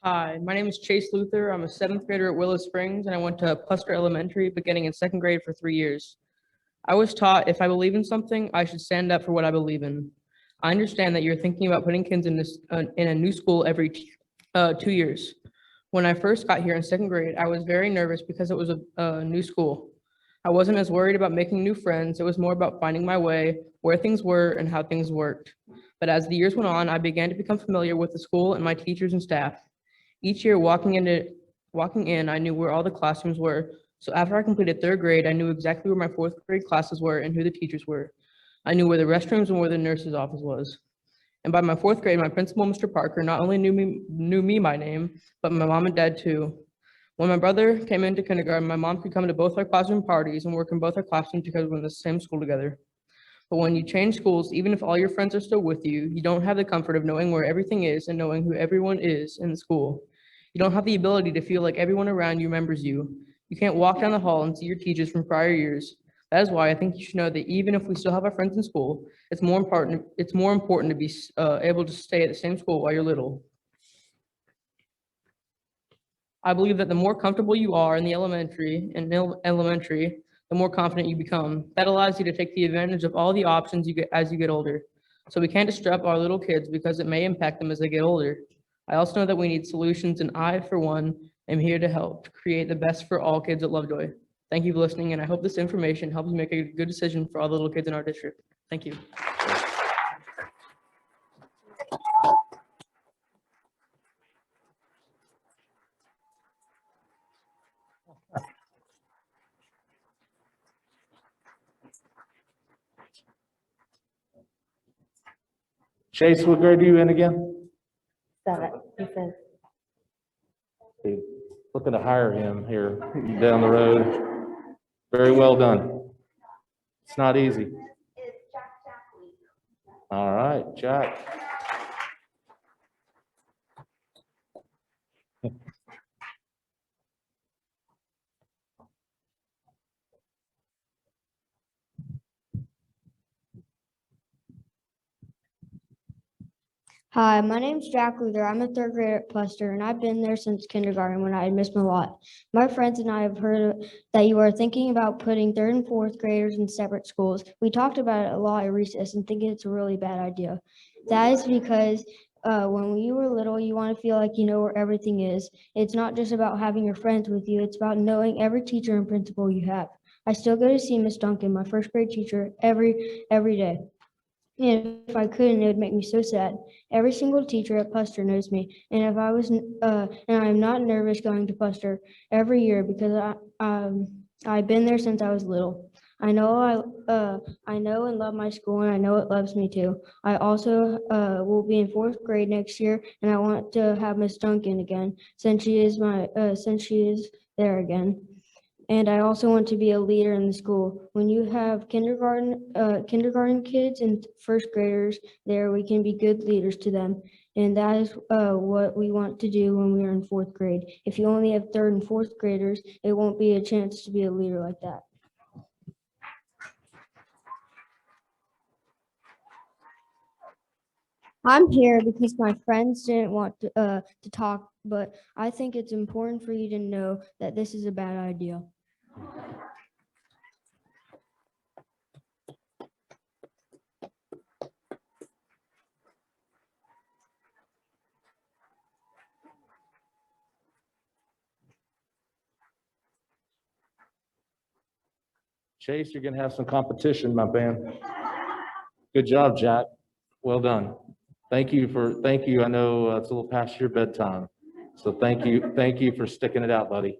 Hi, my name is Chase Luther. I'm a 7th grader at Willow Springs, and I went to Puster Elementary beginning in 2nd grade for 3 years. I was taught if I believe in something, I should stand up for what I believe in. I understand that you're thinking about putting kids in a new school every 2 years. When I first got here in 2nd grade, I was very nervous because it was a new school. I wasn't as worried about making new friends. It was more about finding my way, where things were, and how things worked. But as the years went on, I began to become familiar with the school and my teachers and staff. Each year walking in, I knew where all the classrooms were. So after I completed 3rd grade, I knew exactly where my 4th grade classes were and who the teachers were. I knew where the restrooms and where the nurse's office was. And by my 4th grade, my principal, Mr. Parker, not only knew me by name, but my mom and dad too. When my brother came into kindergarten, my mom could come to both our classroom parties and work in both our classrooms because we're in the same school together. But when you change schools, even if all your friends are still with you, you don't have the comfort of knowing where everything is and knowing who everyone is in the school. You don't have the ability to feel like everyone around you remembers you. You can't walk down the hall and see your teachers from prior years. That is why I think you should know that even if we still have our friends in school, it's more important to be able to stay at the same school while you're little. I believe that the more comfortable you are in the elementary, the more confident you become. That allows you to take the advantage of all the options you get as you get older. So we can't disrupt our little kids because it may impact them as they get older. I also know that we need solutions, and I, for one, am here to help create the best for all kids at Lovejoy. Thank you for listening, and I hope this information helps you make a good decision for all the little kids in our district. Thank you. Chase, what grade are you in again? 7, he says. Okay, looking to hire him here down the road. Very well done. It's not easy. All right, Jack. Hi, my name's Jack Luther. I'm a 3rd grader at Puster, and I've been there since kindergarten when I had missed my lot. My friends and I have heard that you are thinking about putting 3rd and 4th graders in separate schools. We talked about it a lot at recess and think it's a really bad idea. That is because when you were little, you want to feel like you know where everything is. It's not just about having your friends with you. It's about knowing every teacher and principal you have. I still go to see Miss Duncan, my 1st grade teacher, every day. And if I couldn't, it would make me so sad. Every single teacher at Puster knows me, and if I was, and I'm not nervous going to Puster every year because I've been there since I was little. I know and love my school, and I know it loves me too. I also will be in 4th grade next year, and I want to have Miss Duncan again since she is there again. And I also want to be a leader in the school. When you have kindergarten kids and 1st graders there, we can be good leaders to them. And that is what we want to do when we are in 4th grade. If you only have 3rd and 4th graders, it won't be a chance to be a leader like that. I'm here because my friends didn't want to talk, but I think it's important for you to know that this is a bad idea. Chase, you're gonna have some competition, my man. Good job, Jack. Well done. Thank you. I know it's a little past your bedtime. So thank you for sticking it out, buddy.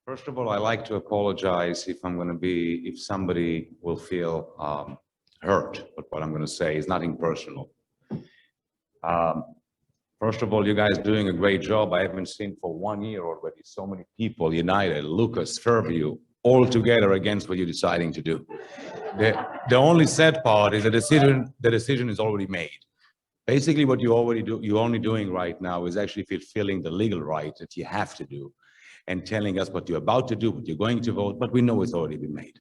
First of all, I like to apologize if somebody will feel hurt, but what I'm going to say is nothing personal. First of all, you guys doing a great job. I haven't seen for 1 year already so many people united, Lucas, Fairview, all together against what you're deciding to do. The only sad part is the decision is already made. Basically, what you're only doing right now is actually fulfilling the legal right that you have to do and telling us what you're about to do, what you're going to vote, but we know it's already been made.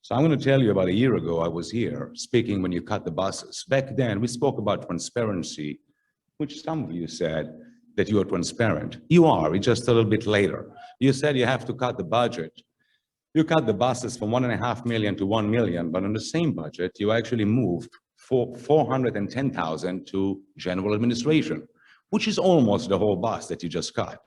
So I'm going to tell you, about a year ago, I was here speaking when you cut the buses. Back then, we spoke about transparency, which some of you said that you are transparent. You are, it's just a little bit later. You said you have to cut the budget. You cut the buses from 1.5 million to 1 million, but on the same budget, you actually moved 410,000 to general administration, which is almost the whole bus that you just cut.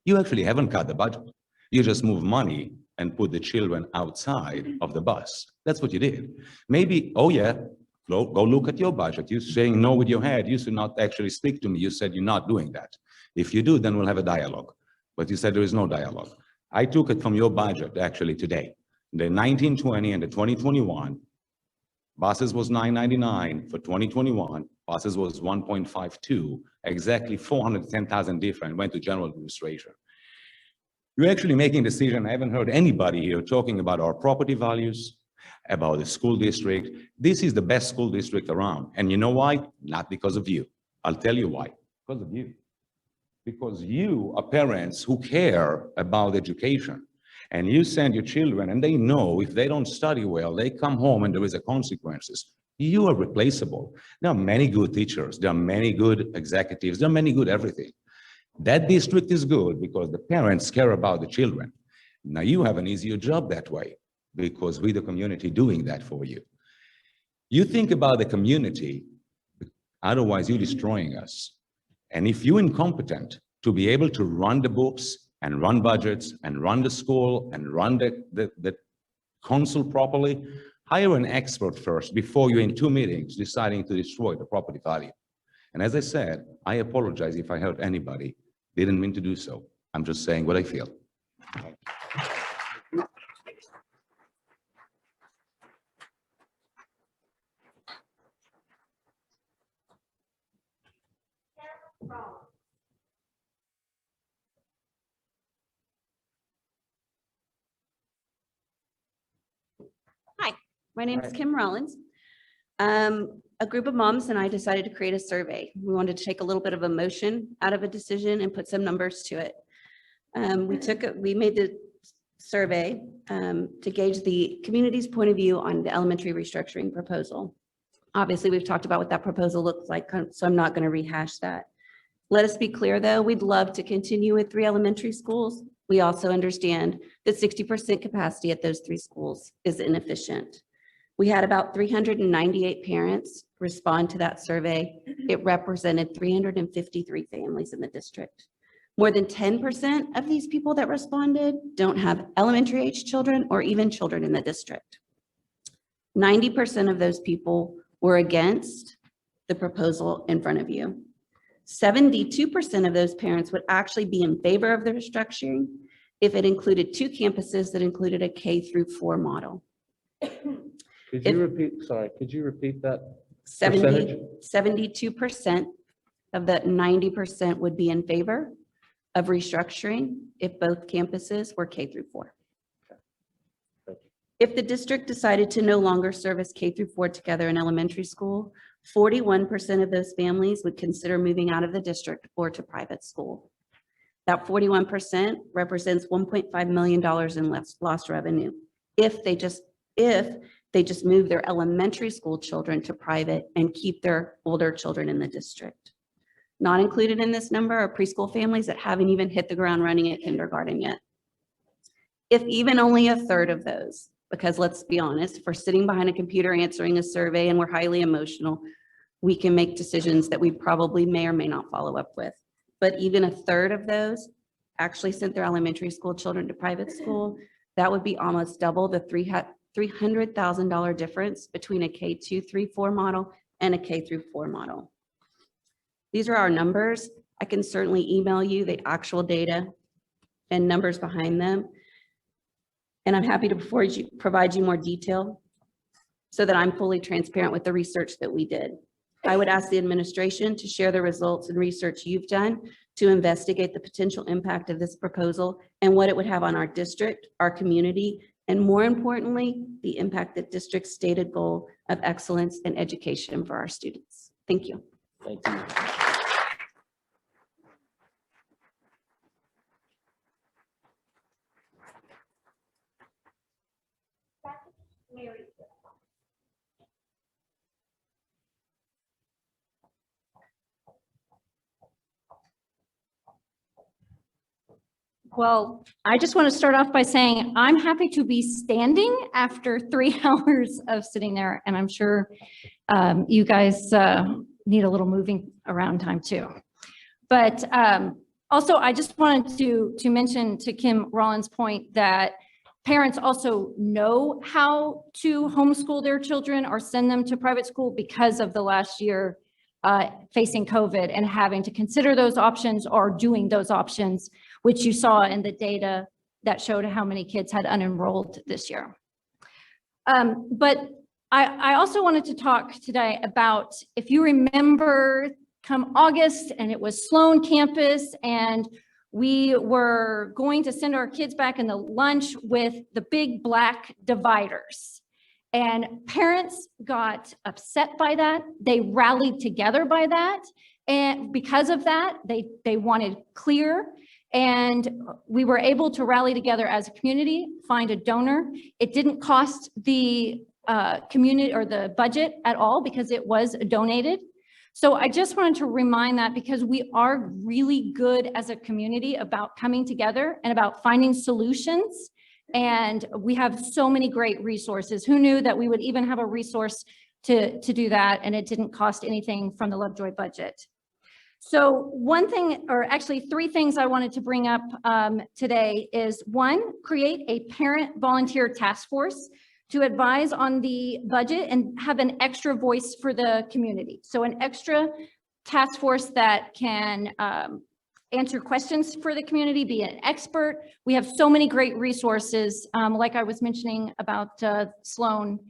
You actually haven't cut the budget. You just moved money and put the children outside of the bus. That's what you did. Maybe, oh yeah, go look at your budget. You're saying no with your head. You should not actually speak to me. You said you're not doing that. If you do, then we'll have a dialogue. But you said there is no dialogue. I took it from your budget actually today. The 1920 and the 2021, buses was $9.99 for 2021. Buses was 1.52, exactly 410,000 different, went to general administration. You're actually making a decision. I haven't heard anybody here talking about our property values, about the school district. This is the best school district around. And you know why? Not because of you. I'll tell you why. Because of you. Because you are parents who care about education. And you send your children, and they know if they don't study well, they come home and there is a consequences. You are replaceable. There are many good teachers. There are many good executives. There are many good everything. That district is good because the parents care about the children. Now you have an easier job that way because we're the community doing that for you. You think about the community, otherwise you're destroying us. And if you're incompetent to be able to run the books and run budgets and run the school and run the council properly, hire an expert first before you're in 2 meetings deciding to destroy the property value. And as I said, I apologize if I hurt anybody. Didn't mean to do so. I'm just saying what I feel. My name is Kim Rollins. A group of moms and I decided to create a survey. We wanted to take a little bit of emotion out of a decision and put some numbers to it. We made the survey to gauge the community's point of view on the elementary restructuring proposal. Obviously, we've talked about what that proposal looks like, so I'm not going to rehash that. Let us be clear, though, we'd love to continue with 3 elementary schools. We also understand that 60% capacity at those 3 schools is inefficient. We had about 398 parents respond to that survey. It represented 353 families in the district. More than 10% of these people that responded don't have elementary age children or even children in the district. 90% of those people were against the proposal in front of you. 72% of those parents would actually be in favor of the restructuring if it included 2 campuses that included a K-4 model. Could you repeat that? Percentage? 72% of that 90% would be in favor of restructuring if both campuses were K-4. If the district decided to no longer service K-4 together in elementary school, 41% of those families would consider moving out of the district or to private school. That 41% represents $1.5 million in lost revenue if they just move their elementary school children to private and keep their older children in the district. Not included in this number are preschool families that haven't even hit the ground running at kindergarten yet. If even only a third of those, because let's be honest, if we're sitting behind a computer answering a survey and we're highly emotional, we can make decisions that we probably may or may not follow up with. But even a third of those actually sent their elementary school children to private school, that would be almost double the $300,000 difference between a K-2-3-4 model and a K-4 model. These are our numbers. I can certainly email you the actual data and numbers behind them. And I'm happy to provide you more detail so that I'm fully transparent with the research that we did. I would ask the administration to share the results and research you've done to investigate the potential impact of this proposal and what it would have on our district, our community, and more importantly, the impact that district's stated goal of excellence in education for our students. Thank you. Thank you. Well, I just want to start off by saying I'm happy to be standing after 3 hours of sitting there, and I'm sure you guys need a little moving around time too. But also, I just wanted to mention to Kim Rollins' point that parents also know how to homeschool their children or send them to private school because of the last year facing COVID and having to consider those options or doing those options, which you saw in the data that showed how many kids had unenrolled this year. But I also wanted to talk today about, if you remember come August and it was Sloan campus and We were going to send our kids back in the lunch with the big black dividers. And parents got upset by that. They rallied together by that. And because of that, they wanted clear. And we were able to rally together as a community, find a donor. It didn't cost the community or the budget at all because it was donated. So I just wanted to remind that because we are really good as a community about coming together and about finding solutions. And we have so many great resources. Who knew that we would even have a resource to do that, and it didn't cost anything from the Lovejoy budget. So one thing, or actually three things I wanted to bring up today is one, create a parent volunteer task force to advise on the budget and have an extra voice for the community. So an extra task force that can answer questions for the community, be an expert. We have so many great resources, like I was mentioning about Sloan,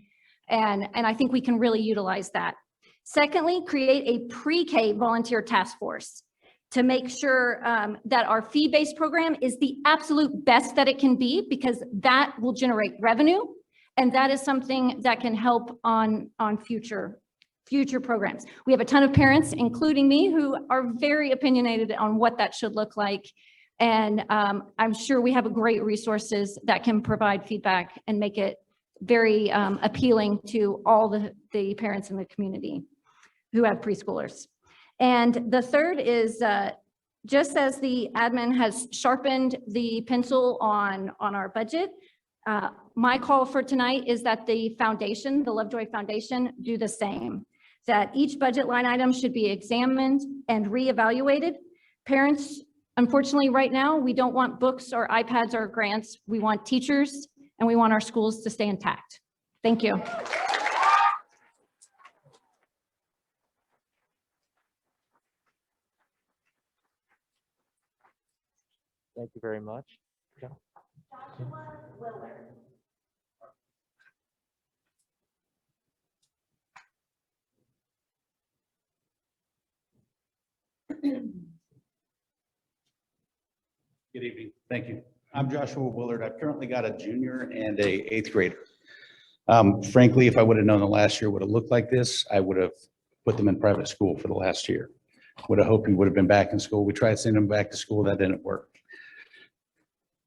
and I think we can really utilize that. Secondly, create a pre-K volunteer task force to make sure that our fee-based program is the absolute best that it can be, because that will generate revenue. And that is something that can help on future programs. We have a ton of parents, including me, who are very opinionated on what that should look like. And I'm sure we have great resources that can provide feedback and make it very appealing to all the parents in the community who have preschoolers. And the third is just as the admin has sharpened the pencil on our budget, my call for tonight is that the foundation, the Lovejoy Foundation, do the same. That each budget line item should be examined and reevaluated. Parents, unfortunately, right now, we don't want books or iPads or grants. We want teachers, and we want our schools to stay intact. Thank you. Thank you very much. Yeah. Good evening. Thank you. I'm Joshua Willard. I've currently got a junior and a 8th grader. Frankly, if I would have known the last year would have looked like this, I would have put them in private school for the last year. Would have hoped he would have been back in school. We tried to send him back to school. That didn't work.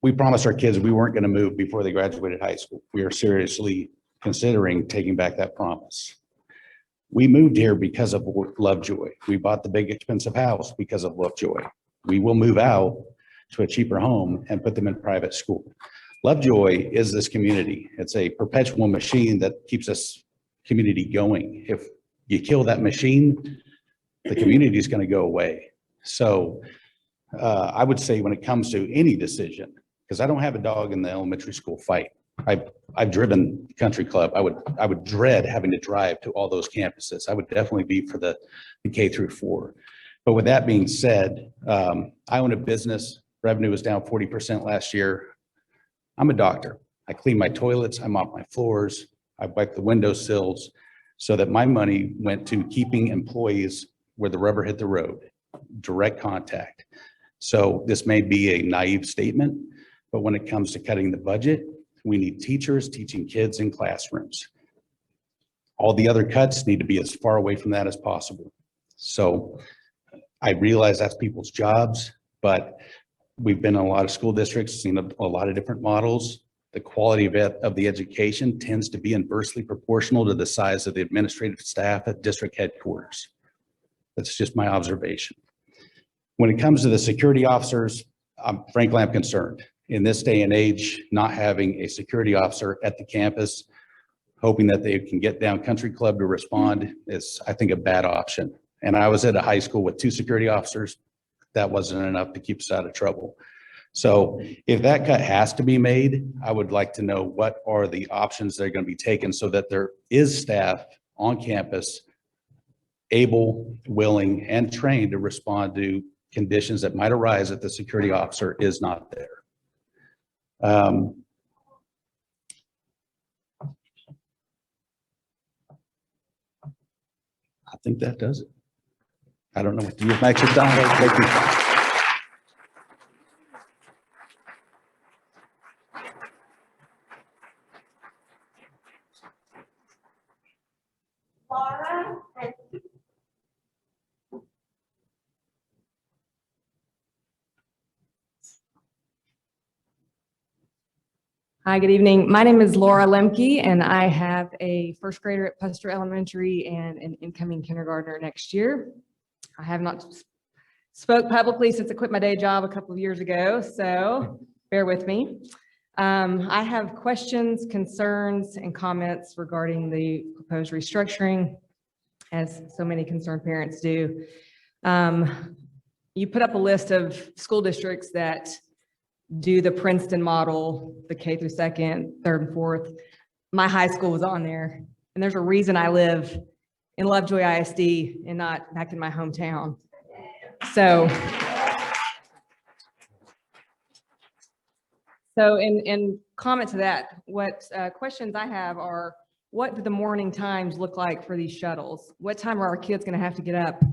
We promised our kids we weren't going to move before they graduated high school. We are seriously considering taking back that promise. We moved here because of Lovejoy. We bought the big expensive house because of Lovejoy. We will move out to a cheaper home and put them in private school. Lovejoy is this community. It's a perpetual machine that keeps this community going. If you kill that machine, the community is going to go away. So I would say when it comes to any decision, because I don't have a dog in the elementary school fight. I've driven country club. I would dread having to drive to all those campuses. I would definitely be for the K through 4. But with that being said, I own a business. Revenue was down 40% last year. I'm a doctor. I clean my toilets. I mop my floors. I wipe the windowsills so that my money went to keeping employees where the rubber hit the road, direct contact. So this may be a naive statement, but when it comes to cutting the budget, we need teachers teaching kids in classrooms. All the other cuts need to be as far away from that as possible. So I realize that's people's jobs, but we've been in a lot of school districts, seen a lot of different models. The quality of the education tends to be inversely proportional to the size of the administrative staff at district headquarters. That's just my observation. When it comes to the security officers, frankly, I'm concerned. In this day and age, not having a security officer at the campus, hoping that they can get down country club to respond is, I think, a bad option. And I was at a high school with 2 security officers. That wasn't enough to keep us out of trouble. So if that cut has to be made, I would like to know what are the options that are going to be taken so that there is staff on campus able, willing, and trained to respond to conditions that might arise if the security officer is not there. I think that does it. I don't know. Do you have extra time? Thank you. Hi, good evening. My name is Laura Lemke, and I have a first grader at Puster Elementary and an incoming kindergartner next year. I have not spoke publicly since I quit my day job a couple of years ago, so bear with me. I have questions, concerns, and comments regarding the proposed restructuring, as so many concerned parents do. You put up a list of school districts that do the Princeton model, the K through second, third and fourth. My high school was on there, and there's a reason I live in Lovejoy ISD and not back in my hometown. So in comment to that, what questions I have are, what do the morning times look like for these shuttles? What time are our kids going to have to get up?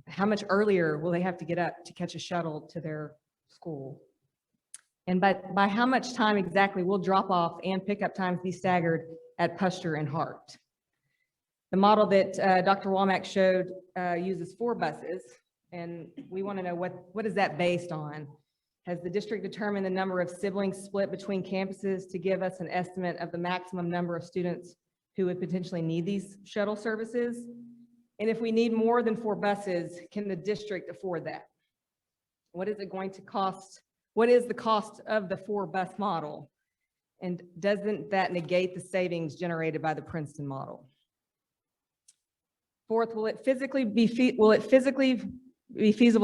How much earlier will they have to get up to catch a shuttle to their school? And by how much time exactly will drop off and pickup times be staggered at Puster and Hart? The model that Dr. Womack showed uses 4 buses, and we want to know what is that based on? Has the district determined the number of siblings split between campuses to give us an estimate of the maximum number of students who would potentially need these shuttle services? And if we need more than 4 buses, can the district afford that? What is it going to cost? What is the cost of the 4 bus model? And doesn't that negate the savings generated by the Princeton model? Fourth, will it physically be feasible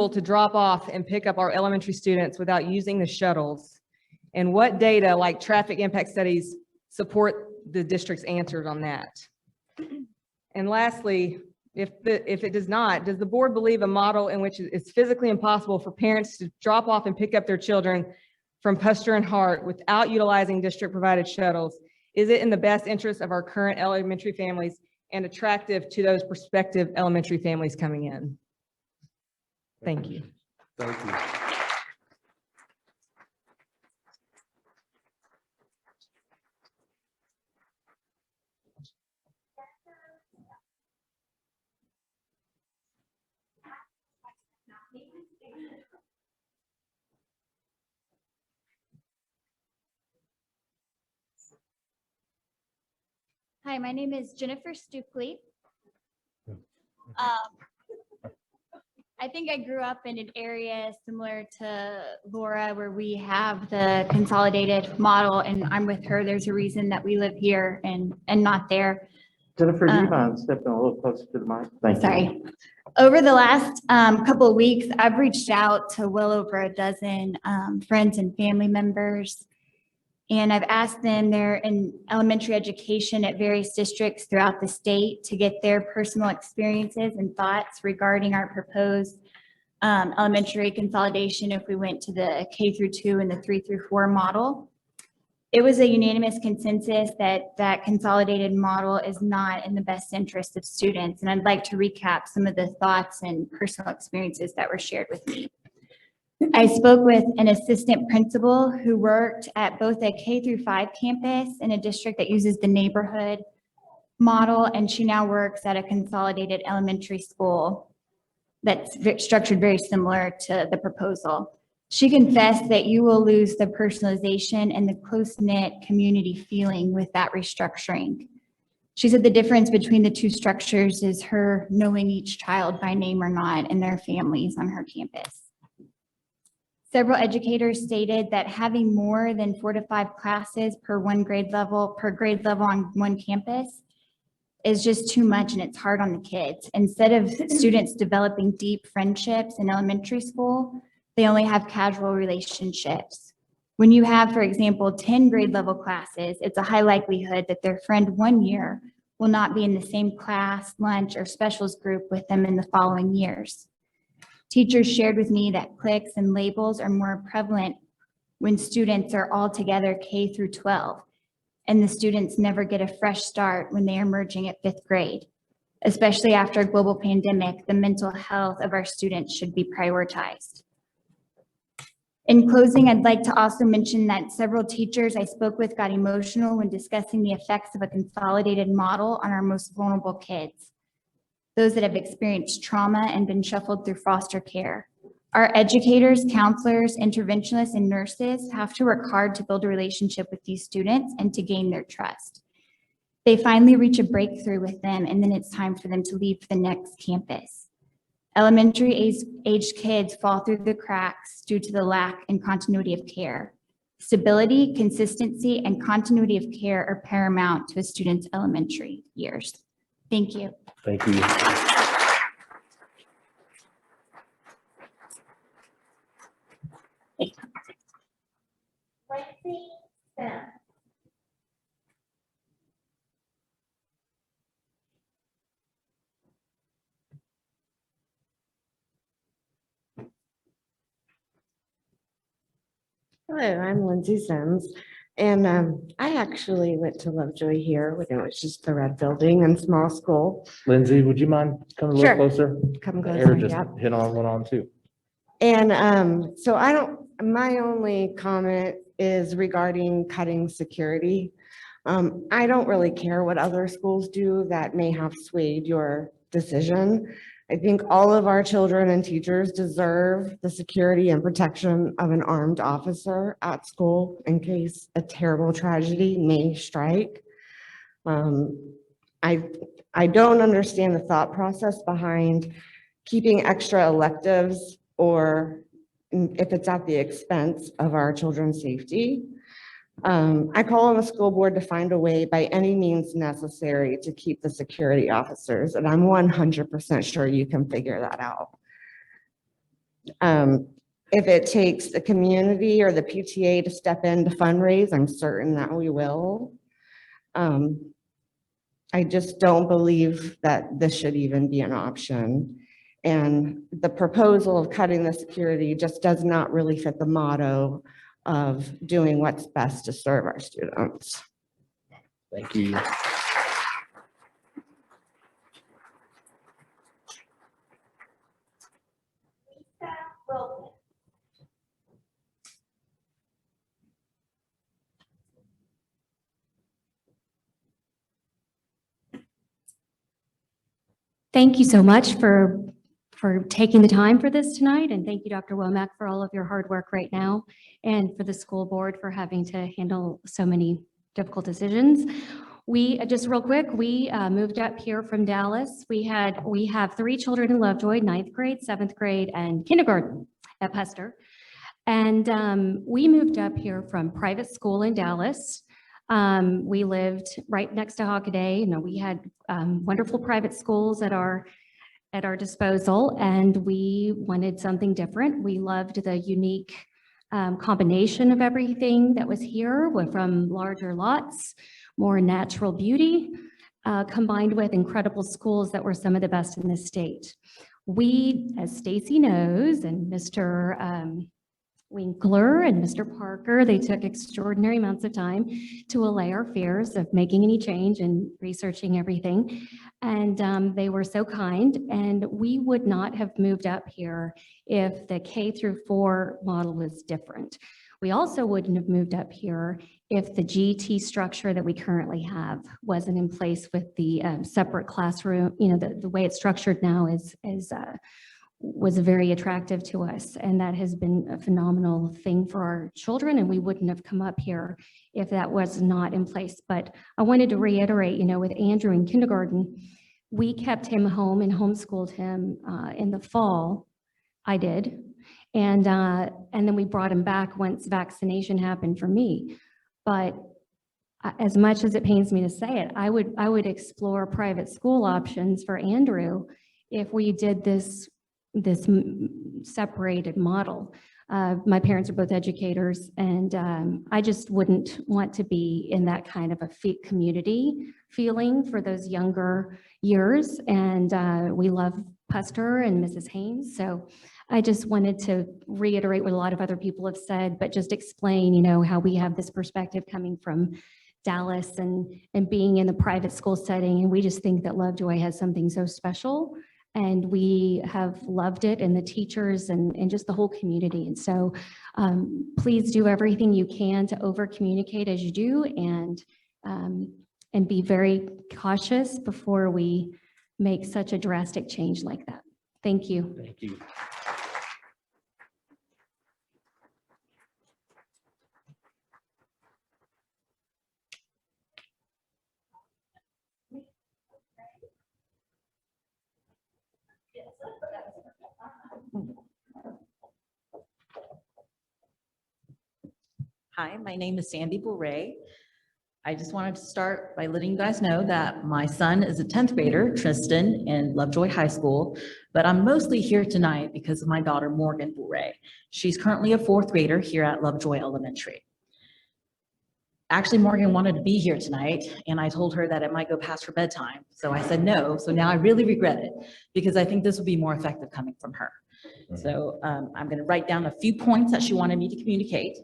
to drop off and pick up our elementary students without using the shuttles? And what data, like traffic impact studies, support the district's answers on that? And lastly, if it does not, does the board believe a model in which it's physically impossible for parents to drop off and pick up their children from Puster and Hart without utilizing district provided shuttles? Is it in the best interest of our current elementary families and attractive to those prospective elementary families coming in? Thank you. Thank you. Hi, my name is Jennifer Stupley. I think I grew up in an area similar to Laura where we have the consolidated model, and I'm with her. There's a reason that we live here and not there. Jennifer, do you mind stepping a little closer to the mic? Thank you. Sorry. Over the last couple of weeks, I've reached out to well over a dozen friends and family members. And I've asked them, they're in elementary education at various districts throughout the state, to get their personal experiences and thoughts regarding our proposed elementary consolidation if we went to the K through 2 and the 3 through 4 model. It was a unanimous consensus that consolidated model is not in the best interest of students. And I'd like to recap some of the thoughts and personal experiences that were shared with me. I spoke with an assistant principal who worked at both a K through 5 campus in a district that uses the neighborhood model, and she now works at a consolidated elementary school that's structured very similar to the proposal. She confessed that you will lose the personalization and the close-knit community feeling with that restructuring. She said the difference between the 2 structures is her knowing each child by name or not and their families on her campus. Several educators stated that having more than 4 to 5 classes per grade level on one campus is just too much, and it's hard on the kids. Instead of students developing deep friendships in elementary school, they only have casual relationships. When you have, for example, 10 grade level classes, it's a high likelihood that their friend one year will not be in the same class, lunch, or specials group with them in the following years. Teachers shared with me that cliques and labels are more prevalent when students are all together K through 12, and the students never get a fresh start when they are merging at 5th grade. Especially after a global pandemic, the mental health of our students should be prioritized. In closing, I'd like to also mention that several teachers I spoke with got emotional when discussing the effects of a consolidated model on our most vulnerable kids, those that have experienced trauma and been shuffled through foster care. Our educators, counselors, interventionists, and nurses have to work hard to build a relationship with these students and to gain their trust. They finally reach a breakthrough with them, and then it's time for them to leave for the next campus. Elementary aged kids fall through the cracks due to the lack and continuity of care. Stability, consistency, and continuity of care are paramount to a student's elementary years. Thank you. Thank you. Hello, I'm Lindsay Sims, and I actually went to Lovejoy here when it was just the red building and small school. Lindsay, would you mind coming a Sure. little closer? Come Eric closer, just yep. hit on one on too. And so my only comment is regarding cutting security. I don't really care what other schools do that may have swayed your decision. I think all of our children and teachers deserve the security and protection of an armed officer at school in case a terrible tragedy may strike. I don't understand the thought process behind keeping extra electives or if it's at the expense of our children's safety. I call on the school board to find a way by any means necessary to keep the security officers, and I'm 100% sure you can figure that out. If it takes the community or the PTA to step in to fundraise, I'm certain that we will. I just don't believe that this should even be an option. And the proposal of cutting the security just does not really fit the motto of doing what's best to serve our students. Thank you. Thank you so much for taking the time for this tonight. And thank you, Dr. Womack, for all of your hard work right now, and for the school board for having to handle so many difficult decisions. We, just real quick, we moved up here from Dallas. We have 3 children in Lovejoy, 9th grade, 7th grade, and kindergarten at Pester. And we moved up here from private school in Dallas. We lived right next to Hockaday. You know, we had wonderful private schools at our disposal, and we wanted something different. We loved the unique combination of everything that was here, from larger lots, more natural beauty, combined with incredible schools that were some of the best in the state. We, as Stacy knows, and Mr. Winkler and Mr. Parker, they took extraordinary amounts of time to allay our fears of making any change and researching everything. And they were so kind, and we would not have moved up here if the K-4 model was different. We also wouldn't have moved up here if the GT structure that we currently have wasn't in place with the separate classroom. You know, the way it's structured now was very attractive to us, and that has been a phenomenal thing for our children, and we wouldn't have come up here if that was not in place. But I wanted to reiterate, you know, with Andrew in kindergarten, we kept him home and homeschooled him in the fall. I did. And then we brought him back once vaccination happened for me. But as much as it pains me to say it, I would explore private school options for Andrew if we did this separated model. My parents are both educators, and I just wouldn't want to be in that kind of a community feeling for those younger years. And we love Pester and Mrs. Haynes. So I just wanted to reiterate what a lot of other people have said, but just explain, you know, how we have this perspective coming from Dallas and being in the private school setting. And we just think that Lovejoy has something so special. And we have loved it, and the teachers and just the whole community. And so please do everything you can to over communicate as you do, and be very cautious before we make such a drastic change like that. Thank you. Thank you. Hi, my name is Sandy Bouret. I just wanted to start by letting you guys know that my son is a 10th grader, Tristan, in Lovejoy High School, but I'm mostly here tonight because of my daughter, Morgan Bouret. She's currently a 4th grader here at Lovejoy Elementary. Actually, Morgan wanted to be here tonight, and I told her that it might go past her bedtime. So I said no. So now I really regret it because I think this would be more effective coming from her. So I'm going to write down a few points that she wanted me to communicate.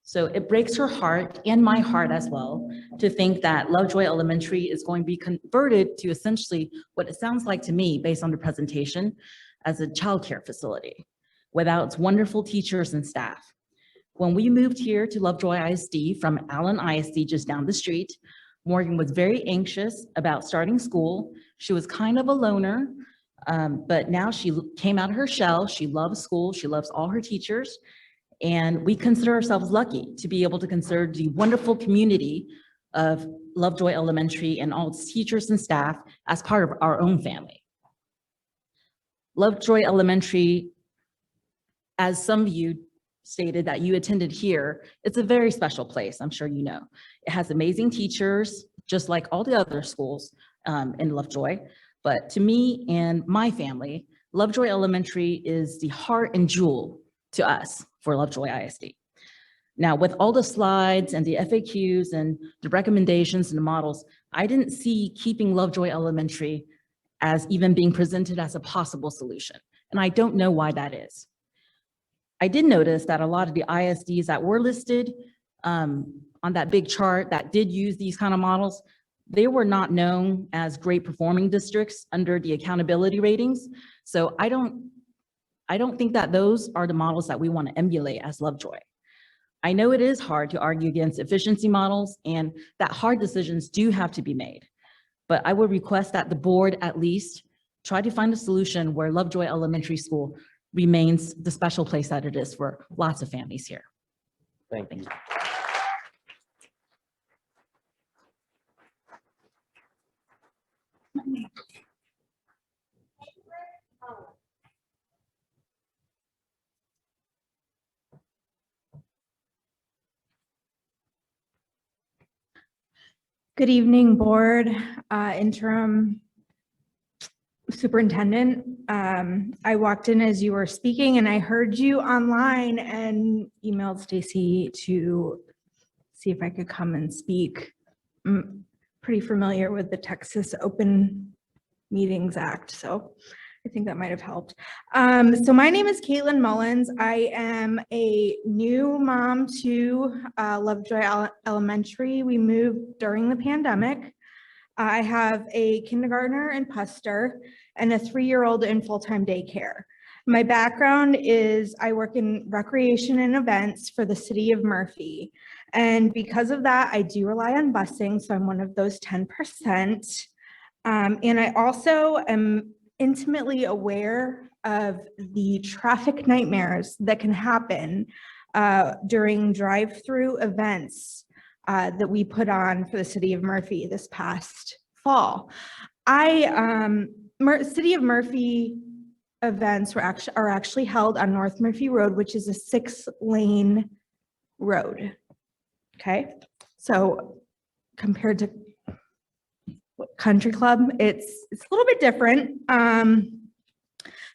So it breaks her heart and my heart as well to think that Lovejoy Elementary is going to be converted to essentially what it sounds like to me based on the presentation as a childcare facility without its wonderful teachers and staff. When we moved here to Lovejoy ISD from Allen ISD just down the street, Morgan was very anxious about starting school. She was kind of a loner, but now she came out of her shell. She loves school. She loves all her teachers. And we consider ourselves lucky to be able to consider the wonderful community of Lovejoy Elementary and all its teachers and staff as part of our own family. Lovejoy Elementary, as some of you stated that you attended here, it's a very special place, I'm sure you know. It has amazing teachers, just like all the other schools in Lovejoy. But to me and my family, Lovejoy Elementary is the heart and jewel to us for Lovejoy ISD. Now, with all the slides and the FAQs and the recommendations and the models, I didn't see keeping Lovejoy Elementary as even being presented as a possible solution. And I don't know why that is. I did notice that a lot of the ISDs that were listed on that big chart that did use these kind of models, they were not known as great performing districts under the accountability ratings. So I don't think that those are the models that we want to emulate as Lovejoy. I know it is hard to argue against efficiency models and that hard decisions do have to be made. But I would request that the board at least try to find a solution where Lovejoy Elementary School remains the special place that it is for lots of families here. Thank you. Good evening, board, interim superintendent. I walked in as you were speaking and I heard you online and emailed Stacy to see if I could come and speak. I'm pretty familiar with the Texas Open Meetings Act, so I think that might have helped. So my name is Caitlin Mullins. I am a new mom to Lovejoy Elementary. We moved during the pandemic. I have a kindergartner in Puster and a 3-year-old in full-time daycare. My background is I work in recreation and events for the city of Murphy. And because of that, I do rely on busing. So I'm one of those 10%. And I also am intimately aware of the traffic nightmares that can happen during drive-through events that we put on for the city of Murphy this past fall. City of Murphy events are actually held on North Murphy Road, which is a 6-lane road. Okay, so compared to country club, it's a little bit different.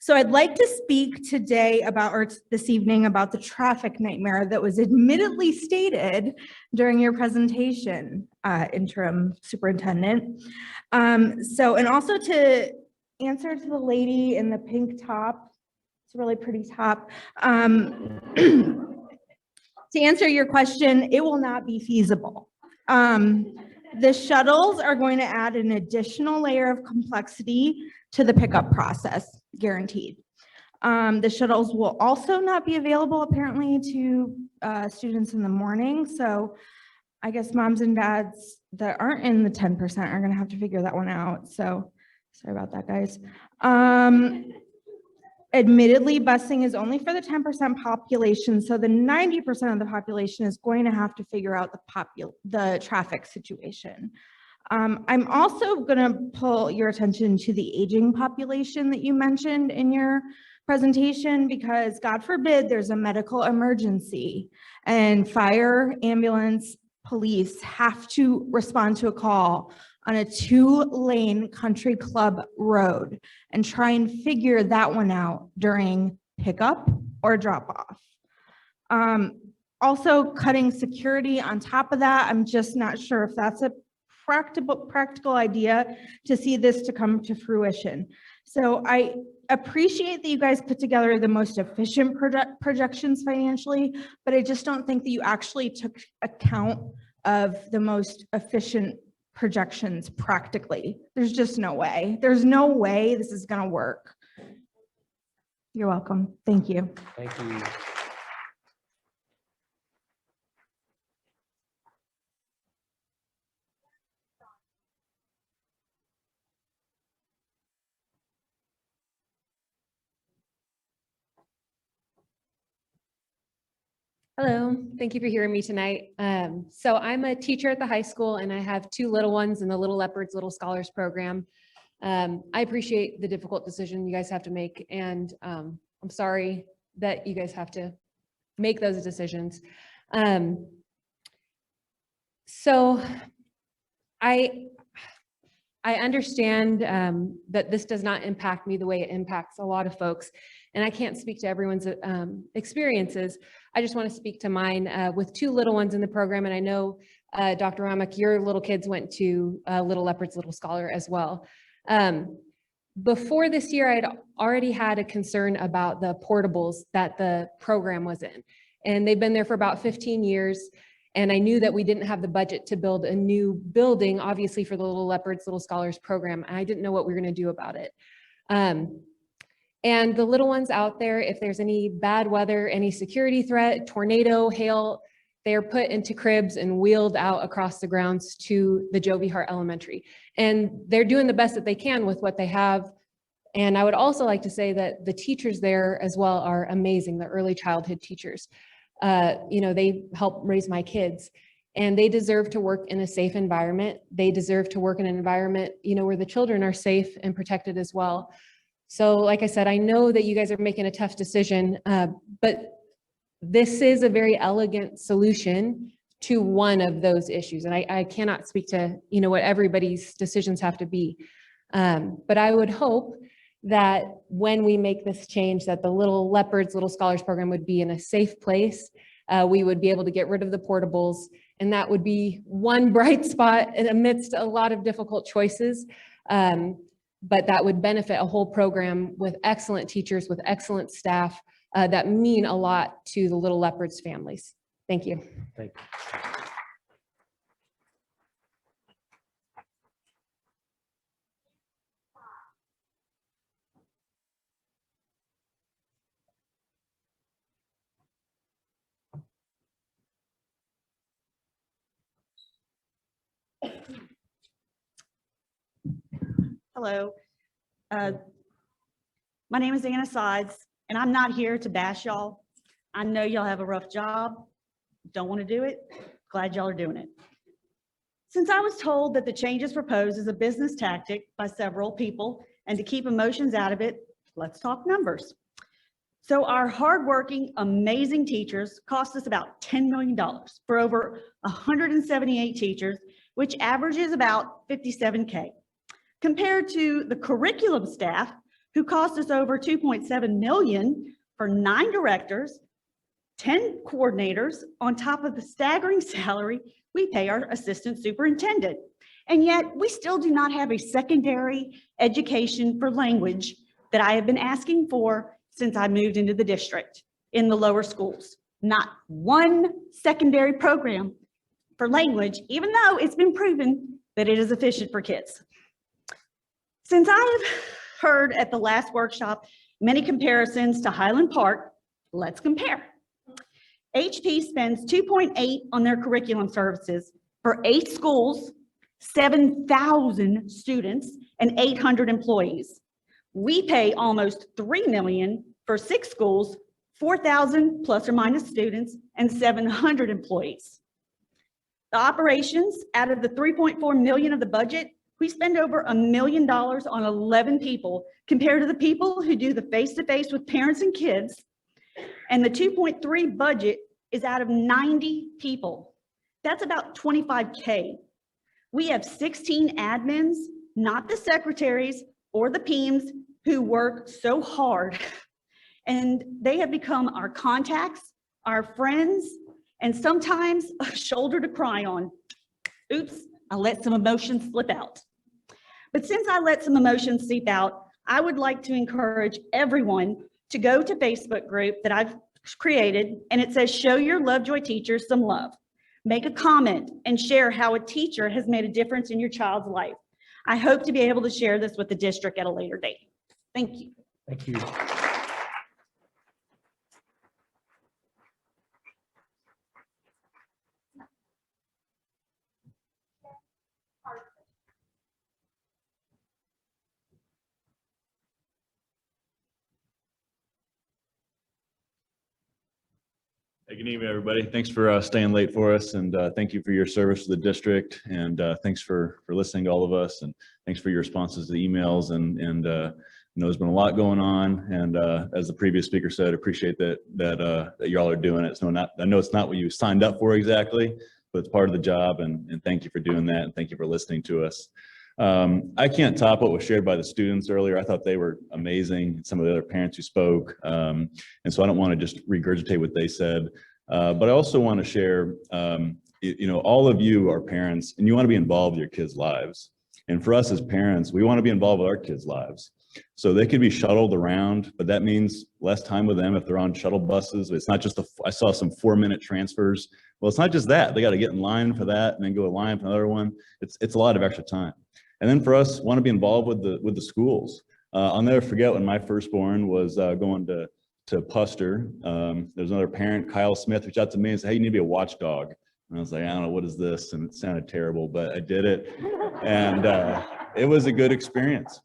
So I'd like to speak today about, or this evening, about the traffic nightmare that was admittedly stated during your presentation, interim superintendent. And also to answer to the lady in the pink top, it's a really pretty top. To answer your question, it will not be feasible. The shuttles are going to add an additional layer of complexity to the pickup process, guaranteed. The shuttles will also not be available apparently to students in the morning. So I guess moms and dads that aren't in the 10% are gonna have to figure that one out. So sorry about that, guys. Admittedly, busing is only for the 10% population. So the 90% of the population is going to have to figure out the traffic situation. I'm also going to pull your attention to the aging population that you mentioned in your presentation because God forbid there's a medical emergency and fire, ambulance, police have to respond to a call on a 2-lane country club road and try and figure that one out during pickup or drop off. Also cutting security on top of that, I'm just not sure if that's a practical idea to see this to come to fruition. So I appreciate that you guys put together the most efficient projections financially, but I just don't think that you actually took account of the most efficient projections practically. There's just no way. There's no way this is going to work. You're welcome. Thank you. Thank you. Hello, thank you for hearing me tonight. So I'm a teacher at the high school and I have 2 little ones in the Little Leopards, Little Scholars program. I appreciate the difficult decision you guys have to make, and I'm sorry that you guys have to make those decisions. So I understand that this does not impact me the way it impacts a lot of folks, and I can't speak to everyone's experiences. I just want to speak to mine with 2 little ones in the program, and I know, Dr. Ramick, your little kids went to Little Leopards, Little Scholar as well. Before this year, I'd already had a concern about the portables that the program was in, and they've been there for about 15 years. And I knew that we didn't have the budget to build a new building, obviously, for the Little Leopards, Little Scholars program. And I didn't know what we were going to do about it. And the little ones out there, if there's any bad weather, any security threat, tornado, hail, they are put into cribs and wheeled out across the grounds to the Jovi Hart Elementary. And they're doing the best that they can with what they have. And I would also like to say that the teachers there as well are amazing, the early childhood teachers. You know, they help raise my kids, and they deserve to work in a safe environment. They deserve to work in an environment, you know, where the children are safe and protected as well. So like I said, I know that you guys are making a tough decision, but this is a very elegant solution to one of those issues. And I cannot speak to, you know, what everybody's decisions have to be. But I would hope that when we make this change, that the Little Leopards, Little Scholars program would be in a safe place. We would be able to get rid of the portables, and that would be one bright spot amidst a lot of difficult choices. But that would benefit a whole program with excellent teachers, with excellent staff that mean a lot to the Little Leopards families. Thank you. Thank you. Hello. My name is Anna Sides, and I'm not here to bash y'all. I know y'all have a rough job. Don't want to do it. Glad y'all are doing it. Since I was told that the changes proposed is a business tactic by several people and to keep emotions out of it, let's talk numbers. So our hardworking, amazing teachers cost us about $10 million for over 178 teachers, which averages about $57K. Compared to the curriculum staff, who cost us over $2.7 million for 9 directors, 10 coordinators, on top of the staggering salary we pay our assistant superintendent. And yet we still do not have a secondary education for language that I have been asking for since I moved into the district in the lower schools. Not one secondary program for language, even though it's been proven that it is efficient for kids. Since I have heard at the last workshop many comparisons to Highland Park, let's compare. HP spends 2.8 on their curriculum services for 8 schools, 7,000 students, and 800 employees. We pay almost $3 million for 6 schools, 4,000 plus or minus students, and 700 employees. The operations, out of the $3.4 million of the budget, We spend over $1 million on 11 people compared to the people who do the face-to-face with parents and kids. And the 2.3 budget is out of 90 people. That's about 25K. We have 16 admins, not the secretaries or the PEMs, who work so hard. And they have become our contacts, our friends, and sometimes a shoulder to cry on. Oops, I let some emotions slip out. But since I let some emotions seep out, I would like to encourage everyone to go to Facebook group that I've created, and it says, show your Lovejoy teachers some love. Make a comment and share how a teacher has made a difference in your child's life. I hope to be able to share this with the district at a later date. Thank you. Thank you. Hey, good evening, everybody. Thanks for staying late for us, and thank you for your service to the district, and thanks for listening to all of us, and thanks for your responses to the emails, and I know there's been a lot going on, and as the previous speaker said, appreciate that y'all are doing it. So I know it's not what you signed up for exactly, but it's part of the job, and thank you for doing that, and thank you for listening to us. I can't top what was shared by the students earlier. I thought they were amazing. Some of the other parents who spoke. And so I don't want to just regurgitate what they said. But I also want to share, all of you are parents and you want to be involved in your kids' lives. And for us as parents, we want to be involved with our kids' lives. So they could be shuttled around, but that means less time with them if they're on shuttle buses. It's not just I saw some 4-minute transfers. Well, it's not just that. They got to get in line for that and then go in line for another one. It's a lot of extra time. And then for us, want to be involved with the schools. I'll never forget when my firstborn was going to Puster. There's another parent, Kyle Smith, reached out to me and said, hey, you need to be a watchdog. And I was like, I don't know, what is this? And it sounded terrible, but I did it. And it was a good experience.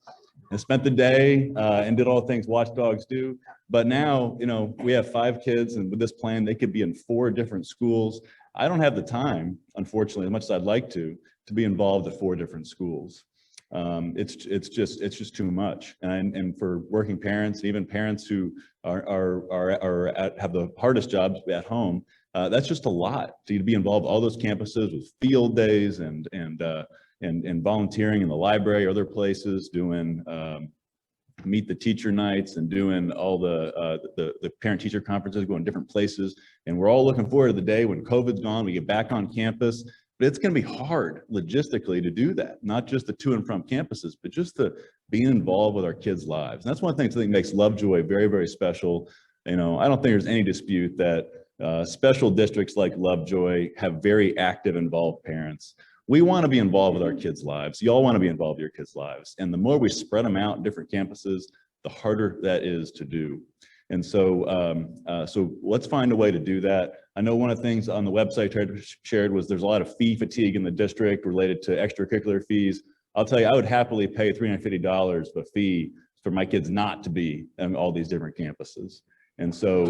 I spent the day and did all the things watchdogs do. But now, we have 5 kids, and with this plan, they could be in 4 different schools. I don't have the time, unfortunately, as much as I'd like to be involved at 4 different schools. It's just too much. And for working parents, even parents who have the hardest jobs at home, that's just a lot to be involved in all those campuses with field days and volunteering in the library or other places, doing meet the teacher nights and doing all the parent teacher conferences, going different places. And we're all looking forward to the day when COVID's gone, we get back on campus. But it's going to be hard logistically to do that, not just the to and from campuses, but just the being involved with our kids' lives. And that's one of the things I think makes Lovejoy very, very special. I don't think there's any dispute that special districts like Lovejoy have very active, involved parents. We want to be involved with our kids' lives. You all want to be involved with your kids' lives. And the more we spread them out in different campuses, the harder that is to do. And so, so let's find a way to do that. I know one of the things on the website I shared was there's a lot of fee fatigue in the district related to extracurricular fees. I'll tell you, I would happily pay $350 of a fee for my kids not to be on all these different campuses. And so,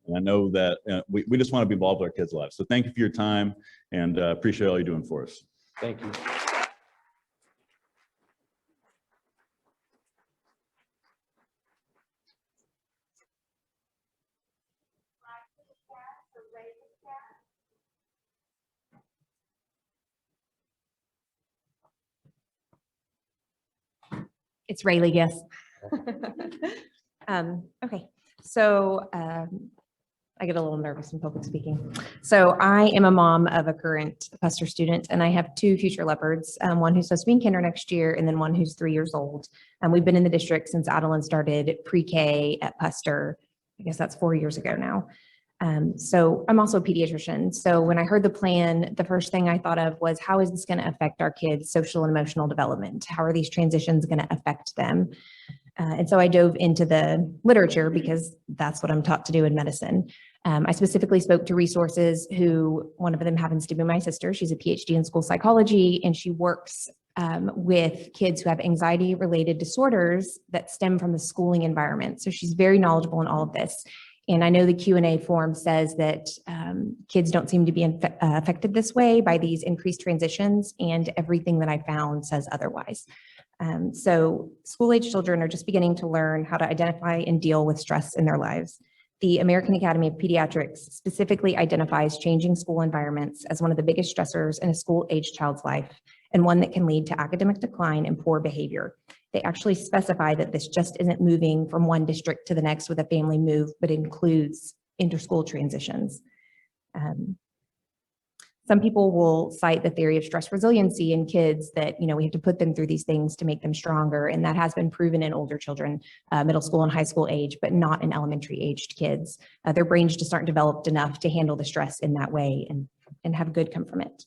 and I know that we just want to be involved with our kids' lives. So thank you for your time, and appreciate all you're doing for us. Thank you. It's Rayleigh, yes. Okay, so I get a little nervous in public speaking. So I am a mom of a current Puster student, and I have 2 future leopards, one who's supposed to be in kinder next year, and then one who's 3 years old. And we've been in the district since Adeline started pre-K at Puster. I guess that's 4 years ago now. So I'm also a pediatrician. So when I heard the plan, the first thing I thought of was, how is this going to affect our kids' social and emotional development? How are these transitions going to affect them? And so I dove into the literature because that's what I'm taught to do in medicine. I specifically spoke to resources who, one of them happens to be my sister. She's a PhD in school psychology, and she works with kids who have anxiety-related disorders that stem from the schooling environment. So she's very knowledgeable in all of this. And I know the Q&A form says that kids don't seem to be affected this way by these increased transitions, and everything that I found says otherwise. So school-age children are just beginning to learn how to identify and deal with stress in their lives. The American Academy of Pediatrics specifically identifies changing school environments as one of the biggest stressors in a school-age child's life, and one that can lead to academic decline and poor behavior. They actually specify that this just isn't moving from one district to the next with a family move, but includes inter-school transitions. Some people will cite the theory of stress resiliency in kids that, we have to put them through these things to make them stronger. And that has been proven in older children, middle school and high school age, but not in elementary aged kids. Their brains just aren't developed enough to handle the stress in that way and have good come from it.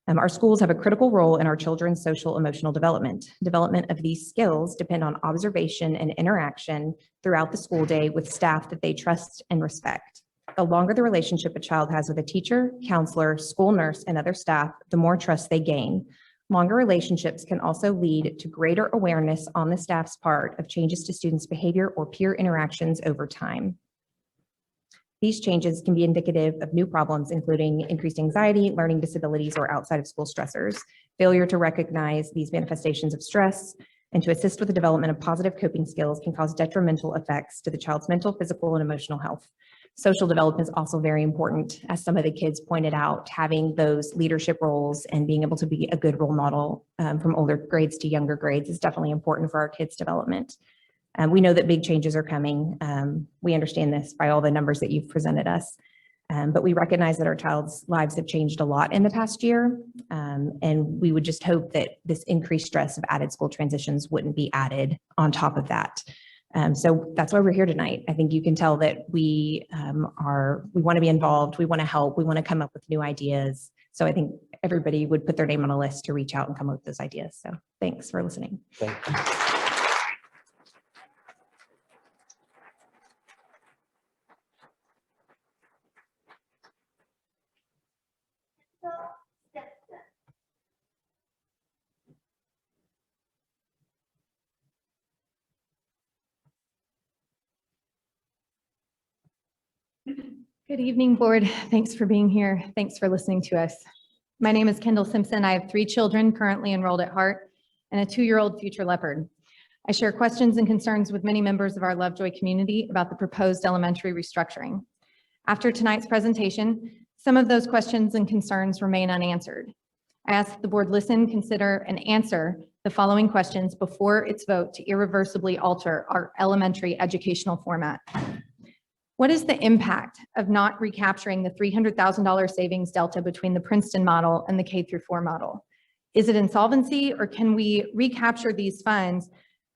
Our schools have a critical role in our children's social emotional development. Development of these skills depend on observation and interaction throughout the school day with staff that they trust and respect. The longer the relationship a child has with a teacher, counselor, school nurse, and other staff, the more trust they gain. Longer relationships can also lead to greater awareness on the staff's part of changes to students' behavior or peer interactions over time. These changes can be indicative of new problems, including increased anxiety, learning disabilities, or outside of school stressors. Failure to recognize these manifestations of stress and to assist with the development of positive coping skills can cause detrimental effects to the child's mental, physical, and emotional health. Social development is also very important. As some of the kids pointed out, having those leadership roles and being able to be a good role model from older grades to younger grades is definitely important for our kids' development. We know that big changes are coming. We understand this by all the numbers that you've presented us, but we recognize that our child's lives have changed a lot in the past year, and we would just hope that this increased stress of added school transitions wouldn't be added on top of that. So that's why we're here tonight. I think you can tell that we want to be involved, we want to help, we want to come up with new ideas. So I think everybody would put their name on a list to reach out and come up with those ideas. So thanks for listening. Thank you. Good evening, board. Thanks for being here. Thanks for listening to us. My name is Kendall Simpson. I have 3 children currently enrolled at Hart and a 2-year-old future leopard. I share questions and concerns with many members of our Lovejoy community about the proposed elementary restructuring. After tonight's presentation, some of those questions and concerns remain unanswered. I ask that the board listen, consider, and answer the following questions before its vote to irreversibly alter our elementary educational format. What is the impact of not recapturing the $300,000 savings delta between the Princeton model and the K-4 model? Is it insolvency, or can we recapture these funds?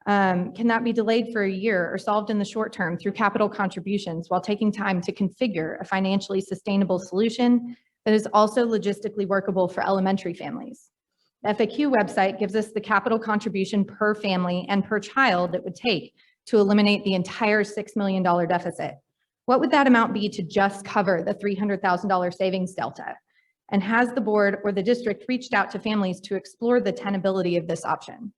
Can that be delayed for a year or solved in the short term through capital contributions while taking time to configure a financially sustainable solution that is also logistically workable for elementary families? The FAQ website gives us the capital contribution per family and per child it would take to eliminate the entire $6 million deficit. What would that amount be to just cover the $300,000 savings delta? And has the board or the district reached out to families to explore the tenability of this option?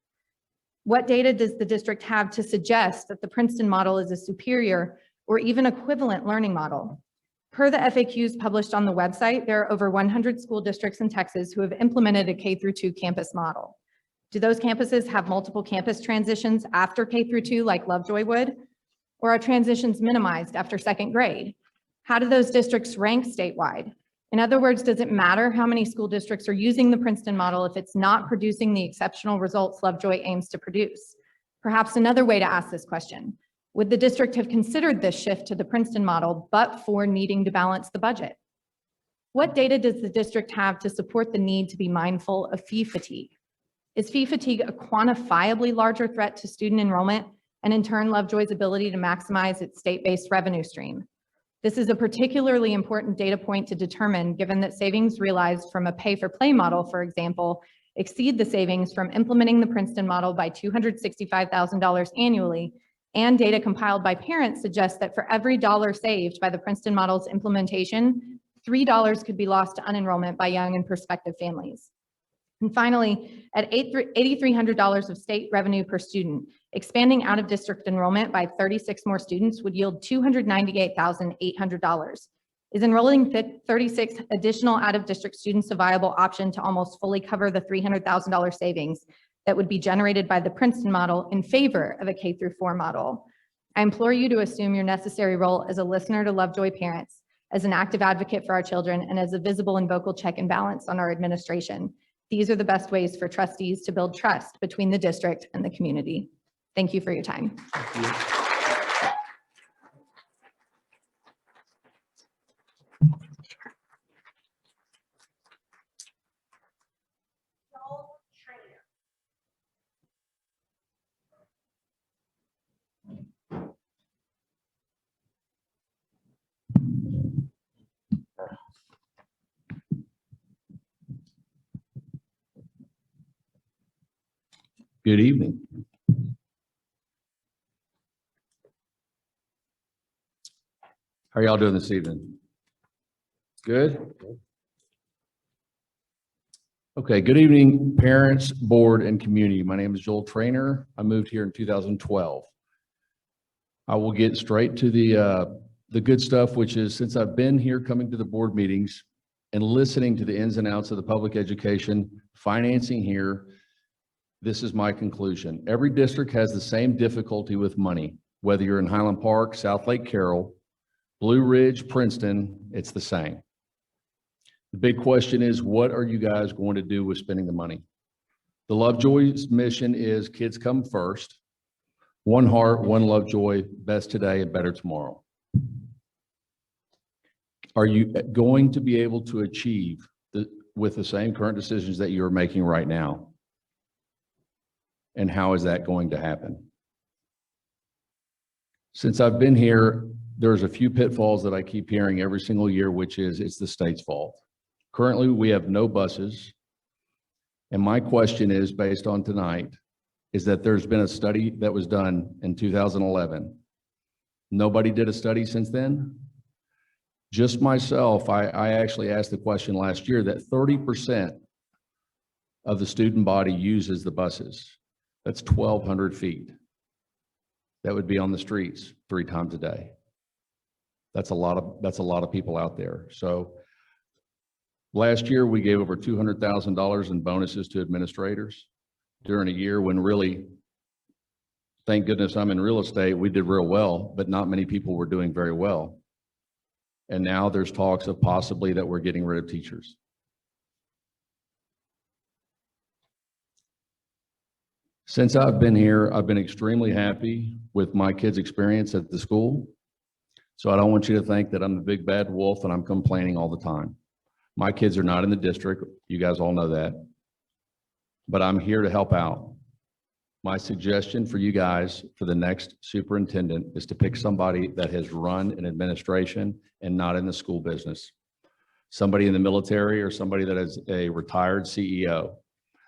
What data does the district have to suggest that the Princeton model is a superior or even equivalent learning model? Per the FAQs published on the website, there are over 100 school districts in Texas who have implemented a K-2 campus model. Do those campuses have multiple campus transitions after K-2 like Lovejoy would? Or are transitions minimized after 2nd grade? How do those districts rank statewide? In other words, does it matter how many school districts are using the Princeton model if it's not producing the exceptional results Lovejoy aims to produce? Perhaps another way to ask this question: would the district have considered this shift to the Princeton model but for needing to balance the budget? What data does the district have to support the need to be mindful of fee fatigue? Is fee fatigue a quantifiably larger threat to student enrollment and in turn Lovejoy's ability to maximize its state-based revenue stream? This is a particularly important data point to determine, given that savings realized from a pay-for-play model, for example, exceed the savings from implementing the Princeton model by $265,000 annually, and data compiled by parents suggests that for every dollar saved by the Princeton model's implementation, $3 could be lost to unenrollment by young and prospective families. And finally, at $8,300 of state revenue per student, expanding out-of-district enrollment by 36 more students would yield $298,800. Is enrolling 36 additional out-of-district students a viable option to almost fully cover the $300,000 savings that would be generated by the Princeton model in favor of a K-4 model? I implore you to assume your necessary role as a listener to Lovejoy parents, as an active advocate for our children, and as a visible and vocal check and balance on our administration. These are the best ways for trustees to build trust between the district and the community. Thank you for your time. Good evening. How are y'all doing this evening? Good? Okay, good evening, parents, board, and community. My name is Joel Trainer. I moved here in 2012. I will get straight to the good stuff, which is since I've been here coming to the board meetings and listening to the ins and outs of the public education financing here, this is my conclusion. Every district has the same difficulty with money, whether you're in Highland Park, South Lake Carroll, Blue Ridge, Princeton, it's the same. The big question is, what are you guys going to do with spending the money? The Lovejoy's mission is kids come first, one heart, one Lovejoy, best today and better tomorrow. Are you going to be able to achieve with the same current decisions that you're making right now? And how is that going to happen? Since I've been here, there's a few pitfalls that I keep hearing every single year, which is it's the state's fault. Currently, we have no buses. And my question is, based on tonight, is that there's been a study that was done in 2011. Nobody did a study since then? Just myself, I actually asked the question last year that 30% of the student body uses the buses. That's 1,200 feet. That would be on the streets 3 times a day. That's a lot of people out there. So last year we gave over $200,000 in bonuses to administrators during a year when really, thank goodness I'm in real estate, we did real well, but not many people were doing very well. And now there's talks of possibly that we're getting rid of teachers. Since I've been here, I've been extremely happy with my kids' experience at the school. So I don't want you to think that I'm the big bad wolf and I'm complaining all the time. My kids are not in the district. You guys all know that. But I'm here to help out. My suggestion for you guys for the next superintendent is to pick somebody that has run an administration and not in the school business. Somebody in the military or somebody that is a retired CEO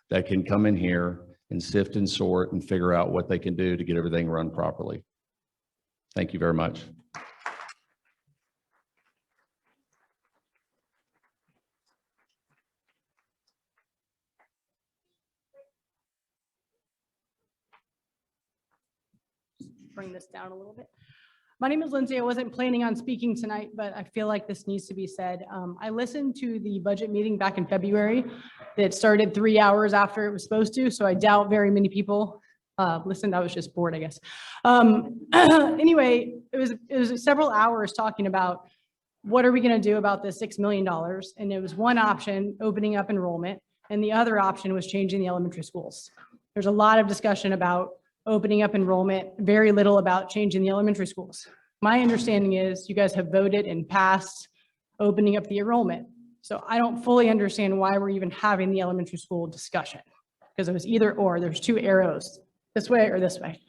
that can come in here and sift and sort and figure out what they can do to get everything run properly. Thank you very much. Bring this down a little bit. My name is Lindsay. I wasn't planning on speaking tonight, but I feel like this needs to be said. I listened to the budget meeting back in February that started 3 hours after it was supposed to, so I doubt very many people listened. I was just bored, I guess. Anyway, it was several hours talking about what are we going to do about this $6 million, and it was one option, opening up enrollment, and the other option was changing the elementary schools. There's a lot of discussion about opening up enrollment, very little about changing the elementary schools. My understanding is you guys have voted and passed opening up the enrollment. So I don't fully understand why we're even having the elementary school discussion, because it was either or. There's 2 arrows, this way or this way.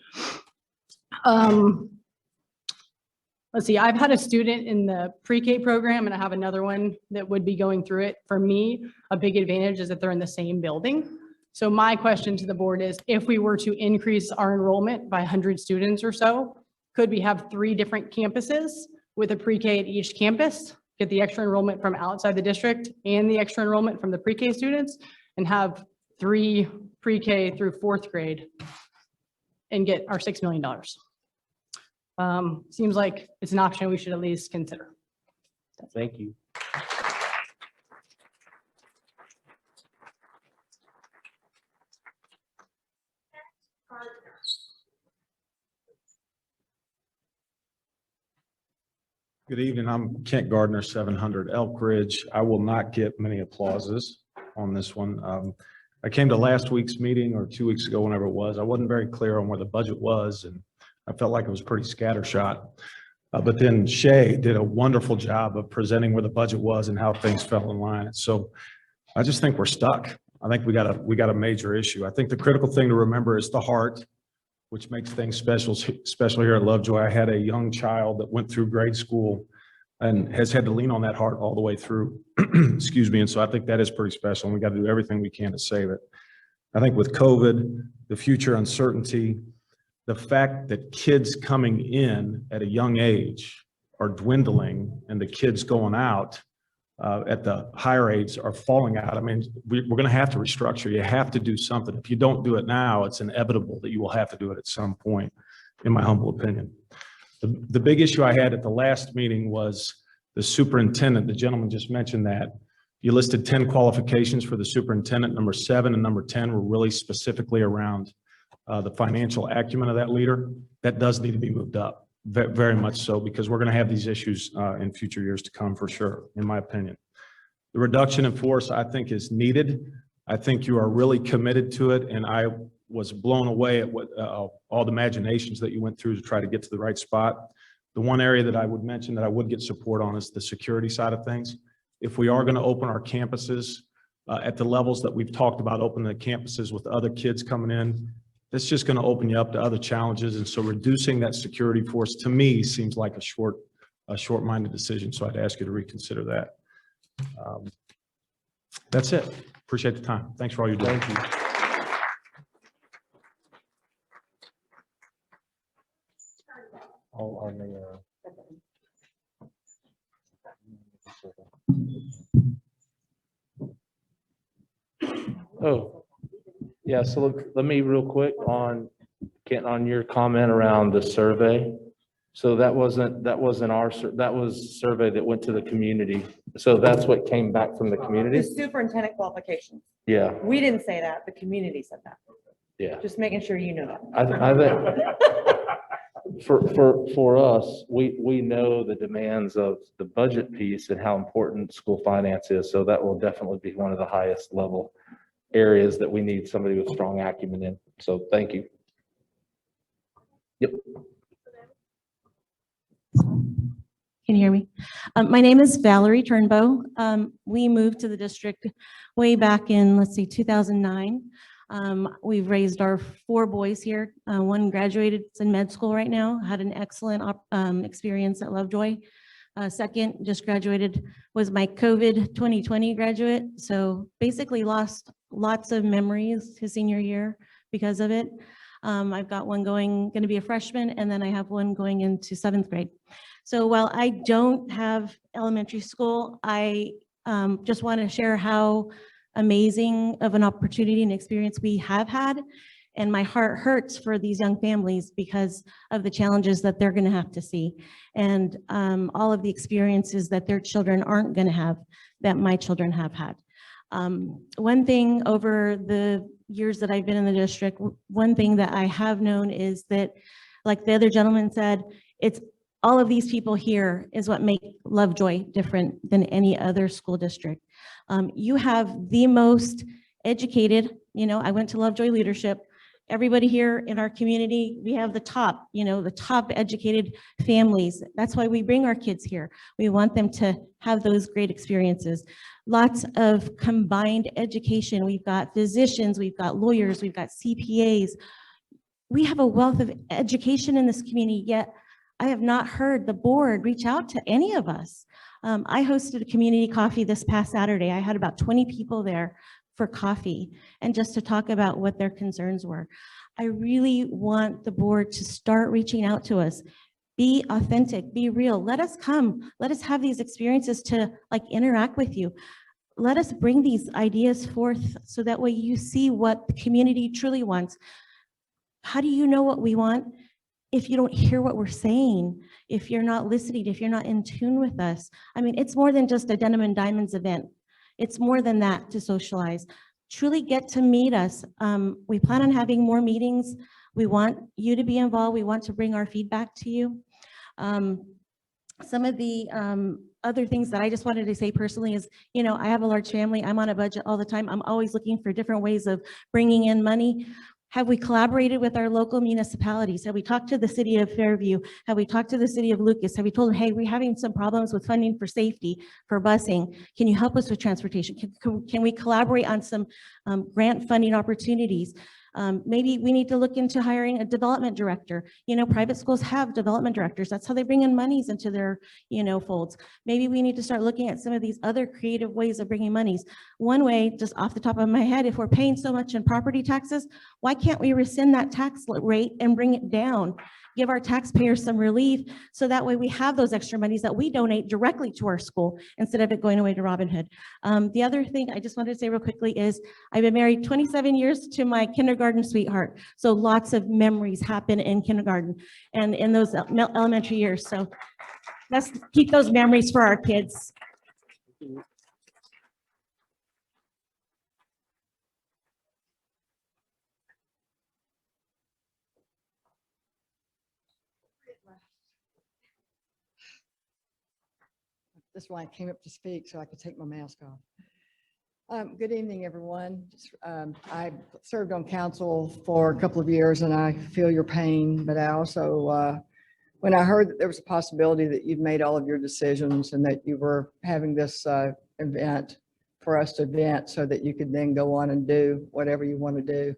Let's see, I've had a student in the pre-K program and I have another one that would be going through it. For me, a big advantage is that they're in the same building. So my question to the board is, if we were to increase our enrollment by 100 students or so, could we have 3 different campuses with a pre-K at each campus, get the extra enrollment from outside the district and the extra enrollment from the pre-K students, and have 3 pre-K through 4th grade and get our $6 million. Seems like it's an option we should at least consider. Thank you. Good evening. I'm Kent Gardner, 700 Elk Ridge. I will not get many applauses on this one. I came to last week's meeting or 2 weeks ago, whenever it was. I wasn't very clear on where the budget was, and I felt like it was pretty scattershot. But then Shay did a wonderful job of presenting where the budget was and how things fell in line. So I just think we're stuck. I think we got a major issue. I think the critical thing to remember is the heart, which makes things special here at Lovejoy. I had a young child that went through grade school and has had to lean on that heart all the way through. Excuse me. And so I think that is pretty special, and we got to do everything we can to save it. I think with COVID, the future uncertainty, the fact that kids coming in at a young age are dwindling and the kids going out at the higher age are falling out. I mean, we're going to have to restructure. You have to do something. If you don't do it now, it's inevitable that you will have to do it at some point, in my humble opinion. The big issue I had at the last meeting was the superintendent. The gentleman just mentioned that. You listed 10 qualifications for the superintendent. Number 7 and number 10 were really specifically around the financial acumen of that leader. That does need to be moved up, very much so, because we're going to have these issues in future years to come for sure, in my opinion. The reduction in force, I think, is needed. I think you are really committed to it, and I was blown away at what all the imaginations that you went through to try to get to the right spot. The one area that I would mention that I would get support on is the security side of things. If we are going to open our campuses at the levels that we've talked about, opening the campuses with other kids coming in, that's just going to open you up to other challenges. And so reducing that security force, to me, seems like a short-minded decision. So I'd ask you to reconsider that. That's it. Appreciate the time. Thanks for all you're doing. Thank you. All on the, oh, yeah, so look, let me real quick on, Kent, on your comment around the survey. So that wasn't our, that was survey that went to the community. So that's what came back from the community? The superintendent qualifications. Yeah, We didn't say that, the community said that. yeah. Just making sure you know that. I think for us, we know the demands of the budget piece and how important school finance is. So that will definitely be one of the highest level areas that we need somebody with strong acumen in. So thank you. Yep. Can you hear me? My name is Valerie Turnbow. We moved to the district way back in, let's see, 2009. We've raised our 4 boys here. One graduated, is in med school right now, had an excellent experience at Lovejoy. Second, just graduated, was my COVID 2020 graduate. So basically lost lots of memories his senior year because of it. I've got one going to be a freshman, and then I have one going into 7th grade. So while I don't have elementary school, I just want to share how amazing of an opportunity and experience we have had. And my heart hurts for these young families because of the challenges that they're going to have to see. And all of the experiences that their children aren't going to have that my children have had. One thing over the years that I've been in the district, one thing that I have known is that, like the other gentleman said, it's all of these people here is what make Lovejoy different than any other school district. You have the most educated, I went to Lovejoy leadership. Everybody here in our community, we have the top, the top educated families. That's why we bring our kids here. We want them to have those great experiences. Lots of combined education. We've got physicians, we've got lawyers, we've got CPAs. We have a wealth of education in this community, yet I have not heard the board reach out to any of us. I hosted a community coffee this past Saturday. I had about 20 people there for coffee and just to talk about what their concerns were. I really want the board to start reaching out to us. Be authentic, be real. Let us come. Let us have these experiences to interact with you. let us bring these ideas forth so that way you see what the community truly wants. How do you know what we want if you don't hear what we're saying, if you're not listening, if you're not in tune with us? I mean, it's more than just a Denim and Diamonds event. It's more than that to socialize. Truly get to meet us. We plan on having more meetings. We want you to be involved. We want to bring our feedback to you. Some of the other things that I just wanted to say personally is, you know, I have a large family. I'm on a budget all the time. I'm always looking for different ways of bringing in money. Have we collaborated with our local municipalities? Have we talked to the city of Fairview? Have we talked to the city of Lucas? Have we told them, hey, we're having some problems with funding for safety, for busing? Can you help us with transportation? Can we collaborate on some grant funding opportunities? Maybe we need to look into hiring a development director. You know, private schools have development directors. That's how they bring in monies into their, you know, folds. Maybe we need to start looking at some of these other creative ways of bringing monies. One way, just off the top of my head, if we're paying so much in property taxes, why can't we rescind that tax rate and bring it down? Give our taxpayers some relief, so that way we have those extra monies that we donate directly to our school instead of it going away to Robin Hood. The other thing I just wanted to say real quickly is I've been married 27 years to my kindergarten sweetheart. So lots of memories happen in kindergarten and in those elementary years. So let's keep those memories for our kids. This is why I came up to speak, so I could take my mask off. Good evening, everyone. I served on council for a couple of years, and I feel your pain, but I also, when I heard that there was a possibility that you'd made all of your decisions and that you were having this event for us to vent so that you could then go on and do whatever you want to do,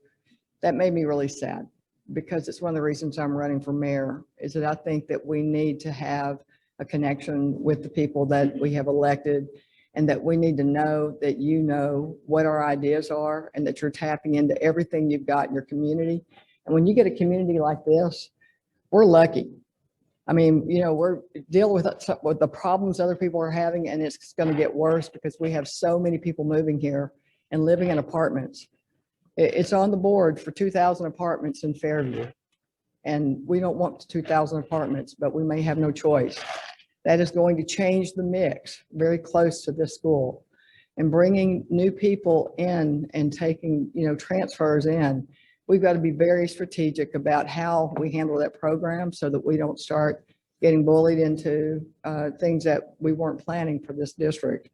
that made me really sad, because it's one of the reasons I'm running for mayor, is that I think that we need to have a connection with the people that we have elected, and that we need to know that you know what our ideas are and that you're tapping into everything you've got in your community. And when you get a community like this, we're lucky. I mean, you know, we're dealing with the problems other people are having, and it's going to get worse because we have so many people moving here and living in apartments. It's on the board for 2,000 apartments in Fairview. And we don't want 2,000 apartments, but we may have no choice. That is going to change the mix very close to this school, and bringing new people in and taking, you know, transfers in. We've got to be very strategic about how we handle that program so that we don't start getting bullied into things that we weren't planning for this district.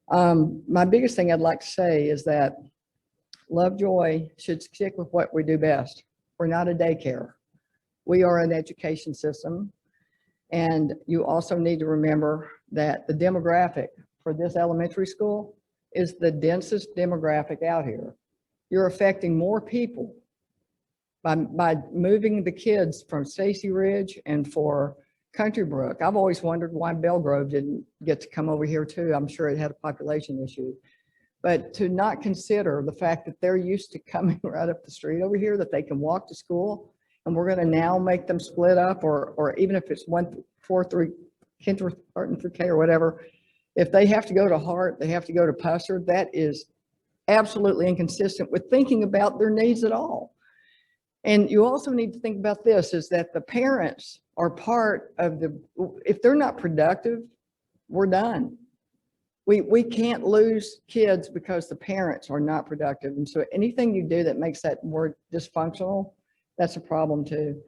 My biggest thing I'd like to say is that Lovejoy should stick with what we do best. We're not a daycare. We are an education system. And you also need to remember that the demographic for this elementary school is the densest demographic out here. You're affecting more people by moving the kids from Stacy Ridge and for Country Brook. I've always wondered why Belgrove didn't get to come over here too. I'm sure it had a population issue. But to not consider the fact that they're used to coming right up the street over here, that they can walk to school, and we're going to now make them split up, or even if it's 1, 4, 3, kindergarten through K or whatever, if they have to go to Hart, they have to go to Pusser, that is absolutely inconsistent with thinking about their needs at all. And you also need to think about this, is that the parents are part of the, if they're not productive, we're done. We can't lose kids because the parents are not productive. And so anything you do that makes that more dysfunctional, that's a problem too.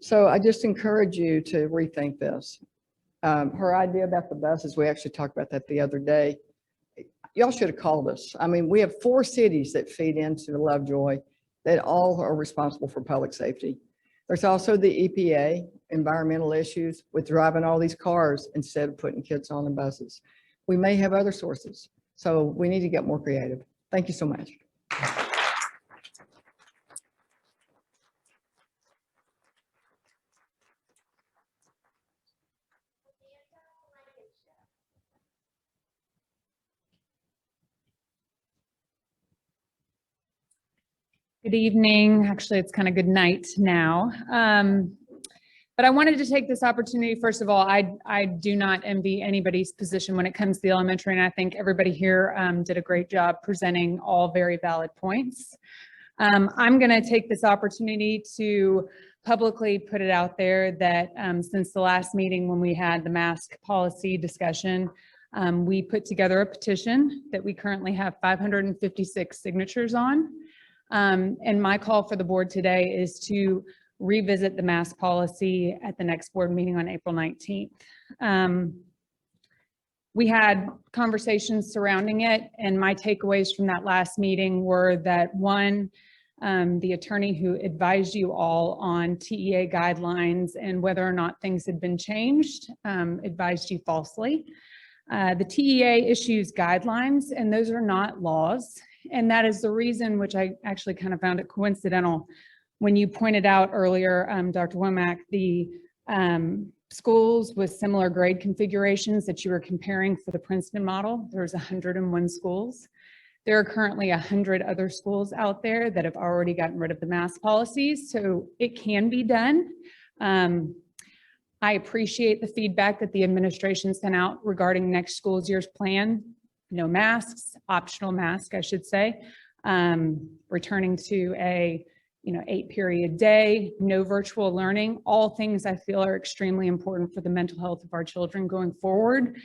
So I just encourage you to rethink this. Her idea about the buses, we actually talked about that the other day. Y'all should have called us. I mean, we have 4 cities that feed into Lovejoy that all are responsible for public safety. There's also the EPA, environmental issues with driving all these cars instead of putting kids on the buses. We may have other sources, so we need to get more creative. Thank you so much. Good evening. Actually, it's kind of good night now. But I wanted to take this opportunity, first of all, I do not envy anybody's position when it comes to the elementary, and I think everybody here did a great job presenting all very valid points. I'm going to take this opportunity to publicly put it out there that since the last meeting when we had the mask policy discussion, we put together a petition that we currently have 556 signatures on. And my call for the board today is to revisit the mask policy at the next board meeting on April 19th. We had conversations surrounding it, and my takeaways from that last meeting were that one, the attorney who advised you all on TEA guidelines and whether or not things had been changed advised you falsely. The TEA issues guidelines, and those are not laws. And that is the reason, which I actually kind of found it coincidental, when you pointed out earlier, Dr. Womack, the schools with similar grade configurations that you were comparing for the Princeton model. There's 101 schools. There are currently 100 other schools out there that have already gotten rid of the mask policies, so it can be done. I appreciate the feedback that the administration sent out regarding next school year's plan. No masks, optional mask, I should say. Returning to a 8-period day, no virtual learning, all things I feel are extremely important for the mental health of our children going forward.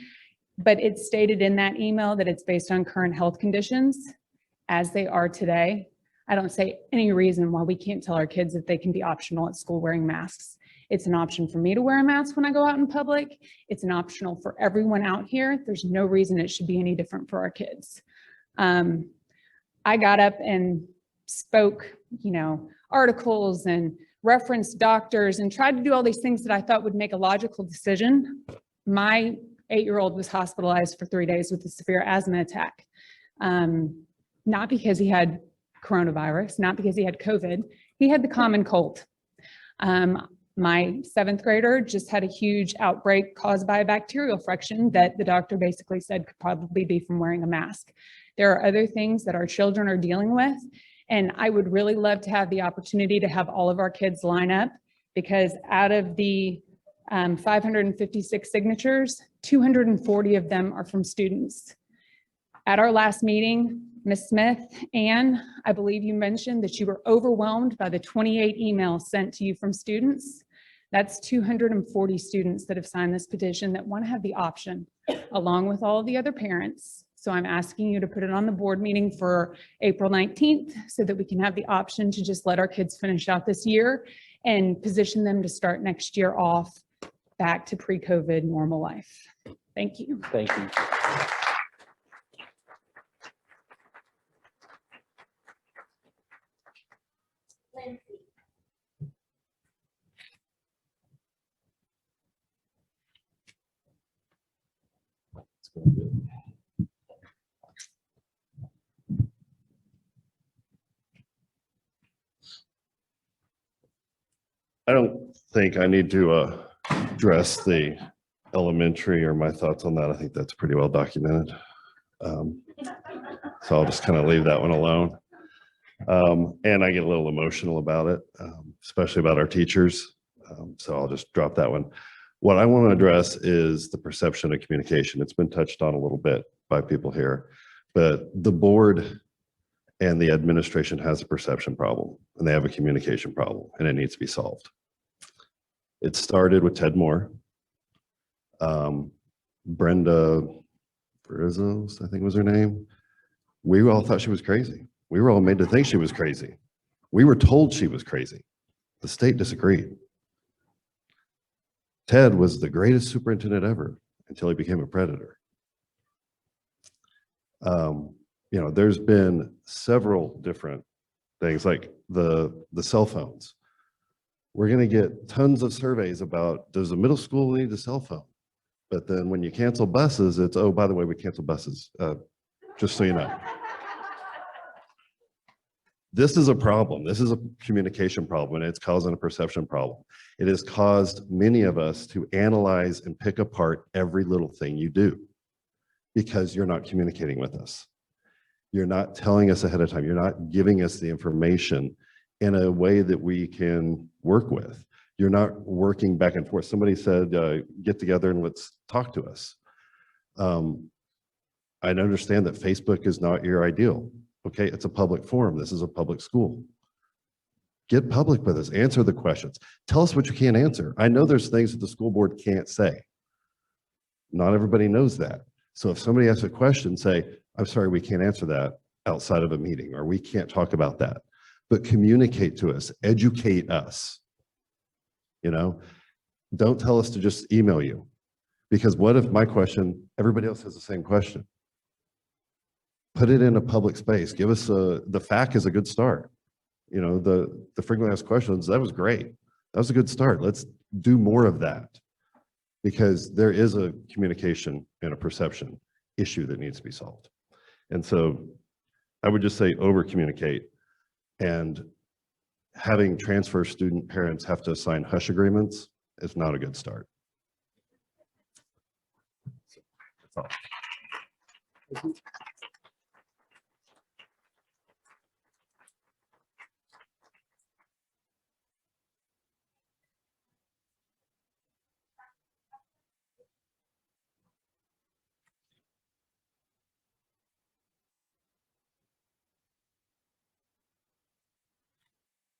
But it's stated in that email that it's based on current health conditions as they are today. I don't say any reason why we can't tell our kids that they can be optional at school wearing masks. It's an option for me to wear a mask when I go out in public. It's an optional for everyone out here. There's no reason it should be any different for our kids. I got up and spoke, articles and referenced doctors and tried to do all these things that I thought would make a logical decision. My 8-year-old was hospitalized for 3 days with a severe asthma attack. Not because he had coronavirus, not because he had COVID, he had the common cold. My 7th grader just had a huge outbreak caused by a bacterial infection that the doctor basically said could probably be from wearing a mask. There are other things that our children are dealing with, and I would really love to have the opportunity to have all of our kids line up, because out of the 556 signatures, 240 of them are from students. At our last meeting, Ms. Smith, Ann, I believe you mentioned that you were overwhelmed by the 28 emails sent to you from students. That's 240 students that have signed this petition that want to have the option, along with all of the other parents. So I'm asking you to put it on the board meeting for April 19th so that we can have the option to just let our kids finish out this year and position them to start next year off back to pre-COVID normal life. Thank you. Thank you. I don't think I need to address the elementary or my thoughts on that. I think that's pretty well documented. So I'll just kind of leave that one alone. And I get a little emotional about it, especially about our teachers. So I'll just drop that one. What I want to address is the perception of communication. It's been touched on a little bit by people here, but the board and the administration has a perception problem, and they have a communication problem, and it needs to be solved. It started with Ted Moore. Brenda Brizos, I think was her name. We all thought she was crazy. We were all made to think she was crazy. We were told she was crazy. The state disagreed. Ted was the greatest superintendent ever until he became a predator. There's been several different things like the cell phones. We're going to get tons of surveys about, does the middle school need a cell phone? But then when you cancel buses, it's, oh, by the way, we cancel buses, just so you know. This is a problem. This is a communication problem, and it's causing a perception problem. It has caused many of us to analyze and pick apart every little thing you do because you're not communicating with us. You're not telling us ahead of time. You're not giving us the information in a way that we can work with. You're not working back and forth. Somebody said, get together and let's talk to us. I understand that Facebook is not your ideal. Okay, it's a public forum. This is a public school. Get public with us, answer the questions. Tell us what you can't answer. I know there's things that the school board can't say. Not everybody knows that. So if somebody asks a question, say, I'm sorry, we can't answer that outside of a meeting, or we can't talk about that. But communicate to us, educate us. You know, don't tell us to just email you. Because what if my question, everybody else has the same question? Put it in a public space. Give us the FAQ is a good start. You know, the frequently asked questions, that was great. That was a good start. Let's do more of that, because there is a communication and a perception issue that needs to be solved. And so I would just say over communicate, and having transfer student parents have to sign hush agreements is not a good start. That's all.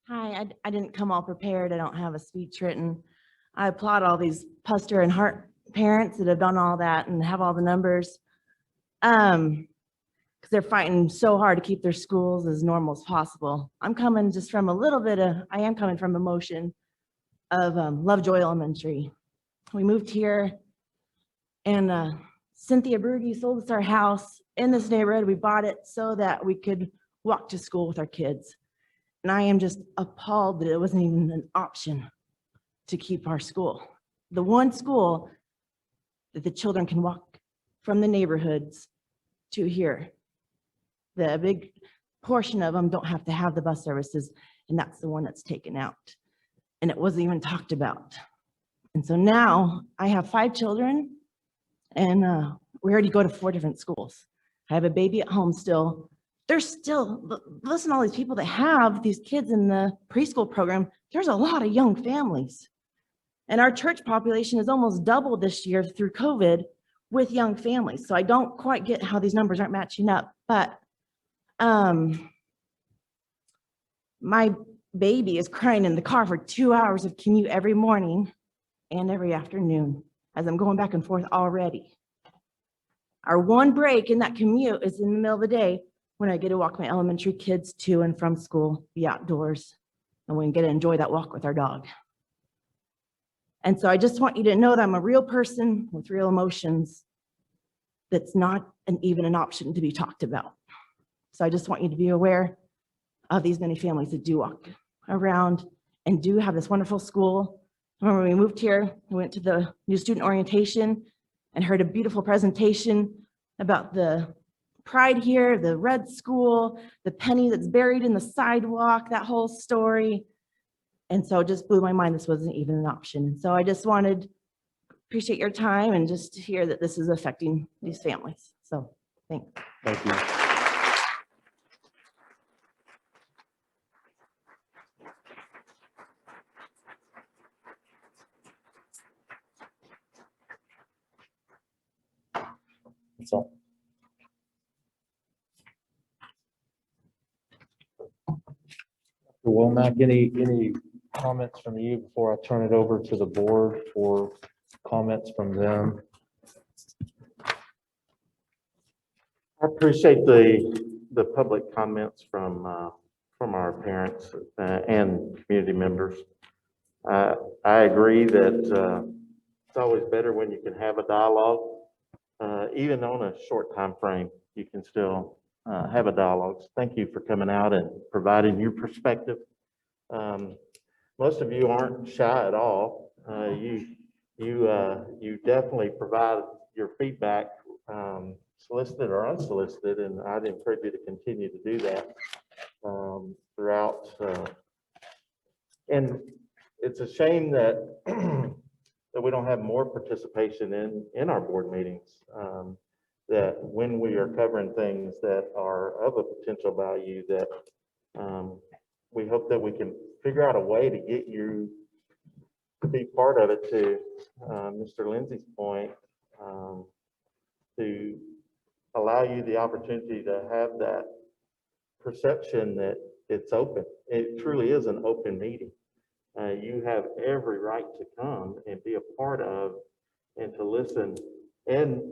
Hi, I didn't come all prepared. I don't have a speech written. I applaud all these Puster and Hart parents that have done all that and have all the numbers. Because they're fighting so hard to keep their schools as normal as possible. I'm coming just from a little bit of, I am coming from emotion of Lovejoy Elementary. We moved here and Cynthia Brugge sold us our house in this neighborhood. We bought it so that we could walk to school with our kids. And I am just appalled that it wasn't even an option to keep our school. The one school that the children can walk from the neighborhoods to here. The big portion of them don't have to have the bus services, and that's the one that's taken out. And it wasn't even talked about. And so now I have 5 children, and we already go to 4 different schools. I have a baby at home still. There's still, listen to all these people that have these kids in the preschool program. There's a lot of young families. And our church population has almost doubled this year through COVID with young families. So I don't quite get how these numbers aren't matching up. But my baby is crying in the car for 2 hours of commute every morning and every afternoon as I'm going back and forth already. Our one break in that commute is in the middle of the day, when I get to walk my elementary kids to and from school, be outdoors, and we can get to enjoy that walk with our dog. And so I just want you to know that I'm a real person with real emotions that's not even an option to be talked about. So I just want you to be aware of these many families that do walk around and do have this wonderful school. I remember when we moved here, we went to the new student orientation and heard a beautiful presentation about the pride here, the red school, the penny that's buried in the sidewalk, that whole story. And so it just blew my mind this wasn't even an option. And so I just wanted, appreciate your time and just to hear that this is affecting these families. So thanks. Thank you. That's all. Womack, any comments from you before I turn it over to the board for comments from them? I appreciate the public comments from our parents and community members. I agree that it's always better when you can have a dialogue, even on a short time frame. You can still have a dialogue. So thank you for coming out and providing your perspective. Most of you aren't shy at all. You definitely provide your feedback, solicited or unsolicited, and I'd encourage you to continue to do that throughout. And it's a shame that that we don't have more participation in our board meetings. That when we are covering things that are of a potential value, that we hope that we can figure out a way to get you be part of it to Mr. Lindsay's point, to allow you the opportunity to have that perception that it's open. It truly is an open meeting. You have every right to come and be a part of and to listen. And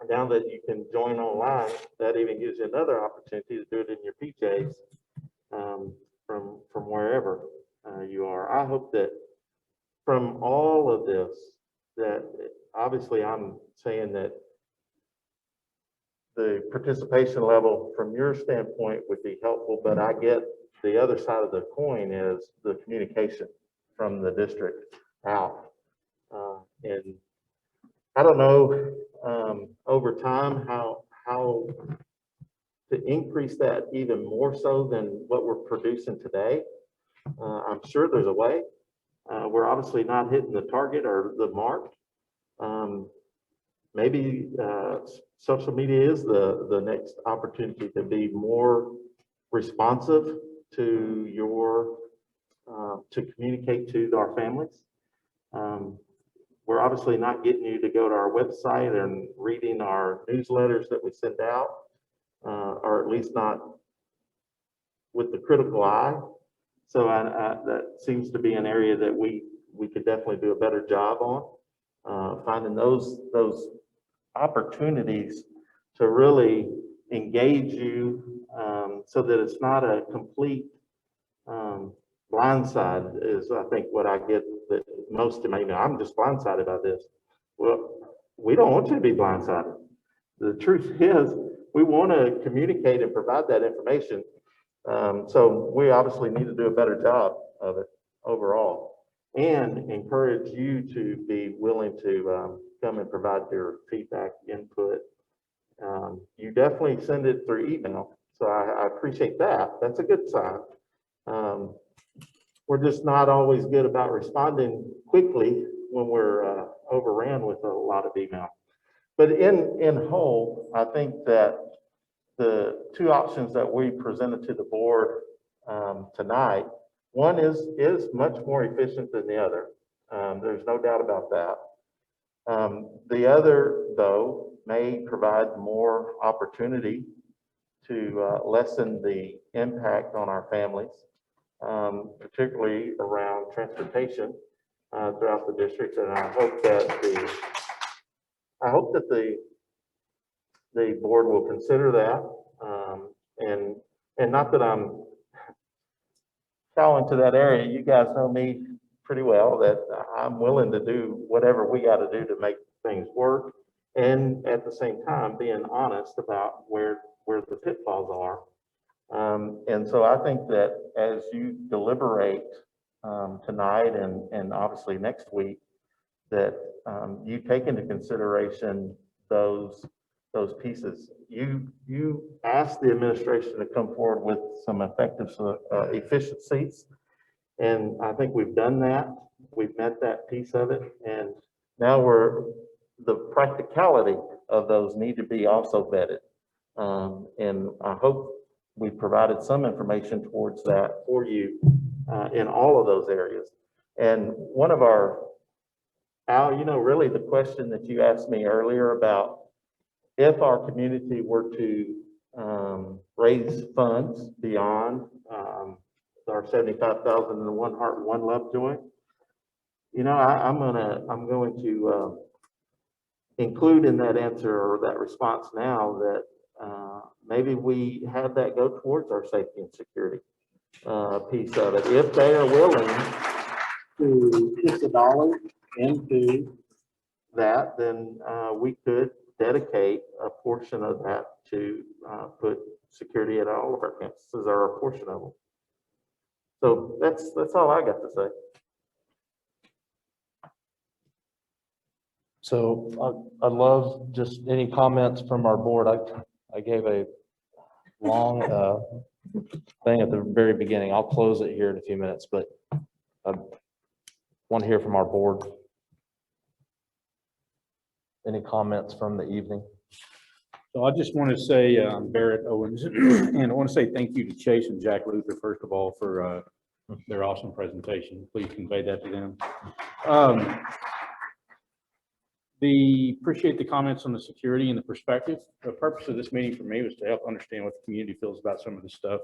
now that you can join online, that even gives you another opportunity to do it in your PJs from wherever you are. I hope that from all of this, that obviously I'm saying that the participation level from your standpoint would be helpful, but I get the other side of the coin is the communication from the district out. And I don't know over time how to increase that even more so than what we're producing today. I'm sure there's a way. We're obviously not hitting the target or the mark. Maybe social media is the next opportunity to be more responsive to your to communicate to our families. We're obviously not getting you to go to our website and reading our newsletters that we send out, or at least not with the critical eye. So that seems to be an area that we could definitely do a better job on, finding those opportunities to really engage you, so that it's not a complete blindside is I think what I get that most of my email. I'm just blindsided by this. Well, we don't want you to be blindsided. The truth is we want to communicate and provide that information. So we obviously need to do a better job of it overall and encourage you to be willing to come and provide your feedback, input. You definitely send it through email. So I appreciate that. That's a good sign. We're just not always good about responding quickly when we're overran with a lot of email. But in whole, I think that the two options that we presented to the board tonight, one is much more efficient than the other. There's no doubt about that. The other, though, may provide more opportunity to lessen the impact on our families, particularly around transportation throughout the district. And I hope that the board will consider that. And not that I'm falling to that area. You guys know me pretty well, that I'm willing to do whatever we got to do to make things work. And at the same time, being honest about where the pitfalls are. And so I think that as you deliberate tonight and obviously next week, that you take into consideration those pieces. You asked the administration to come forward with some effective efficiencies, and I think we've done that. We've met that piece of it, and now the practicality of those need to be also vetted. And I hope we provided some information towards that for you in all of those areas. And one of our, Al, really the question that you asked me earlier about if our community were to raise funds beyond our 75,000 in One Heart, One Lovejoy, I'm going to include in that answer or that response now that maybe we have that go towards our safety and security piece of it. If they are willing to put the dollar into that, then we could dedicate a portion of that to put security at all of our campuses, or a portion of them. So that's all I got to say. So I love just any comments from our board. I gave a long thing at the very beginning. I'll close it here in a few minutes, but I want to hear from our board. Any comments from the evening? So I just want to say, I'm Barrett Owens, and I want to say thank you to Chase and Jack Luther, first of all, for their awesome presentation. Please convey that to them. Appreciate the comments on the security and the perspective. The purpose of this meeting for me was to help understand what the community feels about some of this stuff.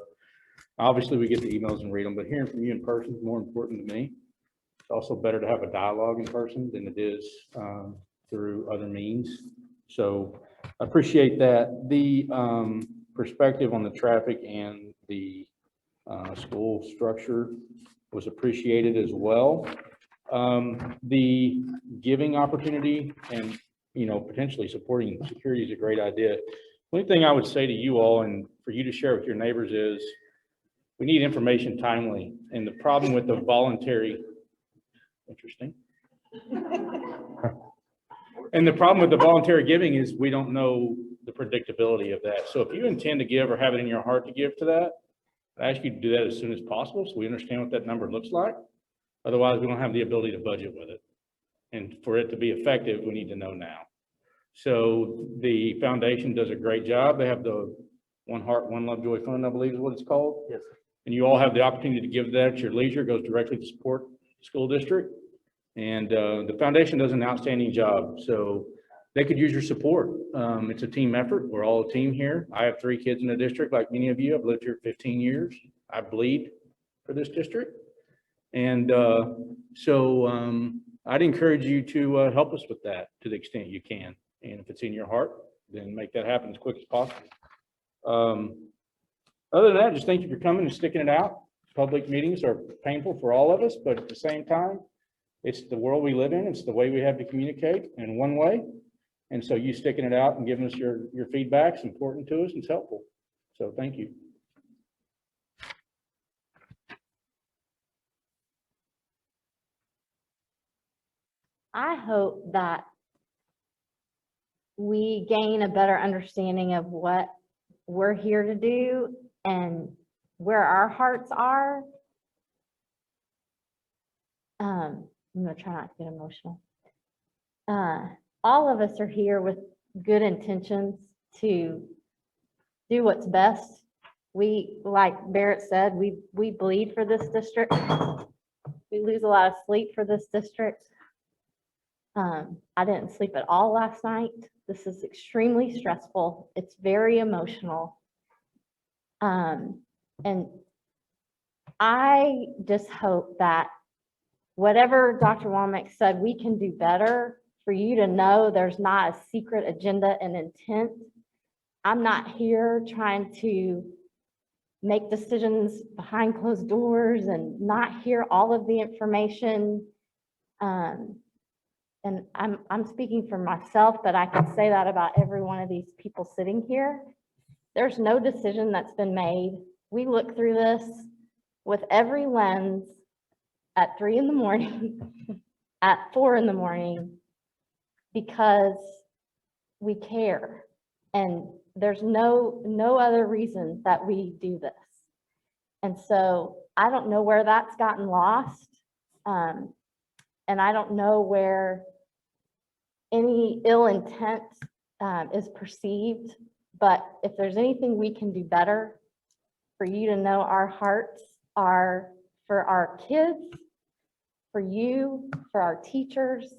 Obviously, we get the emails and read them, but hearing from you in person is more important to me. It's also better to have a dialogue in person than it is through other means. So I appreciate that. The perspective on the traffic and the school structure was appreciated as well. The giving opportunity and, potentially supporting security is a great idea. One thing I would say to you all and for you to share with your neighbors is we need information timely. And the problem with the voluntary, interesting. And the problem with the voluntary giving is we don't know the predictability of that. So if you intend to give or have it in your heart to give to that, I ask you to do that as soon as possible so we understand what that number looks like. Otherwise, we don't have the ability to budget with it. And for it to be effective, we need to know now. So the foundation does a great job. They have the One Heart, One Lovejoy Fund, I believe is what it's called. Yes. And you all have the opportunity to give that at your leisure. It goes directly to support the school district. And the foundation does an outstanding job. So they could use your support. It's a team effort. We're all a team here. I have 3 kids in the district, like many of you. I've lived here 15 years. I bleed for this district. And I'd encourage you to help us with that to the extent you can. And if it's in your heart, then make that happen as quick as possible. Other than that, just thank you for coming and sticking it out. Public meetings are painful for all of us, but at the same time, it's the world we live in. It's the way we have to communicate in one way. And so you sticking it out and giving us your feedback is important to us and it's helpful. So thank you. I hope that we gain a better understanding of what we're here to do and where our hearts are. I'm gonna try not to get emotional. All of us are here with good intentions to do what's best. We, like Barrett said, we bleed for this district. We lose a lot of sleep for this district. I didn't sleep at all last night. This is extremely stressful. It's very emotional. And I just hope that whatever Dr. Womack said, we can do better, for you to know there's not a secret agenda and intent. I'm not here trying to make decisions behind closed doors and not hear all of the information. And I'm speaking for myself, but I can say that about every one of these people sitting here. There's no decision that's been made. We look through this with every lens at 3 in the morning, at 4 in the morning, because we care. And there's no other reason that we do this. And so I don't know where that's gotten lost. And I don't know where any ill intent is perceived, but if there's anything we can do better for you to know our hearts are for our kids, for you, for our teachers,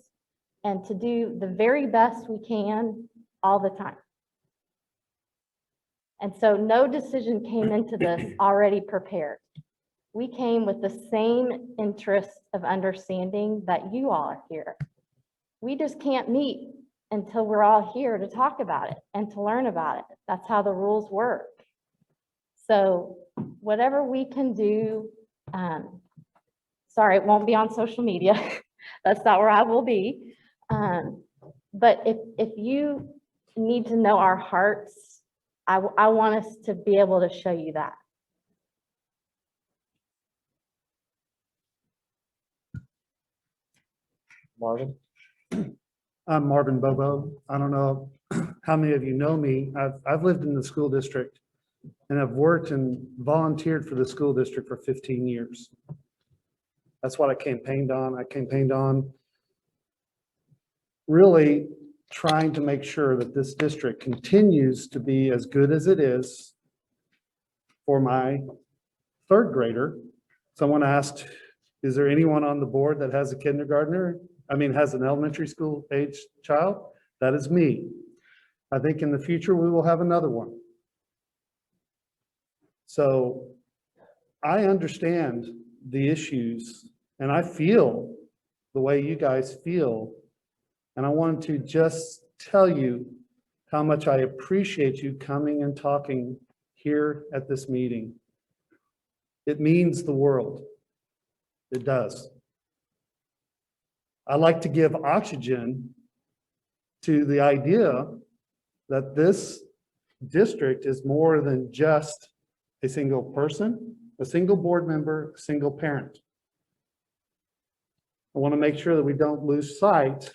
and to do the very best we can all the time. And so no decision came into this already prepared. We came with the same interest of understanding that you all are here. We just can't meet until we're all here to talk about it and to learn about it. That's how the rules work. So whatever we can do, sorry, it won't be on social media. That's not where I will be. But if you need to know our hearts, I want us to be able to show you that. Marvin? I'm Marvin Bobo. I don't know how many of you know me. I've lived in the school district and I've worked and volunteered for the school district for 15 years. That's what I campaigned on. I campaigned on really trying to make sure that this district continues to be as good as it is for my 3rd grader Someone asked, is there anyone on the board that has a kindergartner? Has an elementary school age child? That is me. I think in the future, we will have another one. So I understand the issues and I feel the way you guys feel. And I wanted to just tell you how much I appreciate you coming and talking here at this meeting. It means the world. It does. I like to give oxygen to the idea that this district is more than just a single person, a single board member, a single parent. I want to make sure that we don't lose sight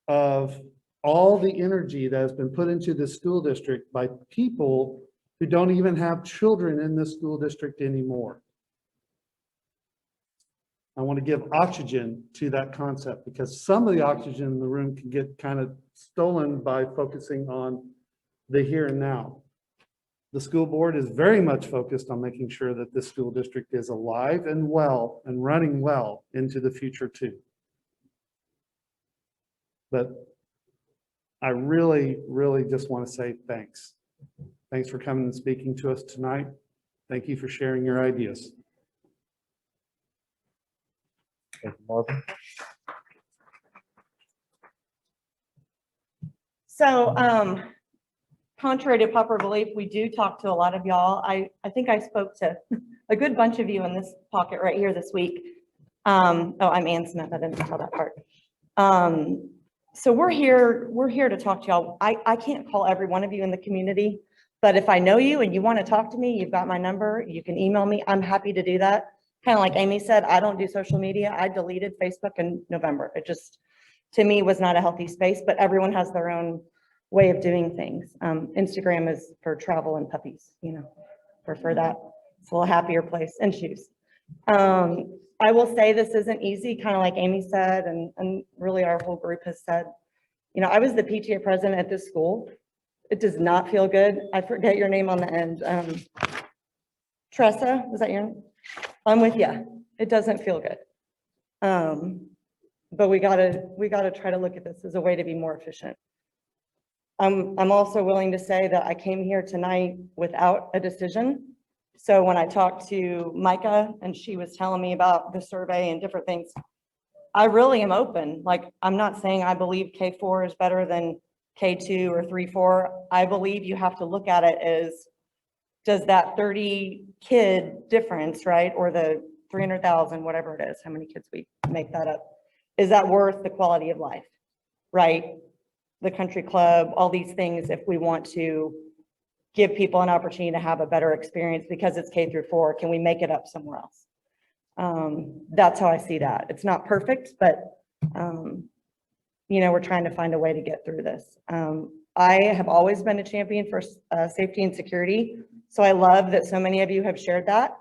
of all the energy that has been put into the school district by people who don't even have children in the school district anymore. I want to give oxygen to that concept because some of the oxygen in the room can get kind of stolen by focusing on the here and now. The school board is very much focused on making sure that this school district is alive and well and running well into the future too. But I really, really just want to say thanks. Thanks for coming and speaking to us tonight. Thank you for sharing your ideas. Thank you, Marvin. So, contrary to popular belief, we do talk to a lot of y'all. I think I spoke to a good bunch of you in this pocket right here this week. Oh, I'm Ann Smith. I didn't tell that part. So we're here to talk to y'all. I can't call every one of you in the community, but if I know you and you want to talk to me, you've got my number, you can email me. I'm happy to do that. Kind of like Amy said, I don't do social media. I deleted Facebook in November. It just, to me, was not a healthy space, but everyone has their own way of doing things. Instagram is for travel and puppies, prefer that. It's a little happier place, and shoes. I will say this isn't easy, kind of like Amy said, and really our whole group has said. I was the PTA president at this school. It does not feel good. I forget your name on the end. Tressa, was that your name? I'm with you. It doesn't feel good. But we gotta try to look at this as a way to be more efficient. I'm also willing to say that I came here tonight without a decision. So when I talked to Micah and she was telling me about the survey and different things, I really am open. Like, I'm not saying I believe K4 is better than K2 or 3-4. I believe you have to look at it as, does that 30 kid difference, right? Or the 300,000, whatever it is, how many kids we make that up. Is that worth the quality of life, right? The country club, all these things, if we want to give people an opportunity to have a better experience because it's K-4, can we make it up somewhere else? That's how I see that. It's not perfect, but we're trying to find a way to get through this. I have always been a champion for safety and security. So I love that so many of you have shared that.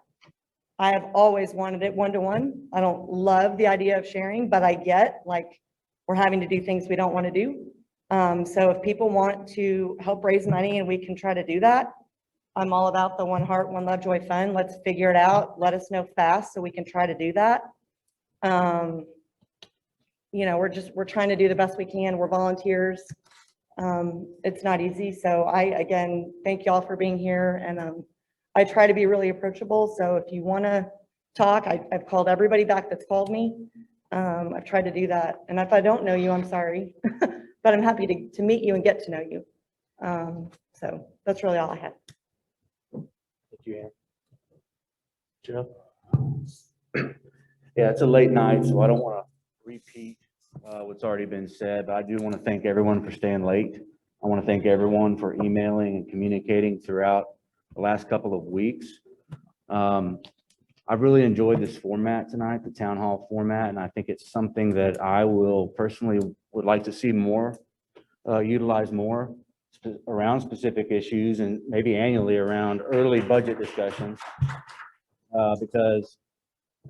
I have always wanted it one-to-one. I don't love the idea of sharing, but I get like we're having to do things we don't want to do. So if people want to help raise money and we can try to do that, I'm all about the One Heart, One Lovejoy Fund. Let's figure it out. Let us know fast so we can try to do that. We're trying to do the best we can. We're volunteers. It's not easy. So again, thank y'all for being here. And I try to be really approachable. So if you want to talk, I've called everybody back that's called me. I've tried to do that. And if I don't know you, I'm sorry. But I'm happy to meet you and get to know you. So that's really all I had. Thank you, Ann. Jeff? Yeah, it's a late night, so I don't want to repeat what's already been said, but I do want to thank everyone for staying late. I want to thank everyone for emailing and communicating throughout the last couple of weeks. I've really enjoyed this format tonight, the town hall format, and I think it's something that I will personally would like to see more, utilize more around specific issues and maybe annually around early budget discussions. Because,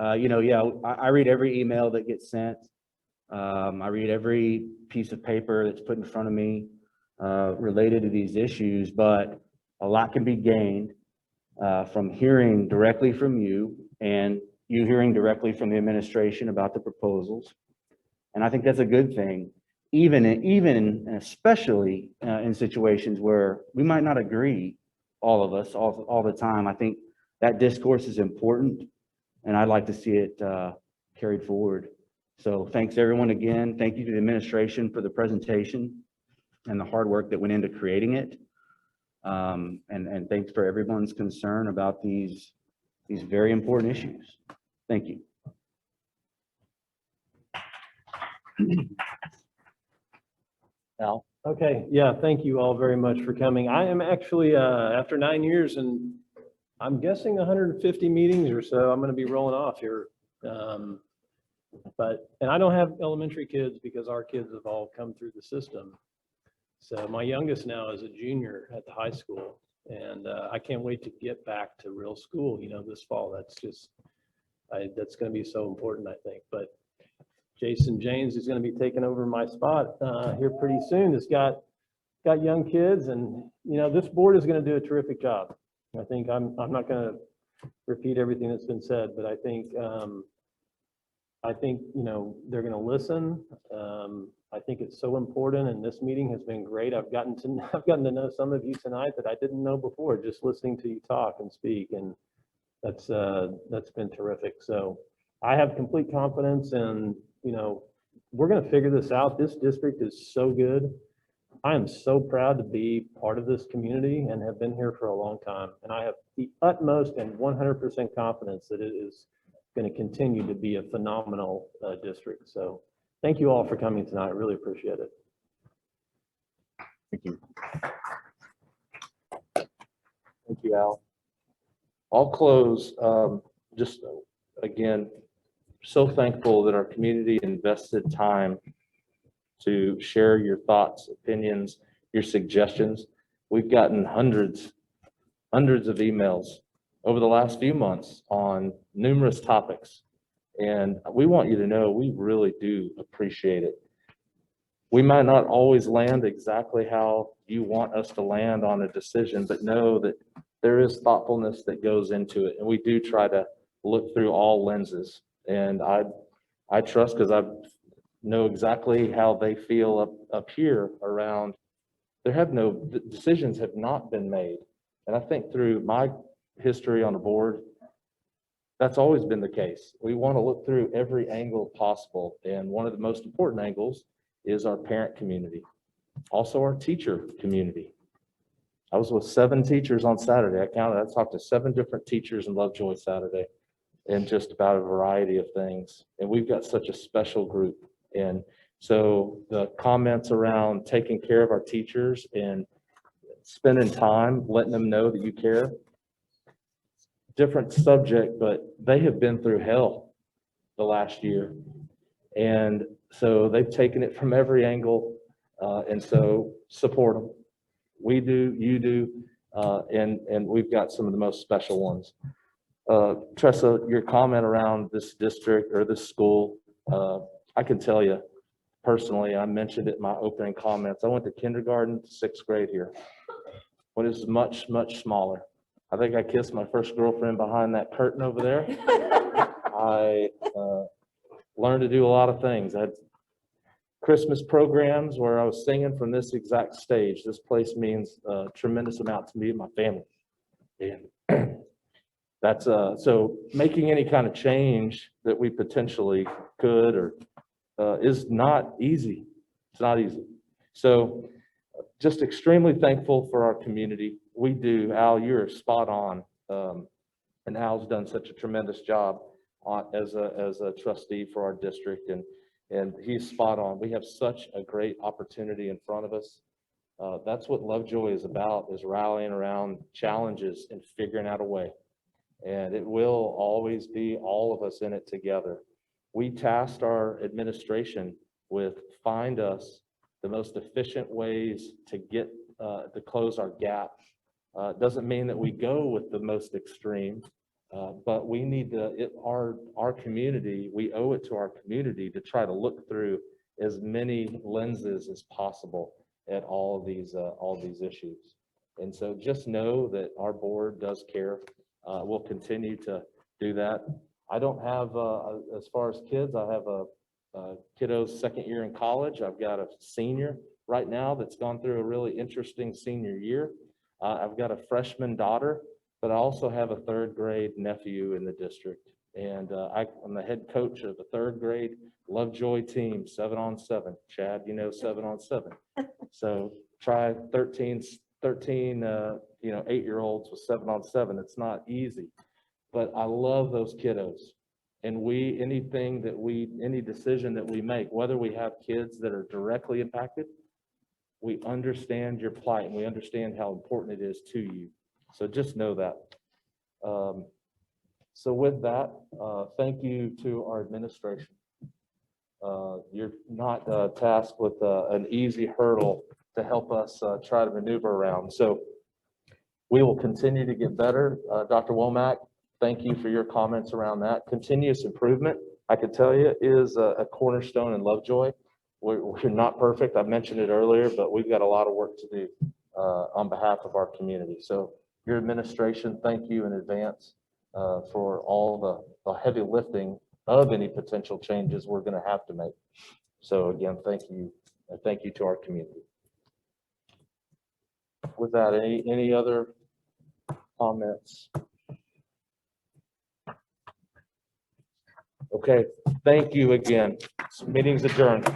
I read every email that gets sent. I read every piece of paper that's put in front of me related to these issues, but a lot can be gained from hearing directly from you and you hearing directly from the administration about the proposals. And I think that's a good thing, even and especially in situations where we might not agree, all of us, all the time. I think that discourse is important, and I'd like to see it carried forward. So thanks everyone again. Thank you to the administration for the presentation and the hard work that went into creating it. And thanks for everyone's concern about these very important issues. Thank you. Al? Okay, yeah, thank you all very much for coming. I am actually, after 9 years and I'm guessing 150 meetings or so, I'm gonna be rolling off here. And I don't have elementary kids because our kids have all come through the system. So my youngest now is a junior at the high school, and I can't wait to get back to real school, this fall. That's just, that's gonna be so important, I think. But Jason James is going to be taking over my spot here pretty soon. It's got young kids, and this board is going to do a terrific job. I think I'm not going to repeat everything that's been said, but I think they're going to listen. I think it's so important, and this meeting has been great. I've gotten to know some of you tonight that I didn't know before, just listening to you talk and speak, and that's been terrific. So I have complete confidence in. We're going to figure this out. This district is so good. I am so proud to be part of this community and have been here for a long time. And I have the utmost and 100% confidence that it is going to continue to be a phenomenal district. So thank you all for coming tonight. I really appreciate it. Thank you. Thank you, Al. I'll close just again. So thankful that our community invested time to share your thoughts, opinions, your suggestions. We've gotten hundreds of emails over the last few months on numerous topics. And we want you to know we really do appreciate it. We might not always land exactly how you want us to land on a decision, but know that there is thoughtfulness that goes into it. And we do try to look through all lenses. And I trust, because I know exactly how they feel up here around, the decisions have not been made. And I think through my history on the board, that's always been the case. We want to look through every angle possible. And one of the most important angles is our parent community, also our teacher community. I was with 7 teachers on Saturday. I talked to 7 different teachers in Lovejoy Saturday. And just about a variety of things. And we've got such a special group. And so the comments around taking care of our teachers and spending time, letting them know that you care, different subject, but they have been through hell the last year. And so they've taken it from every angle. And so support them. We do, you do, and we've got some of the most special ones. Tressa, your comment around this district or this school, I can tell you personally, I mentioned it in my opening comments. I went to kindergarten to 6th grade here, when it was much, much smaller. I think I kissed my first girlfriend behind that curtain over there. I learned to do a lot of things. I had Christmas programs where I was singing from this exact stage. This place means a tremendous amount to me and my family. And that's so making any kind of change that we potentially could or is not easy. It's not easy. So just extremely thankful for our community. We do. Al, you're spot on. And Al's done such a tremendous job as a trustee for our district, and he's spot on. We have such a great opportunity in front of us. That's what Lovejoy is about, is rallying around challenges and figuring out a way. And it will always be all of us in it together. We tasked our administration with find us the most efficient ways to get to close our gap. Doesn't mean that we go with the most extreme, but we need to, our community, we owe it to our community to try to look through as many lenses as possible at all of these issues. And so just know that our board does care. We'll continue to do that. I don't have, as far as kids, I have a kiddo's second year in college. I've got a senior right now that's gone through a really interesting senior year. I've got a freshman daughter, but I also have a third grade nephew in the district. And I'm the head coach of the third grade Lovejoy team, 7-on-7. Chad, you know, 7-on-7. So try 13, 8-year-olds with 7-on-7. It's not easy, but I love those kiddos. And any decision that we make, whether we have kids that are directly impacted, we understand your plight and we understand how important it is to you. So just know that. So with that, thank you to our administration. You're not tasked with an easy hurdle to help us try to maneuver around. So we will continue to get better. Dr. Womack, thank you for your comments around that. Continuous improvement, I can tell you, is a cornerstone in Lovejoy. We're not perfect. I mentioned it earlier, but we've got a lot of work to do on behalf of our community. So your administration, thank you in advance for all the heavy lifting of any potential changes we're going to have to make. So again, thank you. And thank you to our community. With that, any other comments? Okay, thank you again. Meeting's adjourned.